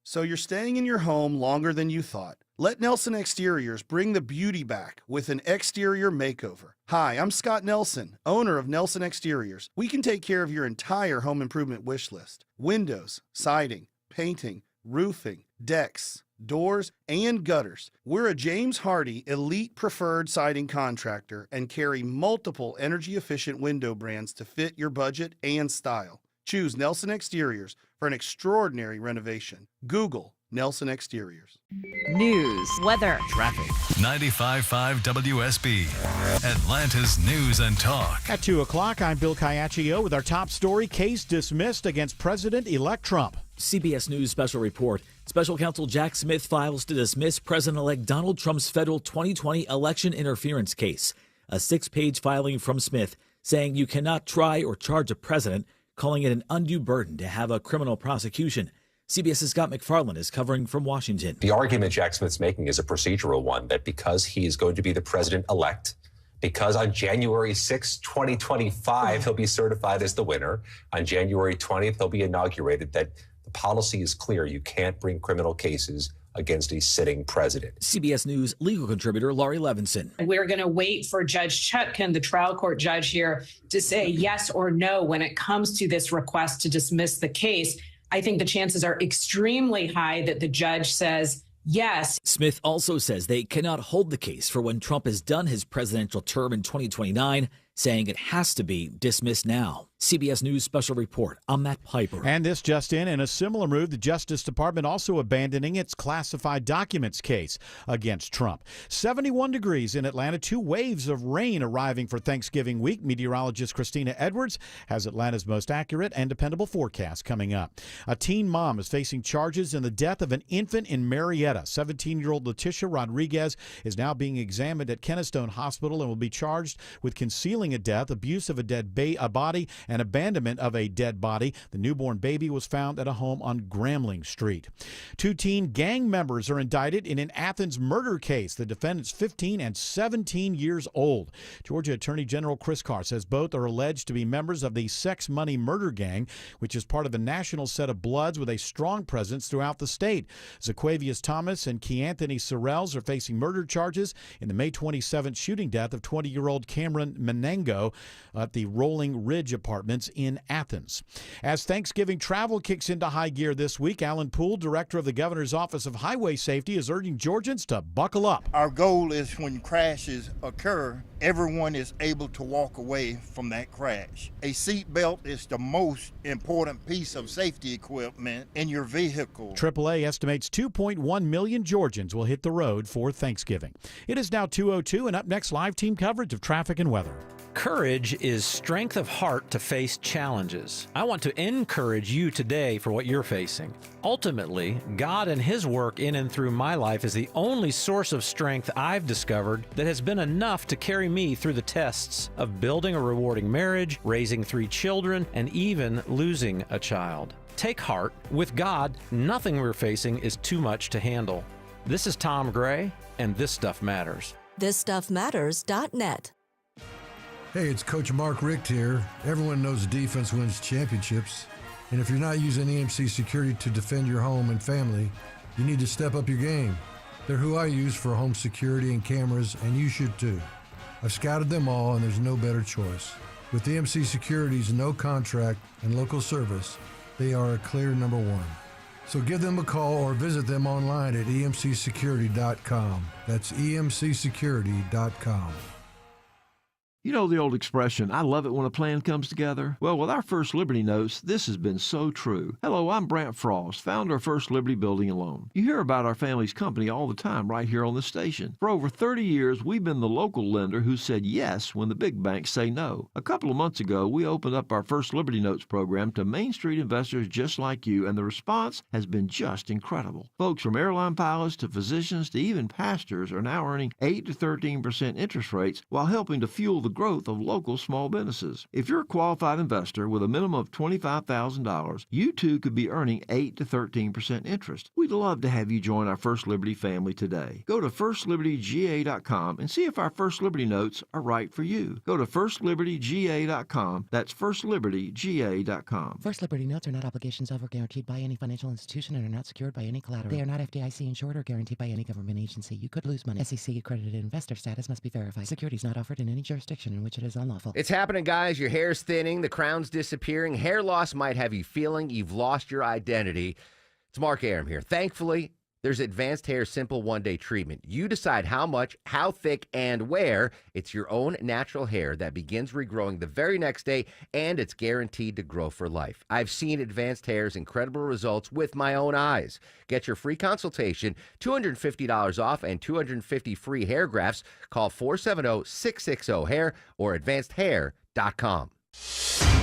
So you're staying in your home longer than you thought. Let Nelson Exteriors bring the beauty back with an exterior makeover. Hi, I'm Scott Nelson, owner of Nelson Exteriors. We can take care of your entire home improvement wish list. Windows, siding, painting, roofing, decks, doors, and gutters. We're a James Hardie Elite Preferred Siding Contractor and carry multiple energy-efficient window brands to fit your budget and style. Choose Nelson Exteriors for an extraordinary renovation. Google Nelson Exteriors. News, weather, traffic. 95.5 WSB, Atlanta's News and Talk. At 2 o'clock, I'm Bill Caiaccio with our top story: case dismissed against President-elect Trump. CBS News special report. Special counsel Jack Smith files to dismiss President-elect Donald Trump's federal 2020 election interference case. A 6-page filing from Smith saying you cannot try or charge a president, calling it an undue burden to have a criminal prosecution. CBS's Scott McFarland is covering from Washington. The argument Jack Smith's making is a procedural one, that because he is going to be the president-elect, because on January 6, 2025, he'll be certified as the winner, on January 20th, he'll be inaugurated, that the policy is clear. You can't bring criminal cases against a sitting president. CBS News legal contributor Laurie Levinson. We're going to wait for Judge Chutkan, the trial court judge here, to say yes or no when it comes to this request to dismiss the case. I think the chances are extremely high that the judge says yes. Smith also says they cannot hold the case for when Trump has done his presidential term in 2029, saying it has to be dismissed now. CBS News special report. I'm Matt Piper. And this just in a similar move, the Justice Department also abandoning its classified documents case against Trump. 71 degrees in Atlanta, 2 waves of rain arriving for Thanksgiving week. Meteorologist Christina Edwards has Atlanta's most accurate and dependable forecast coming up. A teen mom is facing charges in the death of an infant in Marietta. 17-year-old Letitia Rodriguez is now being examined at Kennestone Hospital and will be charged with concealing a death, abuse of a body, and abandonment of a dead body. The newborn baby was found at a home on Grambling Street. 2 teen gang members are indicted in an Athens murder case. The defendants 15 and 17 years old. Georgia Attorney General Chris Carr says both are alleged to be members of the Sex Money Murder Gang, which is part of a national set of Bloods with a strong presence throughout the state. Zaquavius Thomas and Keanthony Sorrells are facing murder charges in the May 27th shooting death of 20-year-old Cameron Menengo at the Rolling Ridge Apartments in Athens. As Thanksgiving travel kicks into high gear this week, Alan Poole, director of the Governor's Office of Highway Safety, is urging Georgians to buckle up. Our goal is when crashes occur, everyone is able to walk away from that crash. A seat belt is the most important piece of safety equipment in your vehicle. AAA estimates 2.1 million Georgians will hit the road for Thanksgiving. It is now 2:02, and up next, live team coverage of traffic and weather. Courage is strength of heart to face challenges. I want to encourage you today for what you're facing. Ultimately, God and His work in and through my life is the only source of strength I've discovered that has been enough to carry me through the tests of building a rewarding marriage, raising 3 children, and even losing a child. Take heart. With God, nothing we're facing is too much to handle. This is Tom Gray, and This Stuff Matters. ThisStuffMatters.net. Hey, it's Coach Mark Richt here. Everyone knows defense wins championships. And if you're not using EMC Security to defend your home and family, you need to step up your game. They're who I use for home security and cameras, and you should too. I've scouted them all, and there's no better choice. With EMC Security's no contract and local service, they are a clear number 1. So give them a call or visit them online at emcsecurity.com. That's emcsecurity.com. You know the old expression, I love it when a plan comes together? Well, with our First Liberty Notes, this has been so true. Hello, I'm Brant Frost, founder of First Liberty Building and Loan. You hear about our family's company all the time right here on the station. For over 30 years, we've been the local lender who said yes when the big banks say no. A couple of months ago, we opened up our First Liberty Notes program to Main Street investors just like you, and the response has been just incredible. Folks from airline pilots to physicians to even pastors are now earning 8 to 13% interest rates while helping to fuel the growth of local small businesses. If you're a qualified investor with a minimum of $25,000, you too could be earning 8 to 13% interest. We'd love to have you join our First Liberty family today. Go to firstlibertyga.com and see if our First Liberty Notes are right for you. Go to firstlibertyga.com. That's firstlibertyga.com. First Liberty Notes are not obligations of or guaranteed by any financial institution and are not secured by any collateral. They are not FDIC insured or guaranteed by any government agency. You could lose money. SEC accredited investor status must be verified. Securities not offered in any jurisdiction in which it is unlawful. It's happening, guys. Your hair's thinning, the crown's disappearing. Hair loss might have you feeling you've lost your identity. It's Mark Aram here. Thankfully, there's Advanced Hair Simple One-Day Treatment. You decide how much, how thick, and where. It's your own natural hair that begins regrowing the very next day, and it's guaranteed to grow for life. I've seen Advanced Hair's incredible results with my own eyes. Get your free consultation, $250 off, and 250 free hair grafts. Call 470-660-HAIR or advancedhair.com.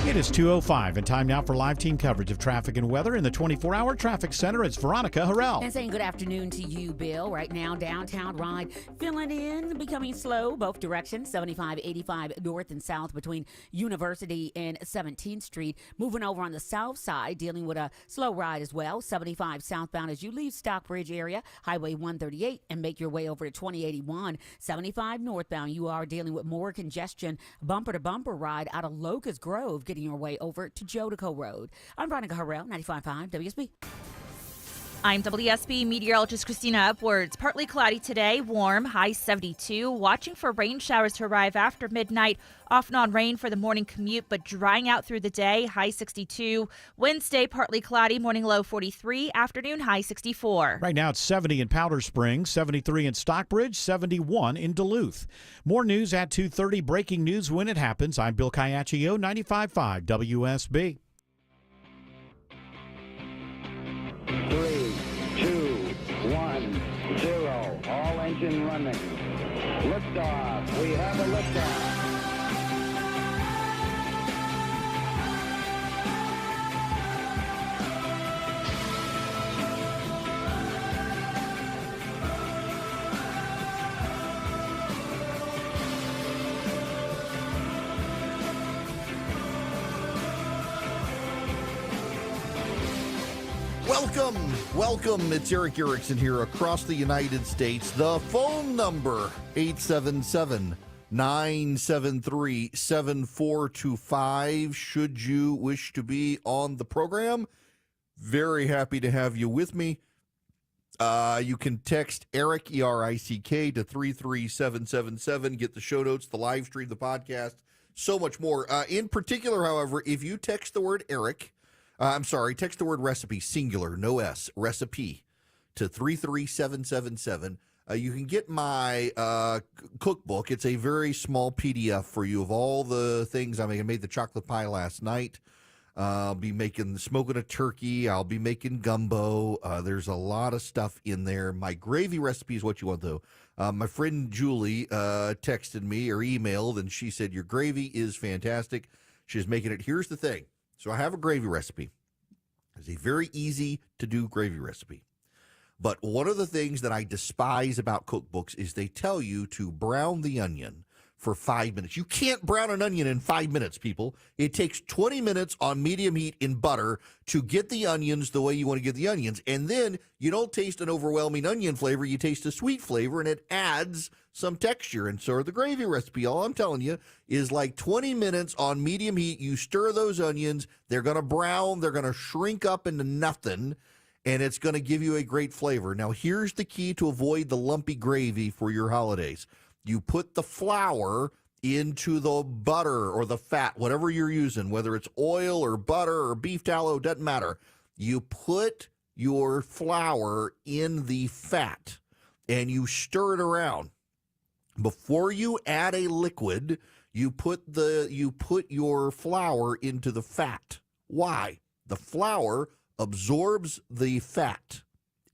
It is 2:05 and time now for live team coverage of traffic and weather in the 24-hour traffic center. It's Veronica Harrell. And saying good afternoon to you, Bill. Right now, downtown ride filling in, becoming slow both directions, 75, 85 north and south between University and 17th Street. Moving over on the south side, dealing with a slow ride as well, 75 southbound as you leave Stockbridge area, Highway 138, and make your way over to 2081. 75 northbound, you are dealing with more congestion, bumper-to-bumper ride out of Locust Grove, getting your way over to Jodico Road. I'm Veronica Harrell, 95.5 WSB. I'm WSB meteorologist Christina Upwards. Partly cloudy today, warm, high 72. Watching for rain showers to arrive after midnight. Off and on rain for the morning commute, but drying out through the day, high 62. Wednesday, partly cloudy, morning low 43. Afternoon, high 64. Right now, it's 70 in Powder Springs, 73 in Stockbridge, 71 in Duluth. More news at 2:30. Breaking news when it happens. I'm Bill Caiaccio, 95.5 WSB. 3, 2, 1, 0. All engine running. Liftoff. We have a liftoff. Welcome. It's Eric Erickson here across the United States. The phone number, 877-973-7425. Should you wish to be on the program, very happy to have you with me. You can text Eric, E-R-I-C-K, to 33777. Get the show notes, the live stream, the podcast, so much more. In particular, however, if you text the word Eric, text the word recipe, singular, no S, recipe, to 33777. You can get my cookbook. It's a very small PDF for you of all the things I made. I made the chocolate pie last night. I'll be smoking a turkey. I'll be making gumbo. There's a lot of stuff in there. My gravy recipe is what you want, though. My friend Julie texted me or emailed, and she said, your gravy is fantastic. She's making it. Here's the thing. So I have a gravy recipe. It's a very easy to do gravy recipe. But one of the things that I despise about cookbooks is they tell you to brown the onion for 5 minutes. You can't brown an onion in 5 minutes, people. It takes 20 minutes on medium heat in butter to get the onions the way you want to get the onions. And then you don't taste an overwhelming onion flavor. You taste a sweet flavor, and it adds some texture. And so the gravy recipe, all I'm telling you, is like 20 minutes on medium heat. You stir those onions. They're going to brown. They're going to shrink up into nothing, and it's going to give you a great flavor. Now, here's the key to avoid the lumpy gravy for your holidays. You put the flour into the butter or the fat, whatever you're using, whether it's oil or butter or beef tallow, doesn't matter. You put your flour in the fat and you stir it around. Before you add a liquid, You put your flour into the fat. Why? The flour absorbs the fat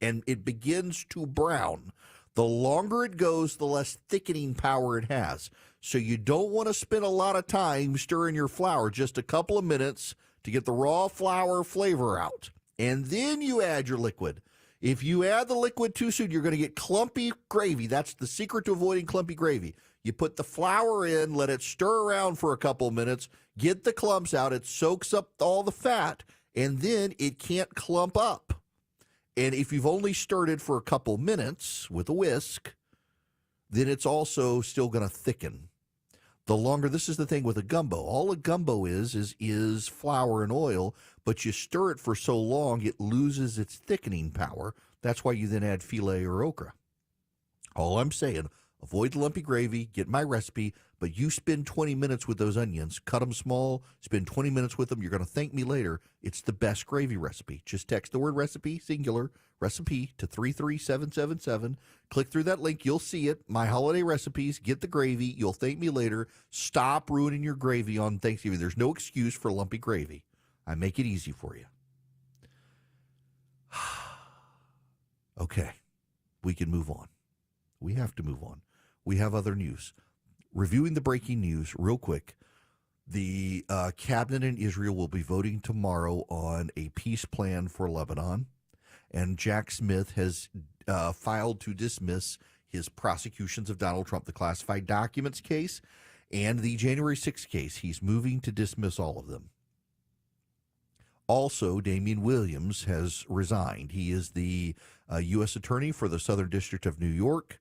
and it begins to brown. The longer it goes, the less thickening power it has. So you don't want to spend a lot of time stirring your flour, just a couple of minutes to get the raw flour flavor out. And then you add your liquid. If you add the liquid too soon, you're going to get clumpy gravy. That's the secret to avoiding clumpy gravy. You put the flour in, let it stir around for a couple of minutes, get the clumps out. It soaks up all the fat, and then it can't clump up. And if you've only stirred it for a couple minutes with a whisk, then it's also still going to thicken. The longer, this is the thing with a gumbo. All a gumbo is flour and oil, but you stir it for so long, it loses its thickening power. That's why you then add filet or okra. All I'm saying, avoid lumpy gravy, get my recipe, but you spend 20 minutes with those onions, cut them small, spend 20 minutes with them. You're going to thank me later. It's the best gravy recipe. Just text the word recipe, singular, recipe to 33777. Click through that link. You'll see it. My holiday recipes. Get the gravy. You'll thank me later. Stop ruining your gravy on Thanksgiving. There's no excuse for lumpy gravy. I make it easy for you. Okay. We can move on. We have to move on. We have other news. Reviewing the breaking news real quick. The cabinet in Israel will be voting tomorrow on a peace plan for Lebanon. And Jack Smith has filed to dismiss his prosecutions of Donald Trump, the classified documents case and the January 6th case. He's moving to dismiss all of them. Also, Damian Williams has resigned. He is the U.S. Attorney for the Southern District of New York.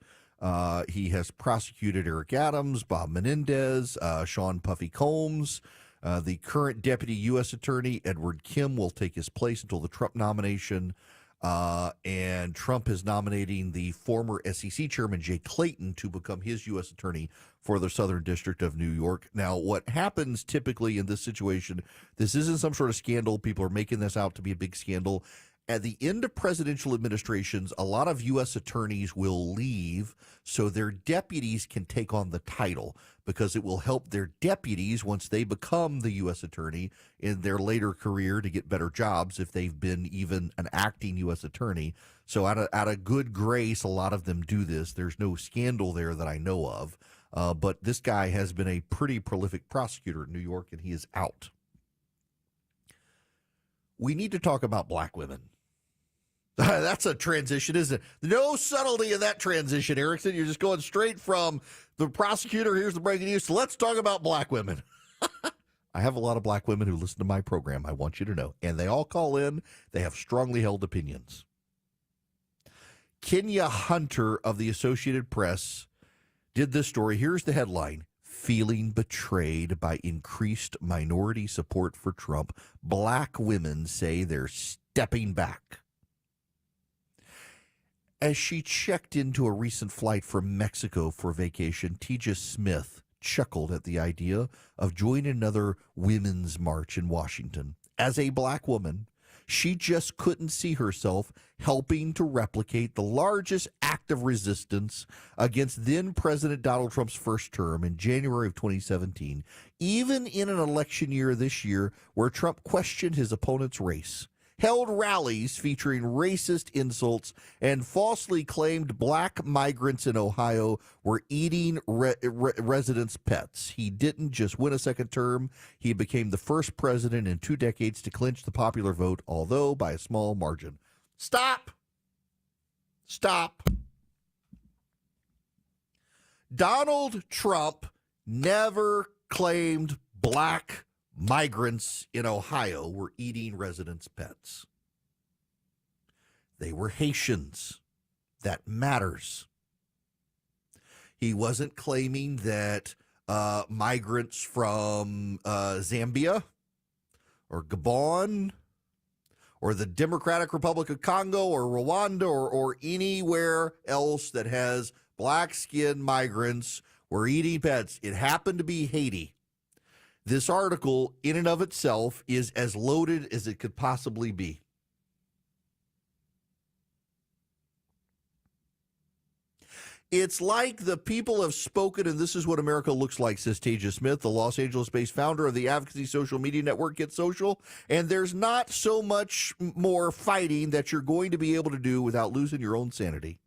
He has prosecuted Eric Adams, Bob Menendez, Sean Puffy Combs. The current Deputy U.S. Attorney, Edward Kim, will take his place until the Trump nomination. And Trump is nominating the former SEC Chairman, Jay Clayton, to become his U.S. Attorney for the Southern District of New York. Now, what happens typically in this situation, this isn't some sort of scandal. People are making this out to be a big scandal. At the end of presidential administrations, a lot of U.S. attorneys will leave so their deputies can take on the title, because it will help their deputies once they become the U.S. attorney in their later career to get better jobs if they've been even an acting U.S. attorney. So out of good grace, a lot of them do this. There's no scandal there that I know of. But this guy has been a pretty prolific prosecutor in New York, and he is out. We need to talk about black women. That's a transition, isn't it? No subtlety in that transition, Erickson. You're just going straight from the prosecutor. Here's the breaking news. So let's talk about black women. I have a lot of black women who listen to my program, I want you to know. And they all call in. They have strongly held opinions. Kenya Hunter of the Associated Press did this story. Here's the headline: Feeling betrayed by increased minority support for Trump. Black women say they're stepping back. As she checked into a recent flight from Mexico for vacation, Teja Smith chuckled at the idea of joining another women's march in Washington. As a black woman, she just couldn't see herself helping to replicate the largest act of resistance against then-President Donald Trump's first term in January of 2017, even in an election year this year where Trump questioned his opponent's race, held rallies featuring racist insults, and falsely claimed black migrants in Ohio were eating residents' pets. He didn't just win a second term. He became the first president in 2 decades to clinch the popular vote, although by a small margin. Stop. Stop. Donald Trump never claimed black migrants in Ohio were eating residents' pets. They were Haitians. That matters. He wasn't claiming that migrants from Zambia or Gabon or the Democratic Republic of Congo or Rwanda or anywhere else that has black-skinned migrants were eating pets. It happened to be Haiti. This article, in and of itself, is as loaded as it could possibly be. It's like the people have spoken, and this is what America looks like, says Taja Smith, the Los Angeles-based founder of the advocacy social media network Get Social. And there's not so much more fighting that you're going to be able to do without losing your own sanity.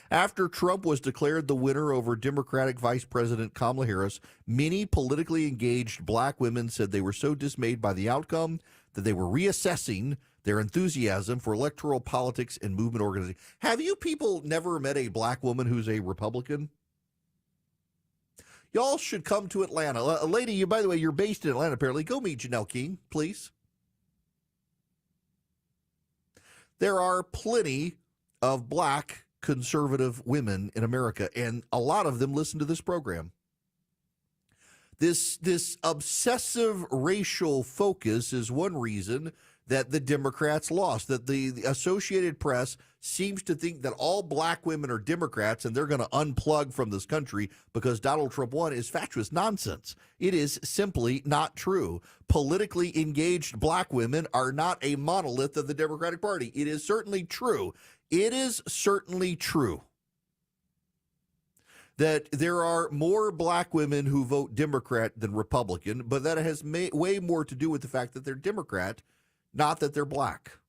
After Trump was declared the winner over Democratic Vice President Kamala Harris, many politically engaged black women said they were so dismayed by the outcome that they were reassessing their enthusiasm for electoral politics and movement organizing. Have you people never met a black woman who's a Republican? Y'all should come to Atlanta. A lady, you, by the way, you're based in Atlanta, apparently. Go meet Janelle King, please. There are plenty of black conservative women in America, and a lot of them listen to this program. This obsessive racial focus is one reason that the Democrats lost, that the Associated Press seems to think that all black women are Democrats and they're going to unplug from this country because Donald Trump won is fatuous nonsense. It is simply not true. Politically engaged black women are not a monolith of the Democratic Party. It is certainly true. It is certainly true that there are more black women who vote Democrat than Republican, but that has way more to do with the fact that they're Democrat, not that they're black.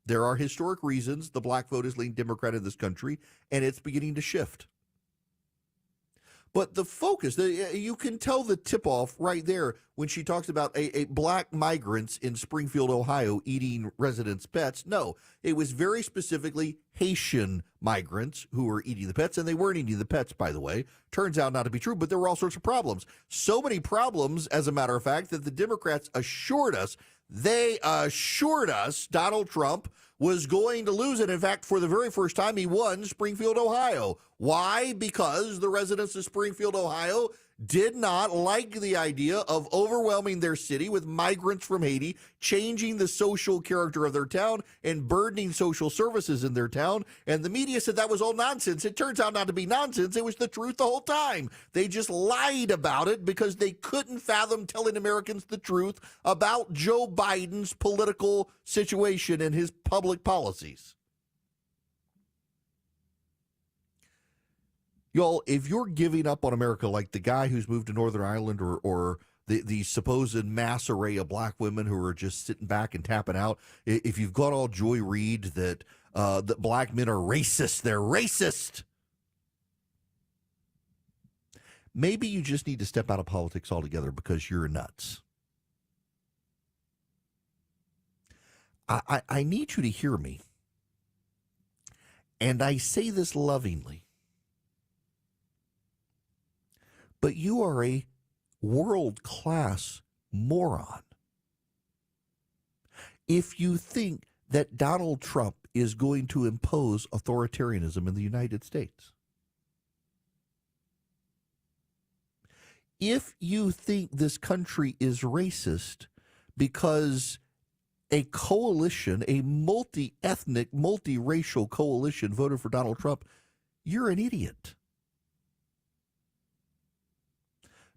There are historic reasons the black vote is leaning Democrat in this country, and it's beginning to shift. But the focus, you can tell the tip-off right there when she talks about a black migrants in Springfield, Ohio, eating residents' pets. No, it was very specifically Haitian migrants who were eating the pets, and they weren't eating the pets, by the way. Turns out not to be true, but there were all sorts of problems. So many problems, as a matter of fact, that the Democrats assured us, Donald Trump was going to lose it. In fact, for the very first time, he won Springfield, Ohio. Why? Because the residents of Springfield, Ohio did not like the idea of overwhelming their city with migrants from Haiti, changing the social character of their town, and burdening social services in their town. And the media said that was all nonsense. It turns out not to be nonsense. It was the truth the whole time. They just lied about it because they couldn't fathom telling Americans the truth about Joe Biden's political situation and his public policies. Y'all, if you're giving up on America like the guy who's moved to Northern Ireland or the supposed mass array of black women who are just sitting back and tapping out, if you've got all Joy Reid that black men are racist, they're racist. Maybe you just need to step out of politics altogether because you're nuts. I need you to hear me. And I say this lovingly. But you are a world-class moron if you think that Donald Trump is going to impose authoritarianism in the United States. If you think this country is racist because a coalition, a multi-ethnic, multi-racial coalition voted for Donald Trump, you're an idiot.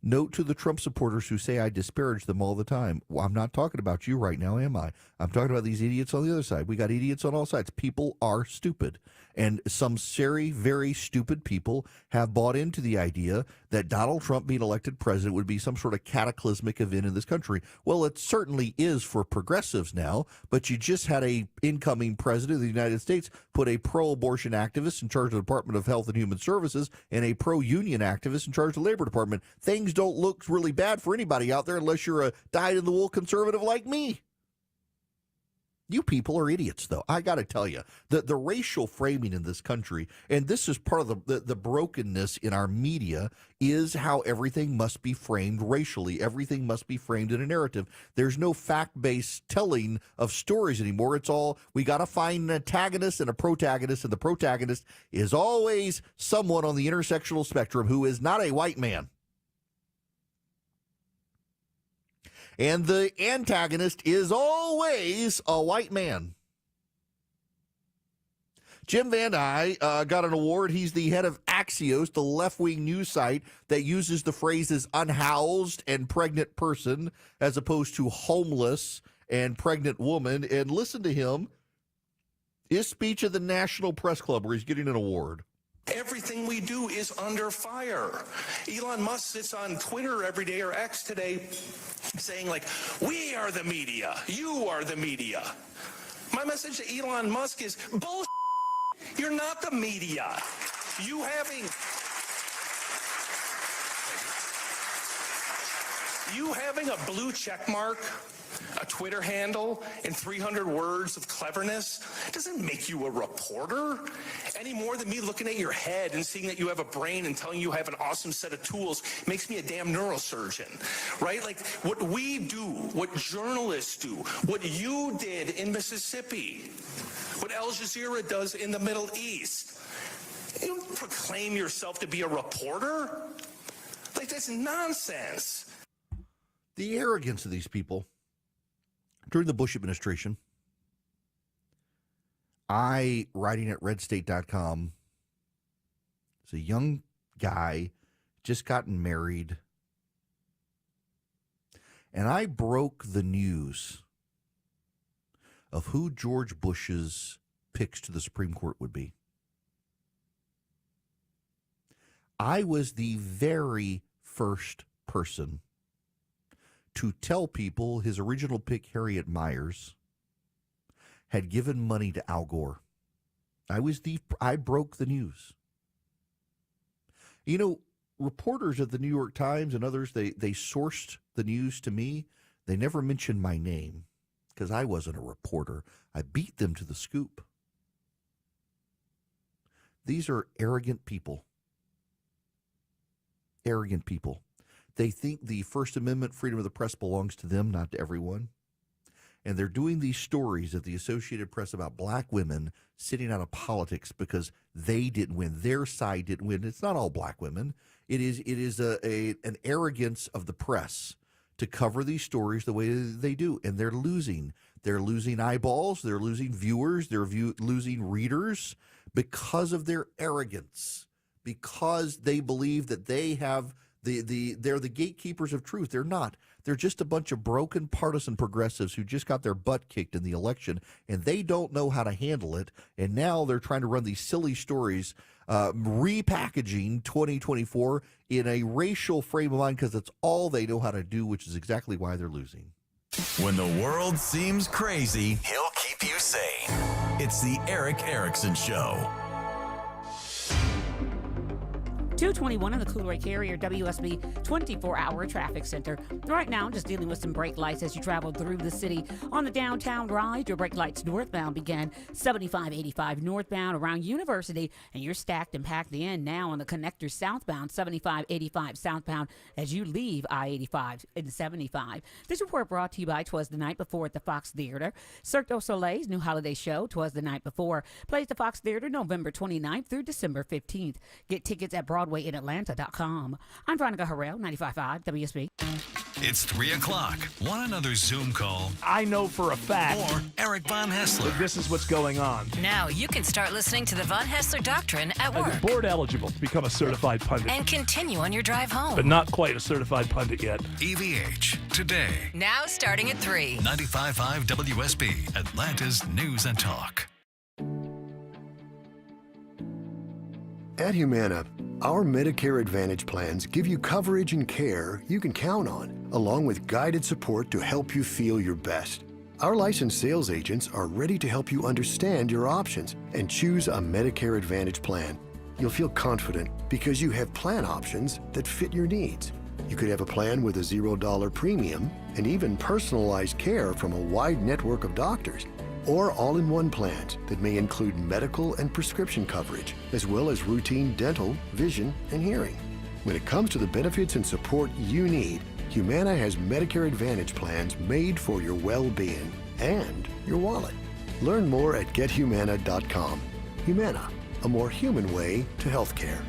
Note to the Trump supporters who say I disparage them all the time. Well, I'm not talking about you right now, am I? I'm talking about these idiots on the other side. We got idiots on all sides. People are stupid. And some very, very stupid people have bought into the idea that Donald Trump being elected president would be some sort of cataclysmic event in this country. Well, it certainly is for progressives now, but you just had a incoming president of the United States put a pro-abortion activist in charge of the Department of Health and Human Services and a pro-union activist in charge of the Labor Department. Things don't look really bad for anybody out there unless you're a dyed-in-the-wool conservative like me. You people are idiots, though. I got to tell you, the racial framing in this country, and this is part of the brokenness in our media, is how everything must be framed racially. Everything must be framed in a narrative. There's no fact-based telling of stories anymore. It's all, we got to find an antagonist and a protagonist, and the protagonist is always someone on the intersectional spectrum who is not a white man. And the antagonist is always a white man. Jim Van Dyke got an award. He's the head of Axios, the left-wing news site that uses the phrases unhoused and pregnant person as opposed to homeless and pregnant woman. And listen to him His speech at the National Press Club where he's getting an award. Everything we do is under fire. Elon Musk sits on Twitter every day, or X today, saying like, we are the media, you are the media. My message to Elon Musk is, bullshit. You're not the media. You having a blue check mark, a Twitter handle, and 300 words of cleverness doesn't make you a reporter any more than me looking at your head and seeing that you have a brain and telling you have an awesome set of tools makes me a damn neurosurgeon, right? Like what we do, what journalists do, what you did in Mississippi, what Al Jazeera does in the Middle East. You don't proclaim yourself to be a reporter. Like, that's nonsense. The arrogance of these people. During the Bush administration, writing at redstate.com, as a young guy, just gotten married, and I broke the news of who George Bush's picks to the Supreme Court would be. I was the very first person to tell people his original pick, Harriet Miers, had given money to Al Gore. I broke the news. You know, reporters at the New York Times and others, they sourced the news to me. They never mentioned my name because I wasn't a reporter. I beat them to the scoop. These are arrogant people. Arrogant people. They think the First Amendment freedom of the press belongs to them, not to everyone. And they're doing these stories at the Associated Press about black women sitting out of politics because they didn't win. Their side didn't win. It's not all black women. It is an arrogance of the press to cover these stories the way they do. And they're losing. They're losing eyeballs. They're losing viewers. They're losing readers because of their arrogance, because they believe that they have they're the gatekeepers of truth. They're not. They're just a bunch of broken partisan progressives who just got their butt kicked in the election, and they don't know how to handle it. And now they're trying to run these silly stories, repackaging 2024 in a racial frame of mind because that's all they know how to do, which is exactly why they're losing. When the world seems crazy, he'll keep you sane. It's the Eric Erickson Show. 221 in the Coolray Carrier WSB 24-hour traffic center. Right now, just dealing with some brake lights as you travel through the city. On the downtown ride, your brake lights northbound began 7585 northbound around University, and you're stacked and packed in now on the connector southbound 7585 southbound as you leave I-85 and 75. This report brought to you by 'Twas the Night Before at the Fox Theater. Cirque du Soleil's new holiday show, 'Twas the Night Before, plays the Fox Theater November 29th through December 15th. Get tickets at BroadwayInAtlanta.com. I'm Veronica Harrell, 95.5 WSB. It's 3 o'clock. Want another Zoom call? I know for a fact. Or Eric Von Hessler. This is what's going on. Now you can start listening to the Von Hessler Doctrine at work. Board eligible to become a certified pundit. And continue on your drive home. But not quite a certified pundit yet. EVH, today. Now starting at 3. 95.5 WSB, Atlanta's News and Talk. At Humana, our Medicare Advantage plans give you coverage and care you can count on, along with guided support to help you feel your best. Our licensed sales agents are ready to help you understand your options and choose a Medicare Advantage plan. You'll feel confident because you have plan options that fit your needs. You could have a plan with a $0 premium and even personalized care from a wide network of doctors, or all-in-one plans that may include medical and prescription coverage, as well as routine dental, vision, and hearing. When it comes to the benefits and support you need, Humana has Medicare Advantage plans made for your well-being and your wallet. Learn more at gethumana.com. Humana, a more human way to healthcare.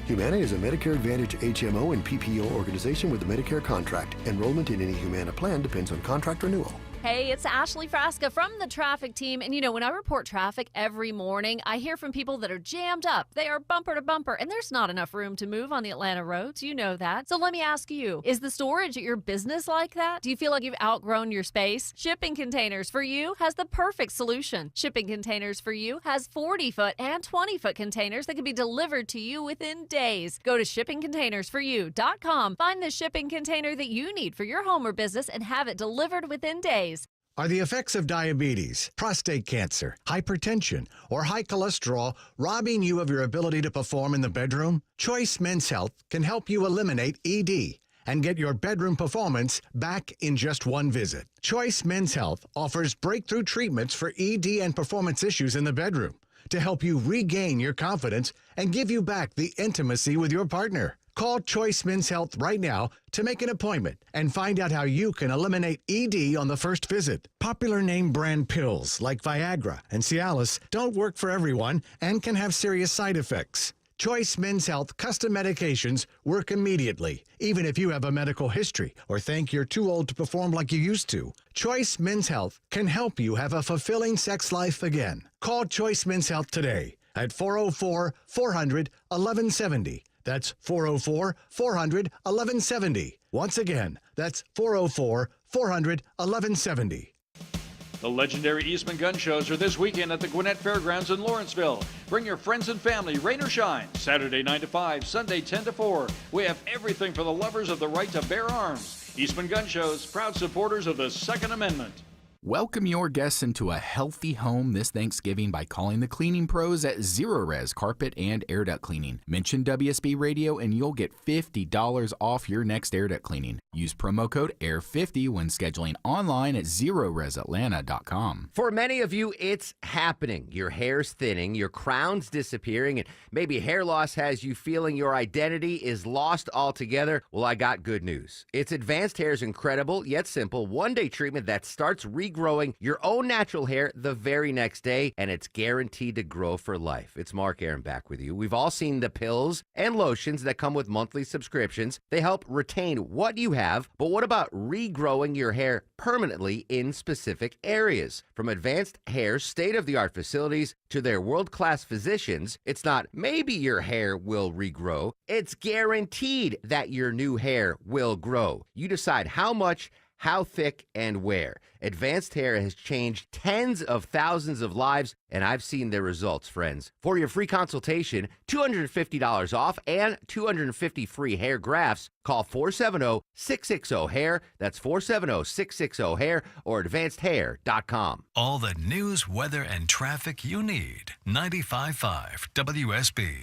Humana is a Medicare Advantage HMO and PPO organization with a Medicare contract. Enrollment in any Humana plan depends on contract renewal. Hey, it's Ashley Frasca from the traffic team. And you know, when I report traffic every morning, I hear from people that are jammed up. They are bumper to bumper, and there's not enough room to move on the Atlanta roads. You know that. So let me ask you, is the storage at your business like that? Do you feel like you've outgrown your space? Shipping Containers for You has the perfect solution. Shipping Containers for You has 40-foot and 20-foot containers that can be delivered to you within days. Go to shippingcontainersforyou.com. Find the shipping container that you need for your home or business and have it delivered within days. Are the effects of diabetes, prostate cancer, hypertension, or high cholesterol robbing you of your ability to perform in the bedroom? Choice Men's Health can help you eliminate ED and get your bedroom performance back in just one visit. Choice Men's Health offers breakthrough treatments for ED and performance issues in the bedroom to help you regain your confidence and give you back the intimacy with your partner. Call Choice Men's Health right now to make an appointment and find out how you can eliminate ED on the first visit. Popular name brand pills like Viagra and Cialis don't work for everyone and can have serious side effects. Choice Men's Health custom medications work immediately, even if you have a medical history or think you're too old to perform like you used to. Choice Men's Health can help you have a fulfilling sex life again. Call Choice Men's Health today at 404-400-1170. That's 404-400-1170. Once again, that's 404-400-1170. The legendary Eastman Gun Shows are this weekend at the Gwinnett Fairgrounds in Lawrenceville. Bring your friends and family, rain or shine. Saturday 9 to 5, Sunday 10 to 4. We have everything for the lovers of the right to bear arms. Eastman Gun Shows, proud supporters of the Second Amendment. Welcome your guests into a healthy home this Thanksgiving by calling the cleaning pros at Zerorez Carpet and Air Duct Cleaning. Mention WSB Radio and you'll get $50 off your next air duct cleaning. Use promo code AIR50 when scheduling online at ZeroResAtlanta.com. For many of you, it's happening. Your hair's thinning, your crown's disappearing, and maybe hair loss has you feeling your identity is lost altogether. Well, I got good news. It's Advanced Hair's incredible yet simple one-day treatment that starts regrowing your own natural hair the very next day, and it's guaranteed to grow for life. It's Mark Arum back with you. We've all seen the pills and lotions that come with monthly subscriptions. They help retain what you have, but what about regrowing your hair permanently in specific areas? From Advanced Hair's state-of-the-art facilities to their world-class physicians, it's not maybe your hair will regrow. It's guaranteed that your new hair will grow. You decide how much, how thick, and where. Advanced Hair has changed tens of thousands of lives, and I've seen their results, friends. For your free consultation, $250 off, and 250 free hair grafts, call 470-660-HAIR. That's 470-660-HAIR or advancedhair.com. All the news, weather, and traffic you need. 95.5 WSB.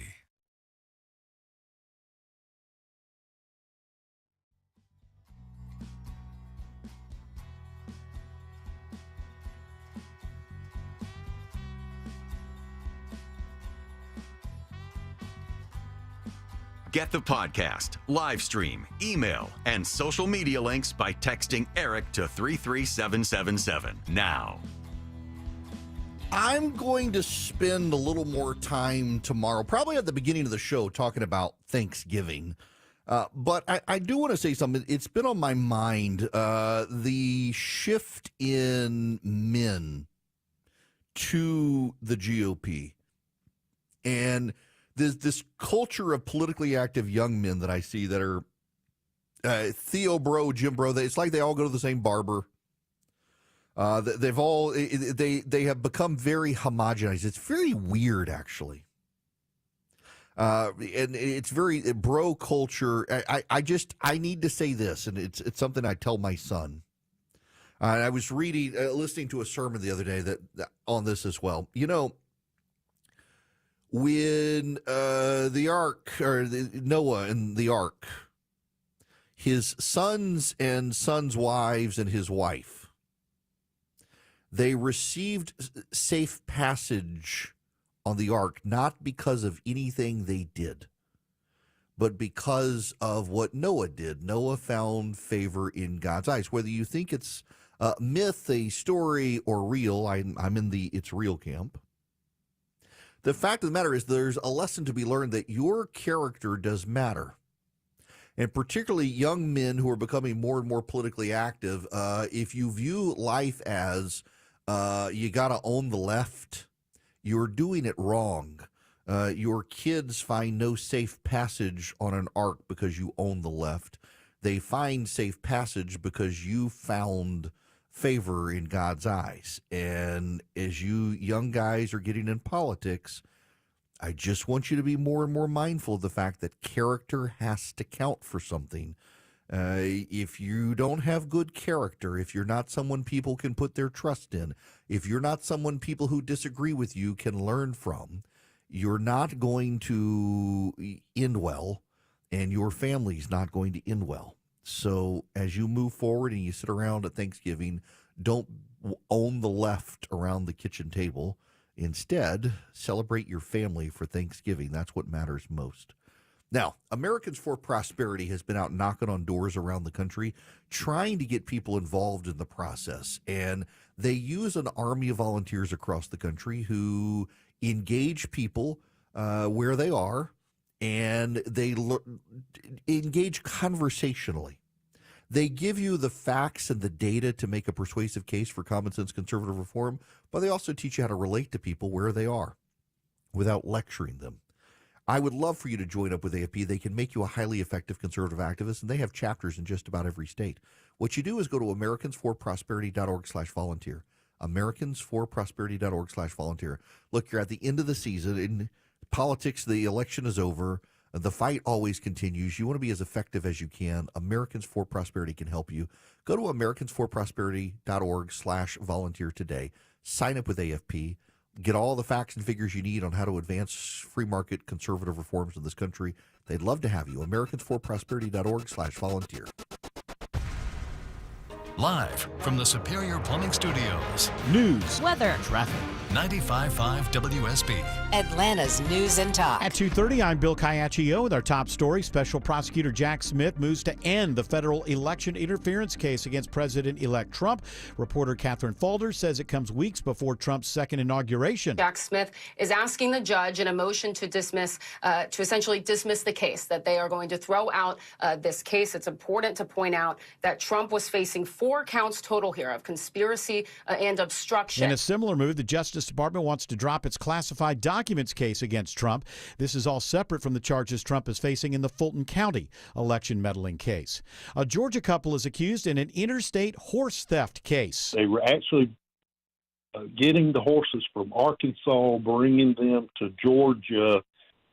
Get the podcast, live stream, email, and social media links by texting Eric to 33777 now. I'm going to spend a little more time tomorrow, probably at the beginning of the show, talking about Thanksgiving. But I do want to say something. It's been on my mind, the shift in men to the GOP. And this culture of politically active young men that I see that are Theo bro, Jim bro. It's like they all go to the same barber. They have become very homogenized. It's very weird, actually. And it's very bro culture. I need to say this, and it's something I tell my son. I was listening to a sermon the other day that on this as well. You know, when the ark, or Noah and the ark, his sons and sons' wives and his wife, they received safe passage on the ark, not because of anything they did, but because of what Noah did. Noah found favor in God's eyes. Whether you think it's a myth, a story, or real, I'm in the it's real camp. The fact of the matter is there's a lesson to be learned that your character does matter. and particularly young men who are becoming more and more politically active, if you view life as you got to own the left, you're doing it wrong. Your kids find no safe passage on an ark because you own the left. They find safe passage because you found favor in God's eyes. And as you young guys are getting in politics, I just want you to be more and more mindful of the fact that character has to count for something. If you don't have good character, if you're not someone people can put their trust in, if you're not someone people who disagree with you can learn from, you're not going to end well, and your family's not going to end well. So as you move forward and you sit around at Thanksgiving, don't own the left around the kitchen table. Instead, celebrate your family for Thanksgiving. That's what matters most. Now, Americans for Prosperity has been out knocking on doors around the country, trying to get people involved in the process. And they use an army of volunteers across the country who engage people where they are, and they engage conversationally. They give you the facts and the data to make a persuasive case for common sense conservative reform, but they also teach you how to relate to people where they are without lecturing them. I would love for you to join up with AFP. They can make you a highly effective conservative activist, and they have chapters in just about every state. What you do is go to americansforprosperity.org/volunteer. americansforprosperity.org/volunteer. Look, you're at the end of the season. In politics, the election is over. The fight always continues. You want to be as effective as you can. Americans for Prosperity can help you. Go to americansforprosperity.org/volunteer today. Sign up with AFP. Get all the facts and figures you need on how to advance free market conservative reforms in this country. They'd love to have you. americansforprosperity.org/volunteer. Live from the Superior Plumbing Studios. News, weather, traffic. 95.5 WSB. Atlanta's news and talk. At 2:30, I'm Bill Caiaccio with our top story. Special Prosecutor Jack Smith moves to end the federal election interference case against President-elect Trump. Reporter Catherine Falder says it comes weeks before Trump's second inauguration. Jack Smith is asking the judge in a motion to dismiss, to essentially dismiss the case, that they are going to throw out this case. It's important to point out that Trump was facing 4 counts total here of conspiracy and obstruction. In a similar move, the Justice Department wants to drop its classified documents case against Trump. This is all separate from the charges Trump is facing in the Fulton County election meddling case. A Georgia couple is accused in an interstate horse theft case. They were actually getting the horses from Arkansas, bringing them to Georgia,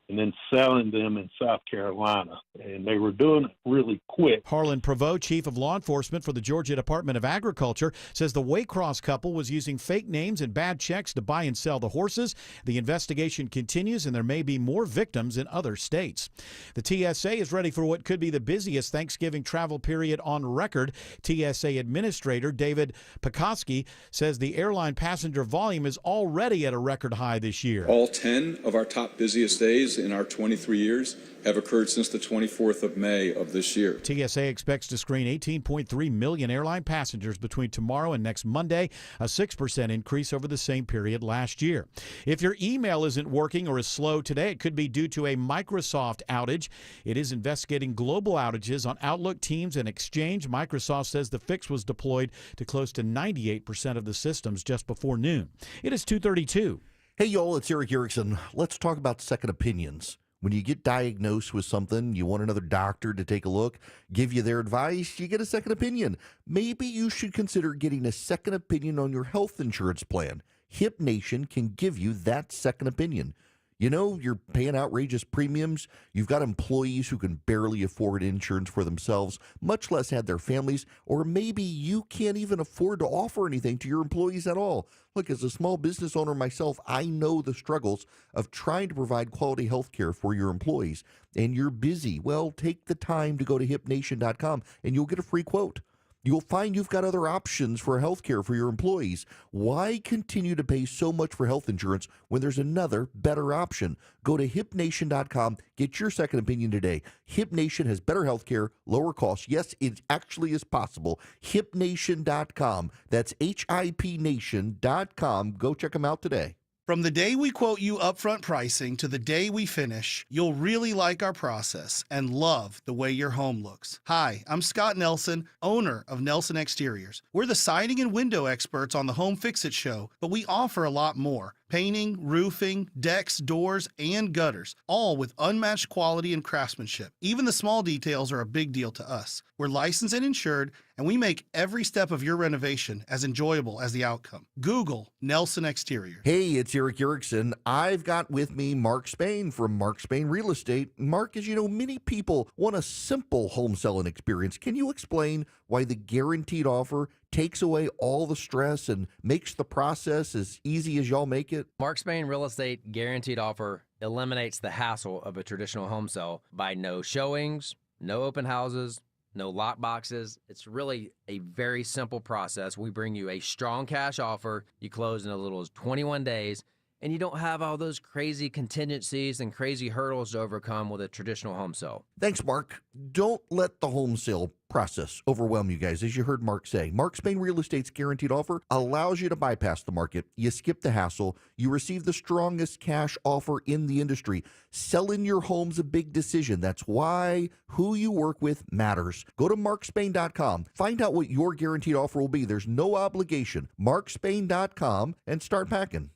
and then selling them in South Carolina. And they were doing it really quick. Harlan Prevost, chief of law enforcement for the Georgia Department of Agriculture, says the Waycross couple was using fake names and bad checks to buy and sell the horses. The investigation continues, and there may be more victims in other states. The TSA is ready for what could be the busiest Thanksgiving travel period on record. TSA Administrator David Pekoski says the airline passenger volume is already at a record high this year. All 10 of our top busiest days in our 23 years have occurred since the 24th of May of this year. TSA expects to screen 18.3 million airline passengers between tomorrow and next Monday, a 6% increase over the same period last year. If your email isn't working or is slow today, it could be due to a Microsoft outage. It is investigating global outages on Outlook, Teams, and Exchange. Microsoft says the fix was deployed to close to 98% of the systems just before noon. It is 2:32. Hey, y'all, it's Eric Erickson. Let's talk about second opinions. When you get diagnosed with something, you want another doctor to take a look, give you their advice, you get a second opinion. Maybe you should consider getting a second opinion on your health insurance plan. Hip Nation can give you that second opinion. You know, you're paying outrageous premiums. You've got employees who can barely afford insurance for themselves, much less have their families, or maybe you can't even afford to offer anything to your employees at all. Look, as a small business owner myself, I know the struggles of trying to provide quality health care for your employees, and you're busy. Well, take the time to go to hipnation.com, and you'll get a free quote. You'll find you've got other options for health care for your employees. Why continue to pay so much for health insurance when there's another better option? Go to hipnation.com. Get your second opinion today. HipNation has better health care, lower costs. Yes, it actually is possible. HipNation.com. That's HIPNation.com. Go check them out today. From the day we quote you upfront pricing to the day we finish, you'll really like our process and love the way your home looks. Hi, I'm Scott Nelson, owner of Nelson Exteriors. We're the siding and window experts on the Home Fix-It show, but we offer a lot more. Painting, roofing, decks, doors, and gutters, all with unmatched quality and craftsmanship. Even the small details are a big deal to us. We're licensed and insured, and we make every step of your renovation as enjoyable as the outcome. Google Nelson Exteriors. Hey, it's Eric Erickson. I've got with me Mark Spain from Mark Spain Real Estate. Mark, as you know, many people want a simple home selling experience. Can you explain why the guaranteed offer takes away all the stress and makes the process as easy as y'all make it? Mark Spain Real Estate Guaranteed Offer eliminates the hassle of a traditional home sale by no showings, no open houses, no lock boxes. It's really a very simple process. We bring you a strong cash offer. You close in as little as 21 days, and you don't have all those crazy contingencies and crazy hurdles to overcome with a traditional home sale. Thanks, Mark. Don't let the home sale process overwhelm you guys. As you heard Mark say, Mark Spain Real Estate's guaranteed offer allows you to bypass the market. You skip the hassle. You receive the strongest cash offer in the industry. Selling your home's a big decision. That's why who you work with matters. Go to markspain.com. Find out what your guaranteed offer will be. There's no obligation. markspain.com and start packing.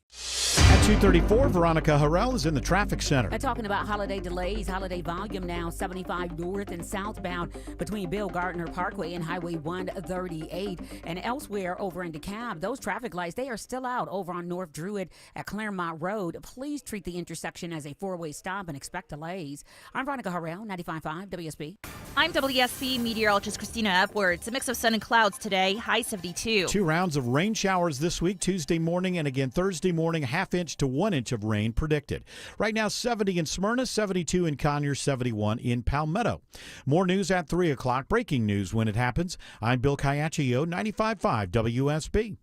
At 2:34, Veronica Harrell is in the traffic center. Talking about holiday delays, holiday volume now 75 north and southbound between Bill Gardner Parkway and Highway 138 and elsewhere over in DeKalb. Those traffic lights, they are still out over on North Druid at Claremont Road. Please treat the intersection as a four-way stop and expect delays. I'm Veronica Harrell, 95.5 WSB. I'm WSB meteorologist Christina Upwards. A mix of sun and clouds today, high 72. 2 rounds of rain showers this week, Tuesday morning and again Thursday morning, 1/2 inch to 1 inch of rain predicted. Right now, 70 in Smyrna, 72 in Conyers, 71 in Palmetto. More news at 3 o'clock. Breaking news when it happens. I'm Bill Caiaccio, 95.5 WSB.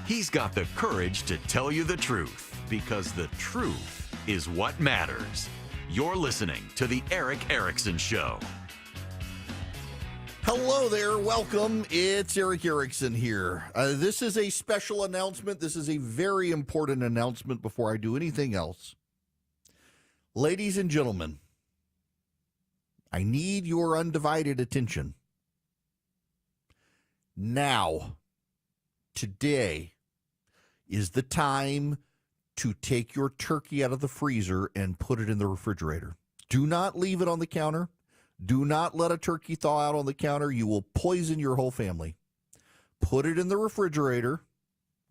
He's got the courage to tell you the truth, because the truth is what matters. You're listening to The Eric Erickson Show. Hello there. Welcome. It's Eric Erickson here. This is a special announcement. This is a very important announcement before I do anything else. Ladies and gentlemen, I need your undivided attention. Now, today is the time to take your turkey out of the freezer and put it in the refrigerator. Do not leave it on the counter. Do not let a turkey thaw out on the counter. You will poison your whole family. Put it in the refrigerator.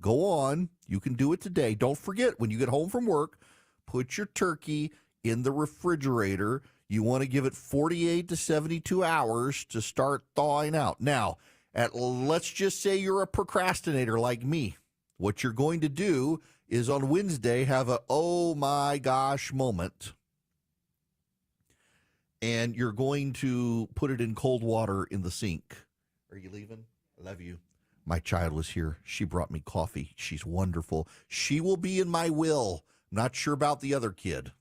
Go on. You can do it today. Don't forget, when you get home from work, put your turkey in the refrigerator. You want to give it 48 to 72 hours to start thawing out. Now, let's just say you're a procrastinator like me. What you're going to do is on Wednesday have a oh my gosh moment. And you're going to put it in cold water in the sink. Are you leaving? I love you. My child was here. She brought me coffee. She's wonderful. She will be in my will. Not sure about the other kid.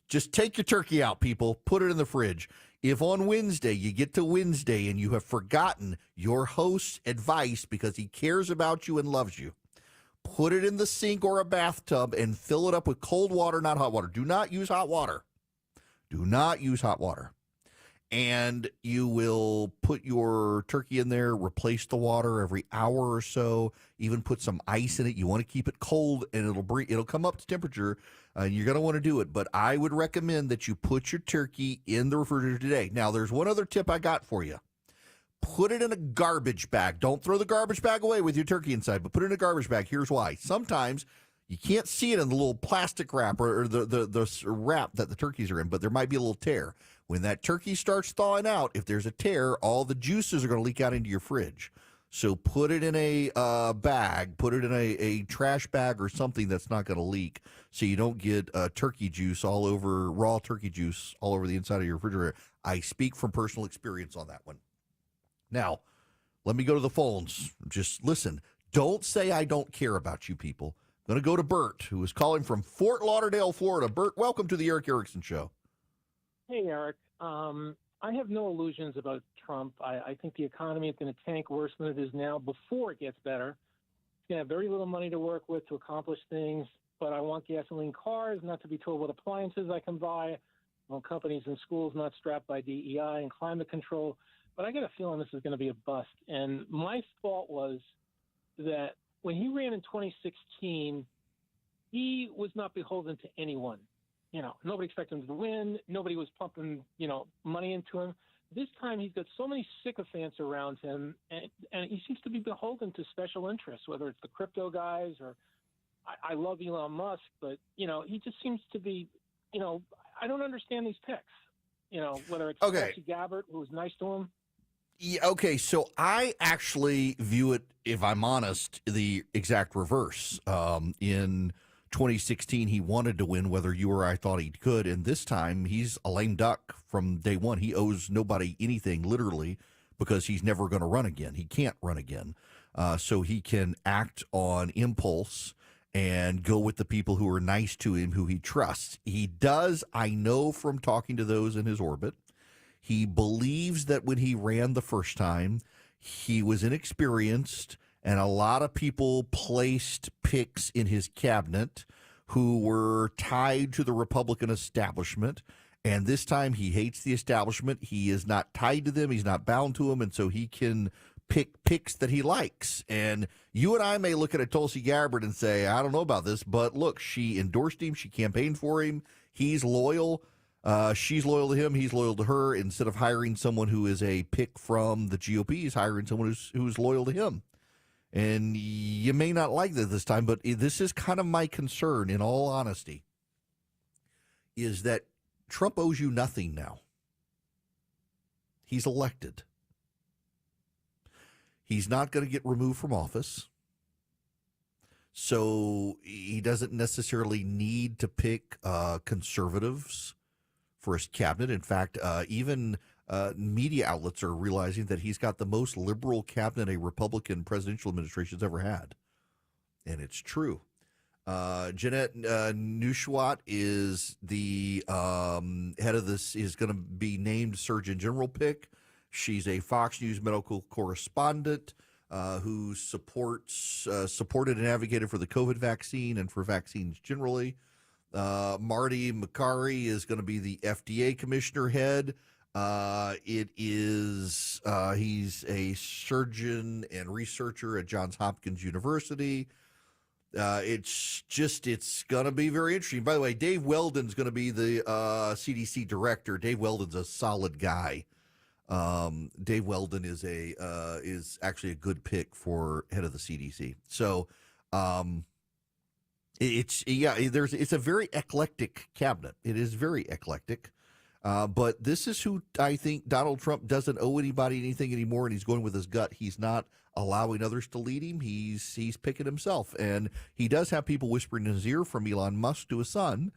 Just take your turkey out, people. Put it in the fridge. If on Wednesday you get to Wednesday and you have forgotten your host's advice because he cares about you and loves you, put it in the sink or a bathtub and fill it up with cold water, not hot water. Do not use hot water. Do not use hot water. And you will put your turkey in there, replace the water every hour or so, even put some ice in it. You want to keep it cold, and it'll come up to temperature, and you're going to want to do it. But I would recommend that you put your turkey in the refrigerator today. Now, there's one other tip I got for you. Put it in a garbage bag. Don't throw the garbage bag away with your turkey inside, but put it in a garbage bag. Here's why. Sometimes you can't see it in the little plastic wrap or the wrap that the turkeys are in, but there might be a little tear. When that turkey starts thawing out, if there's a tear, all the juices are going to leak out into your fridge. So put it in a bag, put it in a trash bag or something that's not going to leak, so you don't get turkey juice all over, raw turkey juice all over the inside of your refrigerator. I speak from personal experience on that one. Now, let me go to the phones. Just listen. Don't say I don't care about you people. Going to go to Bert, who is calling from Fort Lauderdale, Florida. Bert, welcome to the Eric Erickson Show. Hey, Eric. I have no illusions about Trump. I think the economy is going to tank worse than it is now before it gets better. He's going to have very little money to work with to accomplish things, but I want gasoline cars, not to be told what appliances I can buy. I want companies and schools not strapped by DEI and climate control. But I got a feeling this is going to be a bust. And my thought was that when he ran in 2016, he was not beholden to anyone. You know, nobody expected him to win. Nobody was pumping, money into him. This time he's got so many sycophants around him, and he seems to be beholden to special interests, whether it's the crypto guys or I love Elon Musk, but, he just seems to be, I don't understand these picks, whether it's Tulsi Gabbard, who was nice to him. Yeah, okay, so I actually view it, if I'm honest, the exact reverse. In 2016, he wanted to win whether you or I thought he could, and this time he's a lame duck from day one. He owes nobody anything, literally, because he's never going to run again. He can't run again. So he can act on impulse and go with the people who are nice to him, who he trusts. He does, I know from talking to those in his orbit, he believes that when he ran the first time, he was inexperienced, and a lot of people placed picks in his cabinet who were tied to the Republican establishment. And this time he hates the establishment. He is not tied to them. He's not bound to them. And so he can pick picks that he likes. And you and I may look at a Tulsi Gabbard and say, I don't know about this, but look, she endorsed him. She campaigned for him. He's loyal. She's loyal to him. He's loyal to her. Instead of hiring someone who is a pick from the GOP, he's hiring someone who's loyal to him. And you may not like that this time, but this is kind of my concern, in all honesty, is that Trump owes you nothing now. He's elected. He's not going to get removed from office. So he doesn't necessarily need to pick conservatives for his cabinet. In fact, even media outlets are realizing that he's got the most liberal cabinet a Republican presidential administration has ever had. And it's true. Jeanette Newswat is the head of this, is going to be named Surgeon General pick. She's a Fox News medical correspondent who supported and advocated for the COVID vaccine and for vaccines generally. Marty Makary is going to be the FDA commissioner head. He's a surgeon and researcher at Johns Hopkins University. It's going to be very interesting. By the way, Dave Weldon's going to be the CDC director. Dave Weldon's a solid guy. Dave Weldon is actually a good pick for head of the CDC. So, it's a very eclectic cabinet. It is very eclectic. But this is who I think Donald Trump doesn't owe anybody anything anymore, and he's going with his gut. He's not allowing others to lead him. He's picking himself, and he does have people whispering in his ear, from Elon Musk to his son,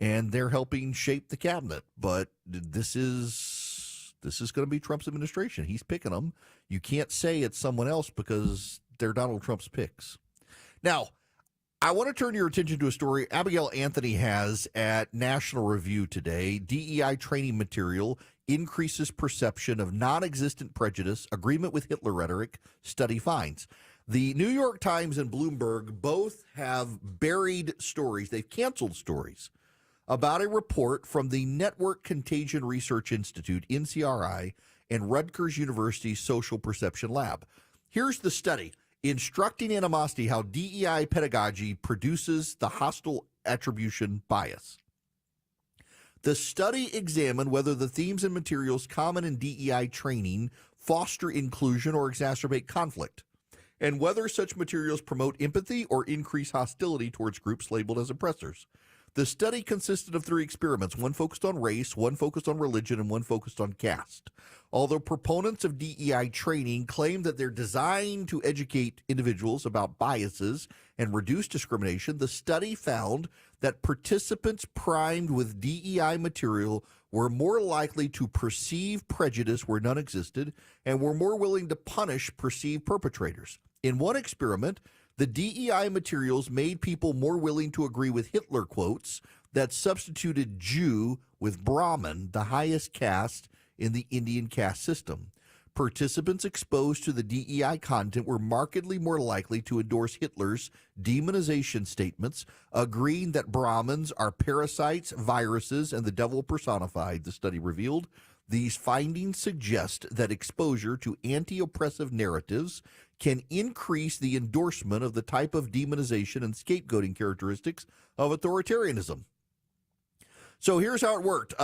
and they're helping shape the cabinet. But this is going to be Trump's administration. He's picking them. You can't say it's someone else because they're Donald Trump's picks. Now, I want to turn your attention to a story Abigail Anthony has at National Review today. DEI training material increases perception of non-existent prejudice, agreement with Hitler rhetoric, study finds. The New York Times and Bloomberg both have buried stories. They've canceled stories about a report from the Network Contagion Research Institute, NCRI, and Rutgers University's Social Perception Lab. Here's the study. Instructing Animosity, How DEI Pedagogy Produces the Hostile Attribution Bias. The study examined whether the themes and materials common in DEI training foster inclusion or exacerbate conflict, and whether such materials promote empathy or increase hostility towards groups labeled as oppressors. The study consisted of 3 experiments, one focused on race, one focused on religion, and one focused on caste. Although proponents of DEI training claim that they're designed to educate individuals about biases and reduce discrimination, the study found that participants primed with DEI material were more likely to perceive prejudice where none existed and were more willing to punish perceived perpetrators. In one experiment, The DEI materials made people more willing to agree with Hitler quotes that substituted Jew with Brahmin, the highest caste in the Indian caste system. Participants exposed to the DEI content were markedly more likely to endorse Hitler's demonization statements, agreeing that Brahmins are parasites, viruses, and the devil personified, the study revealed. These findings suggest that exposure to anti-oppressive narratives can increase the endorsement of the type of demonization and scapegoating characteristics of authoritarianism. So here's how it worked.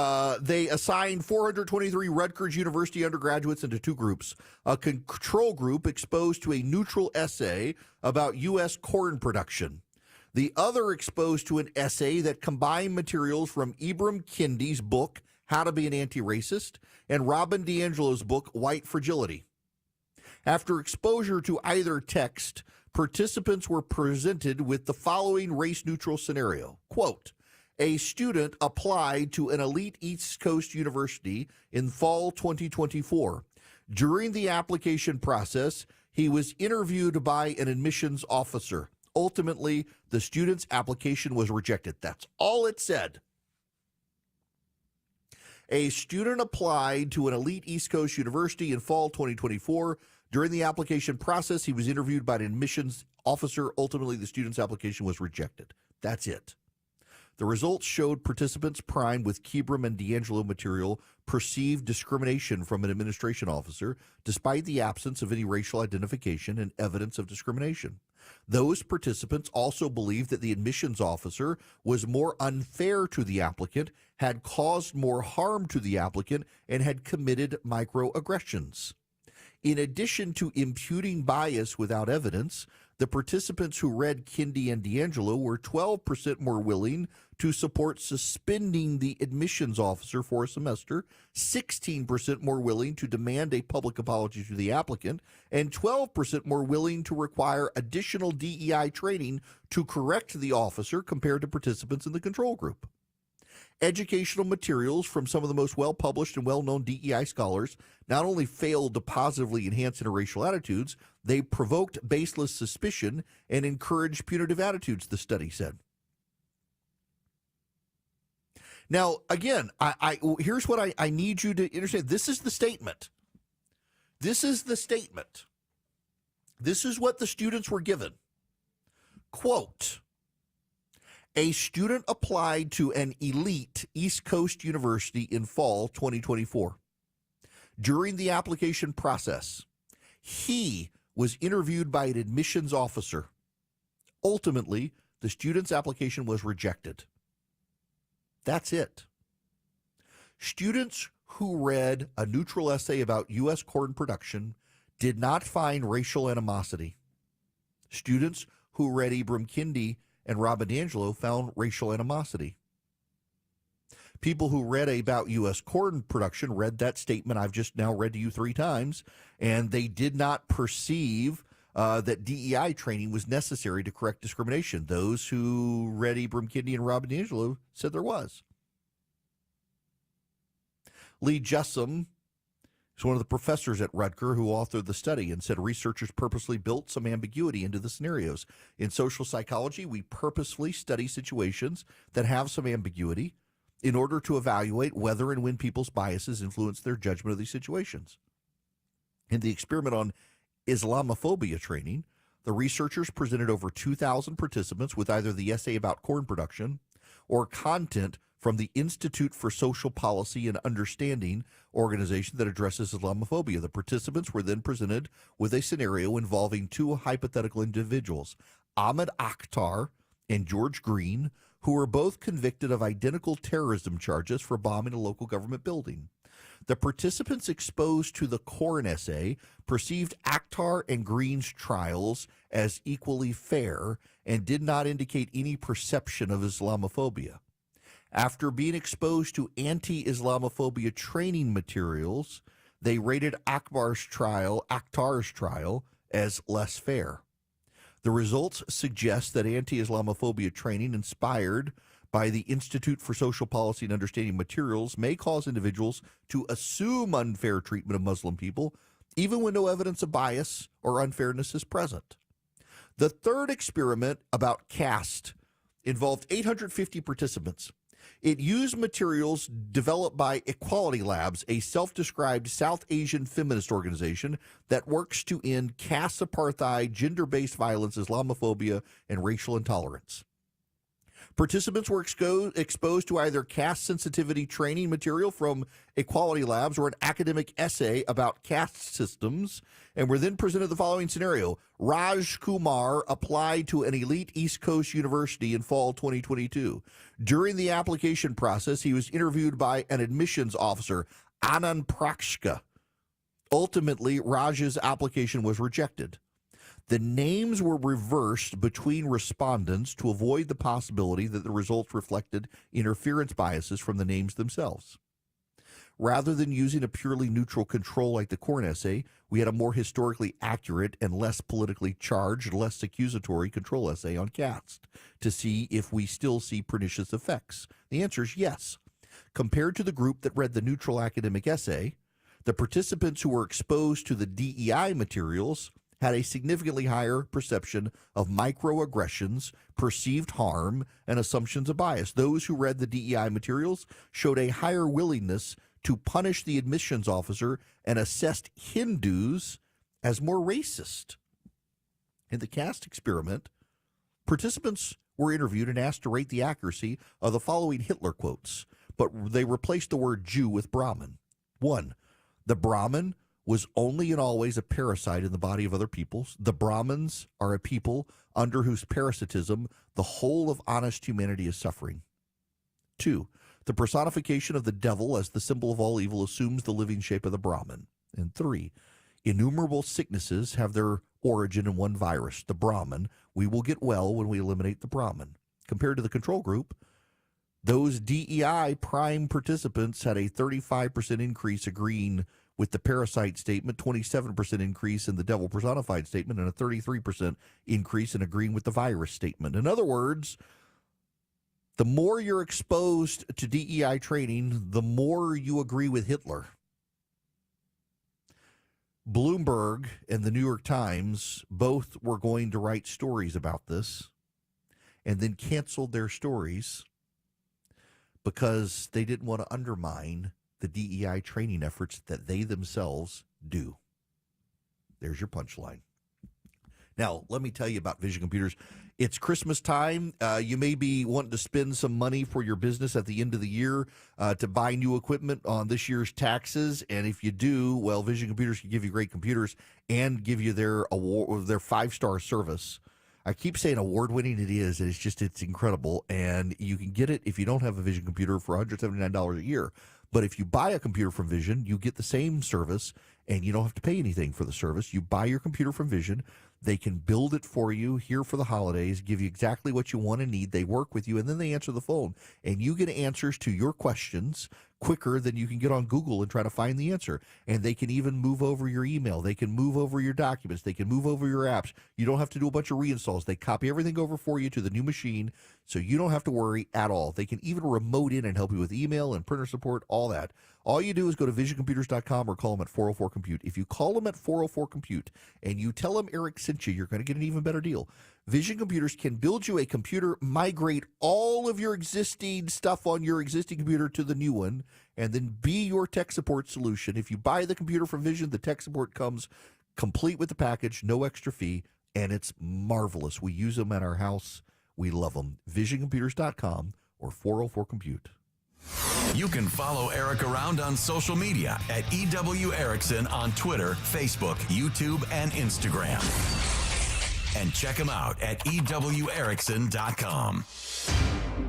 They assigned 423 Rutgers University undergraduates into two groups. A control group exposed to a neutral essay about U.S. corn production. The other exposed to an essay that combined materials from Ibram Kendi's book, How to Be an Anti-Racist, and Robin DiAngelo's book, White Fragility. After exposure to either text, participants were presented with the following race-neutral scenario. Quote, a student applied to an elite East Coast university in fall 2024. During the application process, he was interviewed by an admissions officer. Ultimately, the student's application was rejected. That's all it said. A student applied to an elite East Coast university in fall 2024. During the application process, he was interviewed by an admissions officer. Ultimately, the student's application was rejected. That's it. The results showed participants primed with Ibram and DiAngelo material perceived discrimination from an administration officer despite the absence of any racial identification and evidence of discrimination. Those participants also believed that the admissions officer was more unfair to the applicant, had caused more harm to the applicant, and had committed microaggressions. In addition to imputing bias without evidence, the participants who read Kendi and DiAngelo were 12% more willing to support suspending the admissions officer for a semester, 16% more willing to demand a public apology to the applicant, and 12% more willing to require additional DEI training to correct the officer compared to participants in the control group. Educational materials from some of the most well-published and well-known DEI scholars not only failed to positively enhance interracial attitudes, they provoked baseless suspicion and encouraged punitive attitudes, the study said. Now, again, here's what I need you to understand. This is the statement. This is the statement. This is what the students were given. Quote, a student applied to an elite East Coast university in fall 2024. During the application process, he was interviewed by an admissions officer. Ultimately, the student's application was rejected. That's it. Students who read a neutral essay about U.S. corn production did not find racial animosity. Students who read Ibram Kendi and Robin DiAngelo found racial animosity. People who read about U.S. corn production read that statement I've just now read to you 3 times, and they did not perceive that DEI training was necessary to correct discrimination. Those who read Ibram Kendi and Robin DiAngelo said there was. Lee Jessam is one of the professors at Rutgers who authored the study and said researchers purposely built some ambiguity into the scenarios. In social psychology, we purposefully study situations that have some ambiguity in order to evaluate whether and when people's biases influence their judgment of these situations. In the experiment on Islamophobia training, the researchers presented over 2,000 participants with either the essay about corn production or content from the Institute for Social Policy and Understanding organization that addresses Islamophobia. The participants were then presented with a scenario involving 2 hypothetical individuals, Ahmed Akhtar and George Green, who were both convicted of identical terrorism charges for bombing a local government building. The participants exposed to the corn essay perceived Akhtar and Green's trials as equally fair and did not indicate any perception of Islamophobia. After being exposed to anti-Islamophobia training materials, they rated Akhtar's trial as less fair. The results suggest that anti-Islamophobia training inspired by the Institute for Social Policy and Understanding materials may cause individuals to assume unfair treatment of Muslim people, even when no evidence of bias or unfairness is present. The third experiment about caste involved 850 participants. It used materials developed by Equality Labs, a self-described South Asian feminist organization that works to end caste apartheid, gender-based violence, Islamophobia, and racial intolerance. Participants were exposed to either caste sensitivity training material from Equality Labs or an academic essay about caste systems, and were then presented the following scenario. Raj Kumar applied to an elite East Coast university in fall 2022. During the application process, he was interviewed by an admissions officer, Anand Prakshka. Ultimately, Raj's application was rejected. The names were reversed between respondents to avoid the possibility that the results reflected interference biases from the names themselves. Rather than using a purely neutral control like the Corn essay, we had a more historically accurate and less politically charged, less accusatory control essay on caste to see if we still see pernicious effects. The answer is yes. Compared to the group that read the neutral academic essay, the participants who were exposed to the DEI materials had a significantly higher perception of microaggressions, perceived harm, and assumptions of bias. Those who read the DEI materials showed a higher willingness to punish the admissions officer and assessed Hindus as more racist. In the caste experiment, participants were interviewed and asked to rate the accuracy of the following Hitler quotes, but they replaced the word Jew with Brahmin. 1. The Brahmin was only and always a parasite in the body of other peoples. The Brahmins are a people under whose parasitism the whole of honest humanity is suffering. 2. The personification of the devil as the symbol of all evil assumes the living shape of the Brahmin. And 3. Innumerable sicknesses have their origin in one virus, the Brahmin. We will get well when we eliminate the Brahmin. Compared to the control group, those DEI prime participants had a 35% increase agreeing with the parasite statement, 27% increase in the devil personified statement, and a 33% increase in agreeing with the virus statement. In other words, the more you're exposed to DEI training, the more you agree with Hitler. Bloomberg and the New York Times both were going to write stories about this and then canceled their stories because they didn't want to undermine the DEI training efforts that they themselves do. There's your punchline. Now, let me tell you about Vision Computers. It's Christmas time. You may be wanting to spend some money for your business at the end of the year to buy new equipment on this year's taxes. And if you do, well, Vision Computers can give you great computers and give you their award, their 5-star service. I keep saying award-winning. It is. It's incredible. And you can get it if you don't have a Vision computer for $179 a year. But if you buy a computer from Vision, you get the same service, and you don't have to pay anything for the service. You buy your computer from Vision. They can build it for you here for the holidays, give you exactly what you want and need. They work with you, and then they answer the phone. And you get answers to your questions quicker than you can get on Google and try to find the answer. And they can even move over your email. They can move over your documents. They can move over your apps. You don't have to do a bunch of reinstalls. They copy everything over for you to the new machine, so you don't have to worry at all. They can even remote in and help you with email and printer support, all that. All you do is go to visioncomputers.com or call them at 404-COMPUTE. If you call them at 404-COMPUTE and you tell them Eric sent you, you're going to get an even better deal. Vision Computers can build you a computer, migrate all of your existing stuff on your existing computer to the new one, and then be your tech support solution. If you buy the computer from Vision, the tech support comes complete with the package, no extra fee, and it's marvelous. We use them at our house. We love them. VisionComputers.com or 404-COMPUTE. You can follow Eric around on social media at EW Erickson on Twitter, Facebook, YouTube, and Instagram. And check him out at EWErickson.com.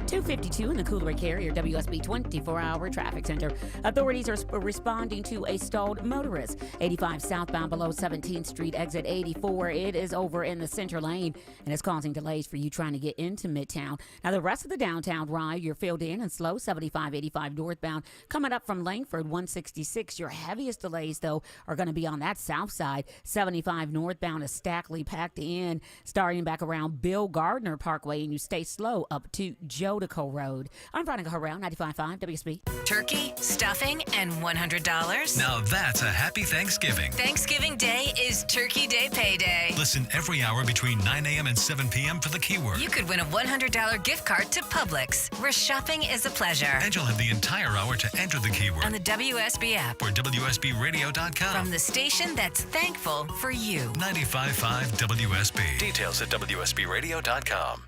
252 in the Coolray Carrier WSB 24-hour traffic center. Authorities are responding to a stalled motorist. 85 southbound below 17th Street, exit 84. It is over in the center lane, and it's causing delays for you trying to get into Midtown. Now, the rest of the downtown ride, you're filled in and slow. 75-85 northbound. Coming up from Langford, 166. Your heaviest delays, though, are going to be on that south side. 75 northbound is Stackley packed in, starting back around Bill Gardner Parkway, and you stay slow up to Joda Otico Road. I'm Veronica Harrell, 95.5 WSB. Turkey, stuffing, and $100. Now that's a happy Thanksgiving. Thanksgiving Day is Turkey Day payday. Listen every hour between 9 a.m. and 7 p.m. for the keyword. You could win a $100 gift card to Publix, where shopping is a pleasure. And you'll have the entire hour to enter the keyword On the WSB app. or WSBRadio.com. From the station that's thankful for you. 95.5 WSB. Details at WSBRadio.com.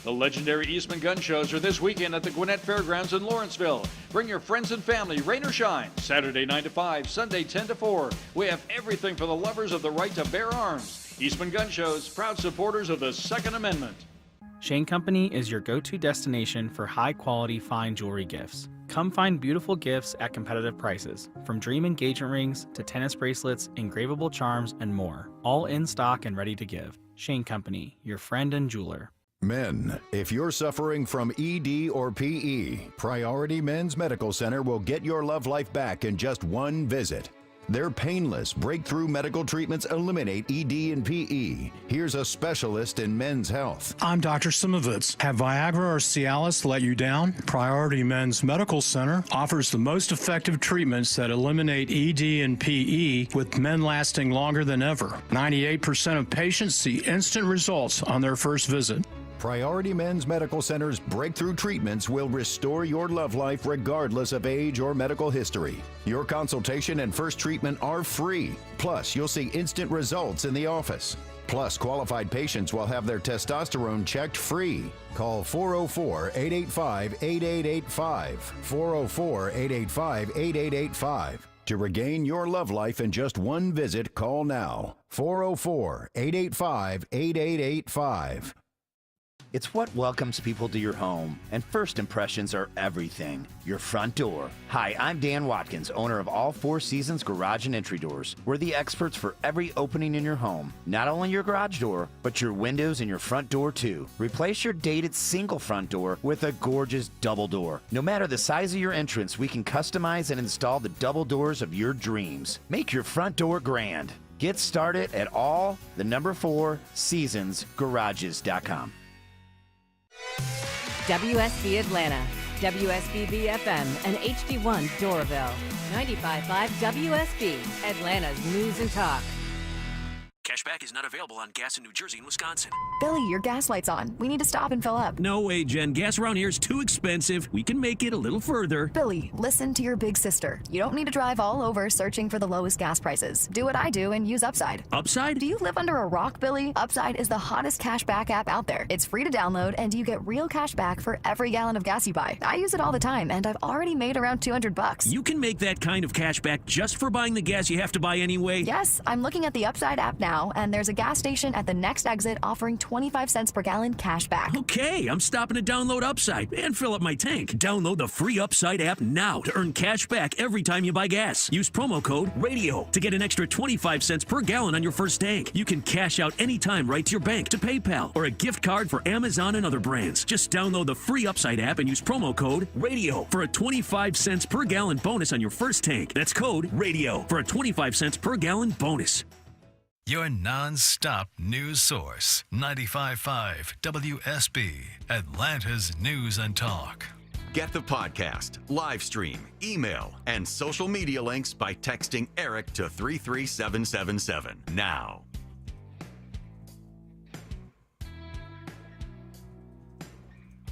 The legendary Eastman Gun Shows are this weekend at the Gwinnett Fairgrounds in Lawrenceville. Bring your friends and family, rain or shine. Saturday 9 to 5, Sunday 10 to 4. We have everything for the lovers of the right to bear arms. Eastman Gun Shows, proud supporters of the Second Amendment. Shane Company is your go-to destination for high-quality fine jewelry gifts. Come find beautiful gifts at competitive prices, from dream engagement rings to tennis bracelets, engravable charms, and more. All in stock and ready to give. Shane Company, your friend and jeweler. Men, if you're suffering from ED or PE, Priority Men's Medical Center will get your love life back in just one visit. Their painless, breakthrough medical treatments eliminate ED and PE. Here's a specialist in men's health. I'm Dr. Simovitz. Have Viagra or Cialis let you down? Priority Men's Medical Center offers the most effective treatments that eliminate ED and PE, with men lasting longer than ever. 98% of patients see instant results on their first visit. Priority Men's Medical Center's breakthrough treatments will restore your love life regardless of age or medical history. Your consultation and first treatment are free. Plus, you'll see instant results in the office. Plus, qualified patients will have their testosterone checked free. Call 404-885-8885. 404-885-8885. To regain your love life in just one visit, call now. 404-885-8885. It's what welcomes people to your home, and first impressions are everything. Your front door. Hi, I'm Dan Watkins, owner of All Four Seasons Garage and Entry Doors. We're the experts for every opening in your home. Not only your garage door, but your windows and your front door too. Replace your dated single front door with a gorgeous double door. No matter the size of your entrance, we can customize and install the double doors of your dreams. Make your front door grand. Get started at all4seasonsgarages.com. WSB Atlanta, WSB BFM, and HD1 Doraville. 95.5 WSB, Atlanta's news and talk. Cashback is not available on gas in New Jersey and Wisconsin. Billy, your gas light's on. We need to stop and fill up. No way, Jen. Gas around here is too expensive. We can make it a little further. Billy, listen to your big sister. You don't need to drive all over searching for the lowest gas prices. Do what I do and use Upside. Upside? Do you live under a rock, Billy? Upside is the hottest cashback app out there. It's free to download, and you get real cash back for every gallon of gas you buy. I use it all the time, and I've already made around $200. You can make that kind of cash back just for buying the gas you have to buy anyway? Yes, I'm looking at the Upside app now, and there's a gas station at the next exit offering 25 cents per gallon cash back. Okay, I'm stopping to download Upside and fill up my tank. Download the free Upside app now to earn cash back every time you buy gas. Use promo code RADIO to get an extra 25 cents per gallon on your first tank. You can cash out anytime right to your bank, to PayPal, or a gift card for Amazon and other brands. Just download the free Upside app and use promo code RADIO for a 25 cents per gallon bonus on your first tank. That's code RADIO for a 25 cents per gallon bonus. Your non-stop news source, 95.5 WSB, Atlanta's news and talk. Get the podcast, live stream, email, and social media links by texting Eric to 33777 now.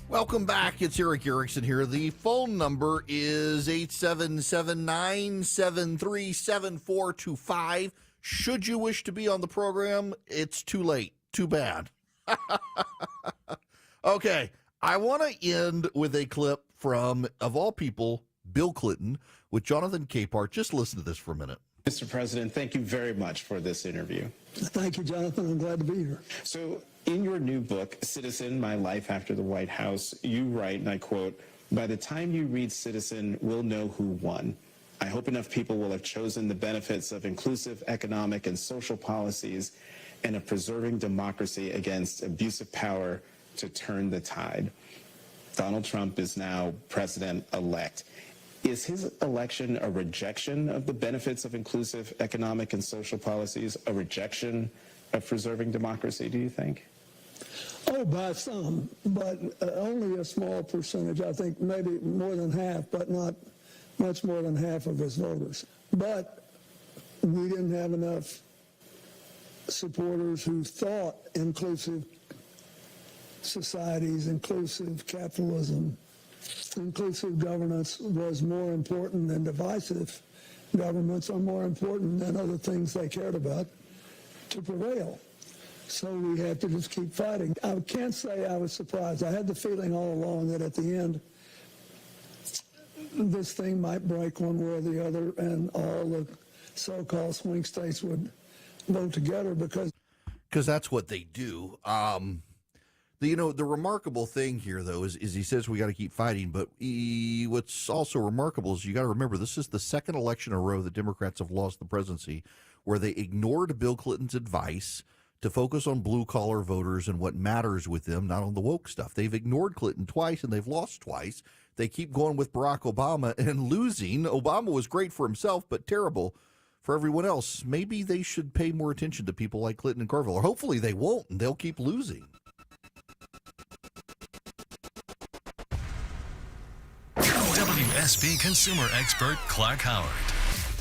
Welcome back. It's Eric Erickson here. The phone number is 877-973-7425. Should you wish to be on the program, it's too late. Too bad. Okay, I want to end with a clip from, of all people, Bill Clinton with Jonathan Capehart. Just listen to this for a minute. Mr. President, thank you very much for this interview. Thank you, Jonathan. I'm glad to be here. So, in your new book, Citizen, My Life After the White House, you write, and I quote, "By the time you read Citizen, we'll know who won. I hope enough people will have chosen the benefits of inclusive economic and social policies and of preserving democracy against abusive power to turn the tide." Donald Trump is now president-elect. Is his election a rejection of the benefits of inclusive economic and social policies, a rejection of preserving democracy, do you think? Oh, by some, but only a small percentage. I think maybe more than half, but not much more than half of his voters. But we didn't have enough supporters who thought inclusive societies, inclusive capitalism, inclusive governance was more important than divisive governments, are more important than other things they cared about to prevail. So we had to just keep fighting. I can't say I was surprised. I had the feeling all along that at the end, this thing might break one way or the other, and all the so-called swing states would vote together because that's what they do. The remarkable thing here, though, is he says we got to keep fighting. But what's also remarkable is you got to remember this is the second election in a row the Democrats have lost the presidency where they ignored Bill Clinton's advice to focus on blue-collar voters and what matters with them, not on the woke stuff. They've ignored Clinton twice, and they've lost twice. They keep going with Barack Obama and losing. Obama was great for himself, but terrible for everyone else. Maybe they should pay more attention to people like Clinton and Carville, or hopefully they won't, and they'll keep losing. WSB consumer expert Clark Howard.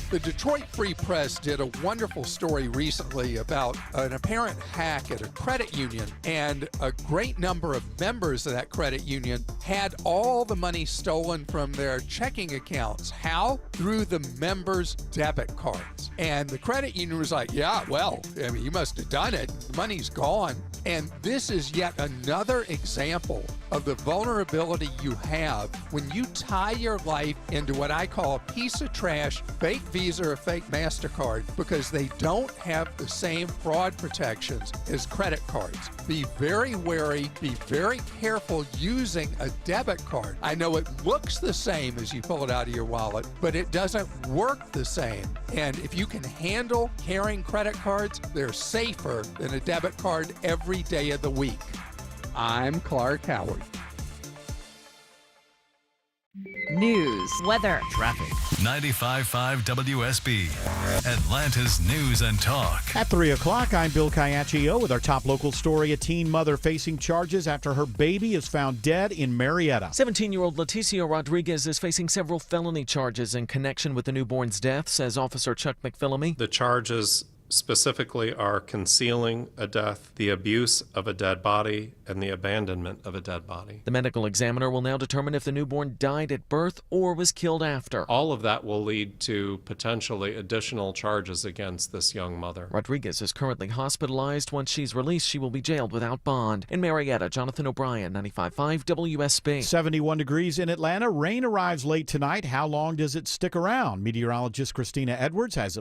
The Detroit Free Press did a wonderful story recently about an apparent hack at a credit union, and a great number of members of that credit union had all the money stolen from their checking accounts. How? Through the members' debit cards. And the credit union was like, yeah, well, I mean, you must have done it. The money's gone. And this is yet another example of the vulnerability you have when you tie your life into what I call a piece of trash, fake Visa or fake MasterCard, because they don't have the same fraud protections as credit cards. Be very wary, be very careful using a debit card. I know it looks the same as you pull it out of your wallet, but it doesn't work the same. And if you can handle carrying credit cards, they're safer than a debit card every day of the week. I'm Clark Howard. News, weather, traffic. 95.5 WSB, Atlanta's News and Talk. At 3 o'clock, I'm Bill Caiaccio with our top local story. A teen mother facing charges after her baby is found dead in Marietta. 17-year-old Leticia Rodriguez is facing several felony charges in connection with the newborn's death, says Officer Chuck McPhillamy. The charges specifically are concealing a death, the abuse of a dead body, and the abandonment of a dead body. The medical examiner will now determine if the newborn died at birth or was killed after. All of that will lead to potentially additional charges against this young mother. Rodriguez is currently hospitalized. Once she's released, she will be jailed without bond. In Marietta, Jonathan O'Brien, 95.5 WSB. 71 degrees in Atlanta. Rain arrives late tonight. How long does it stick around? Meteorologist Christina Edwards has it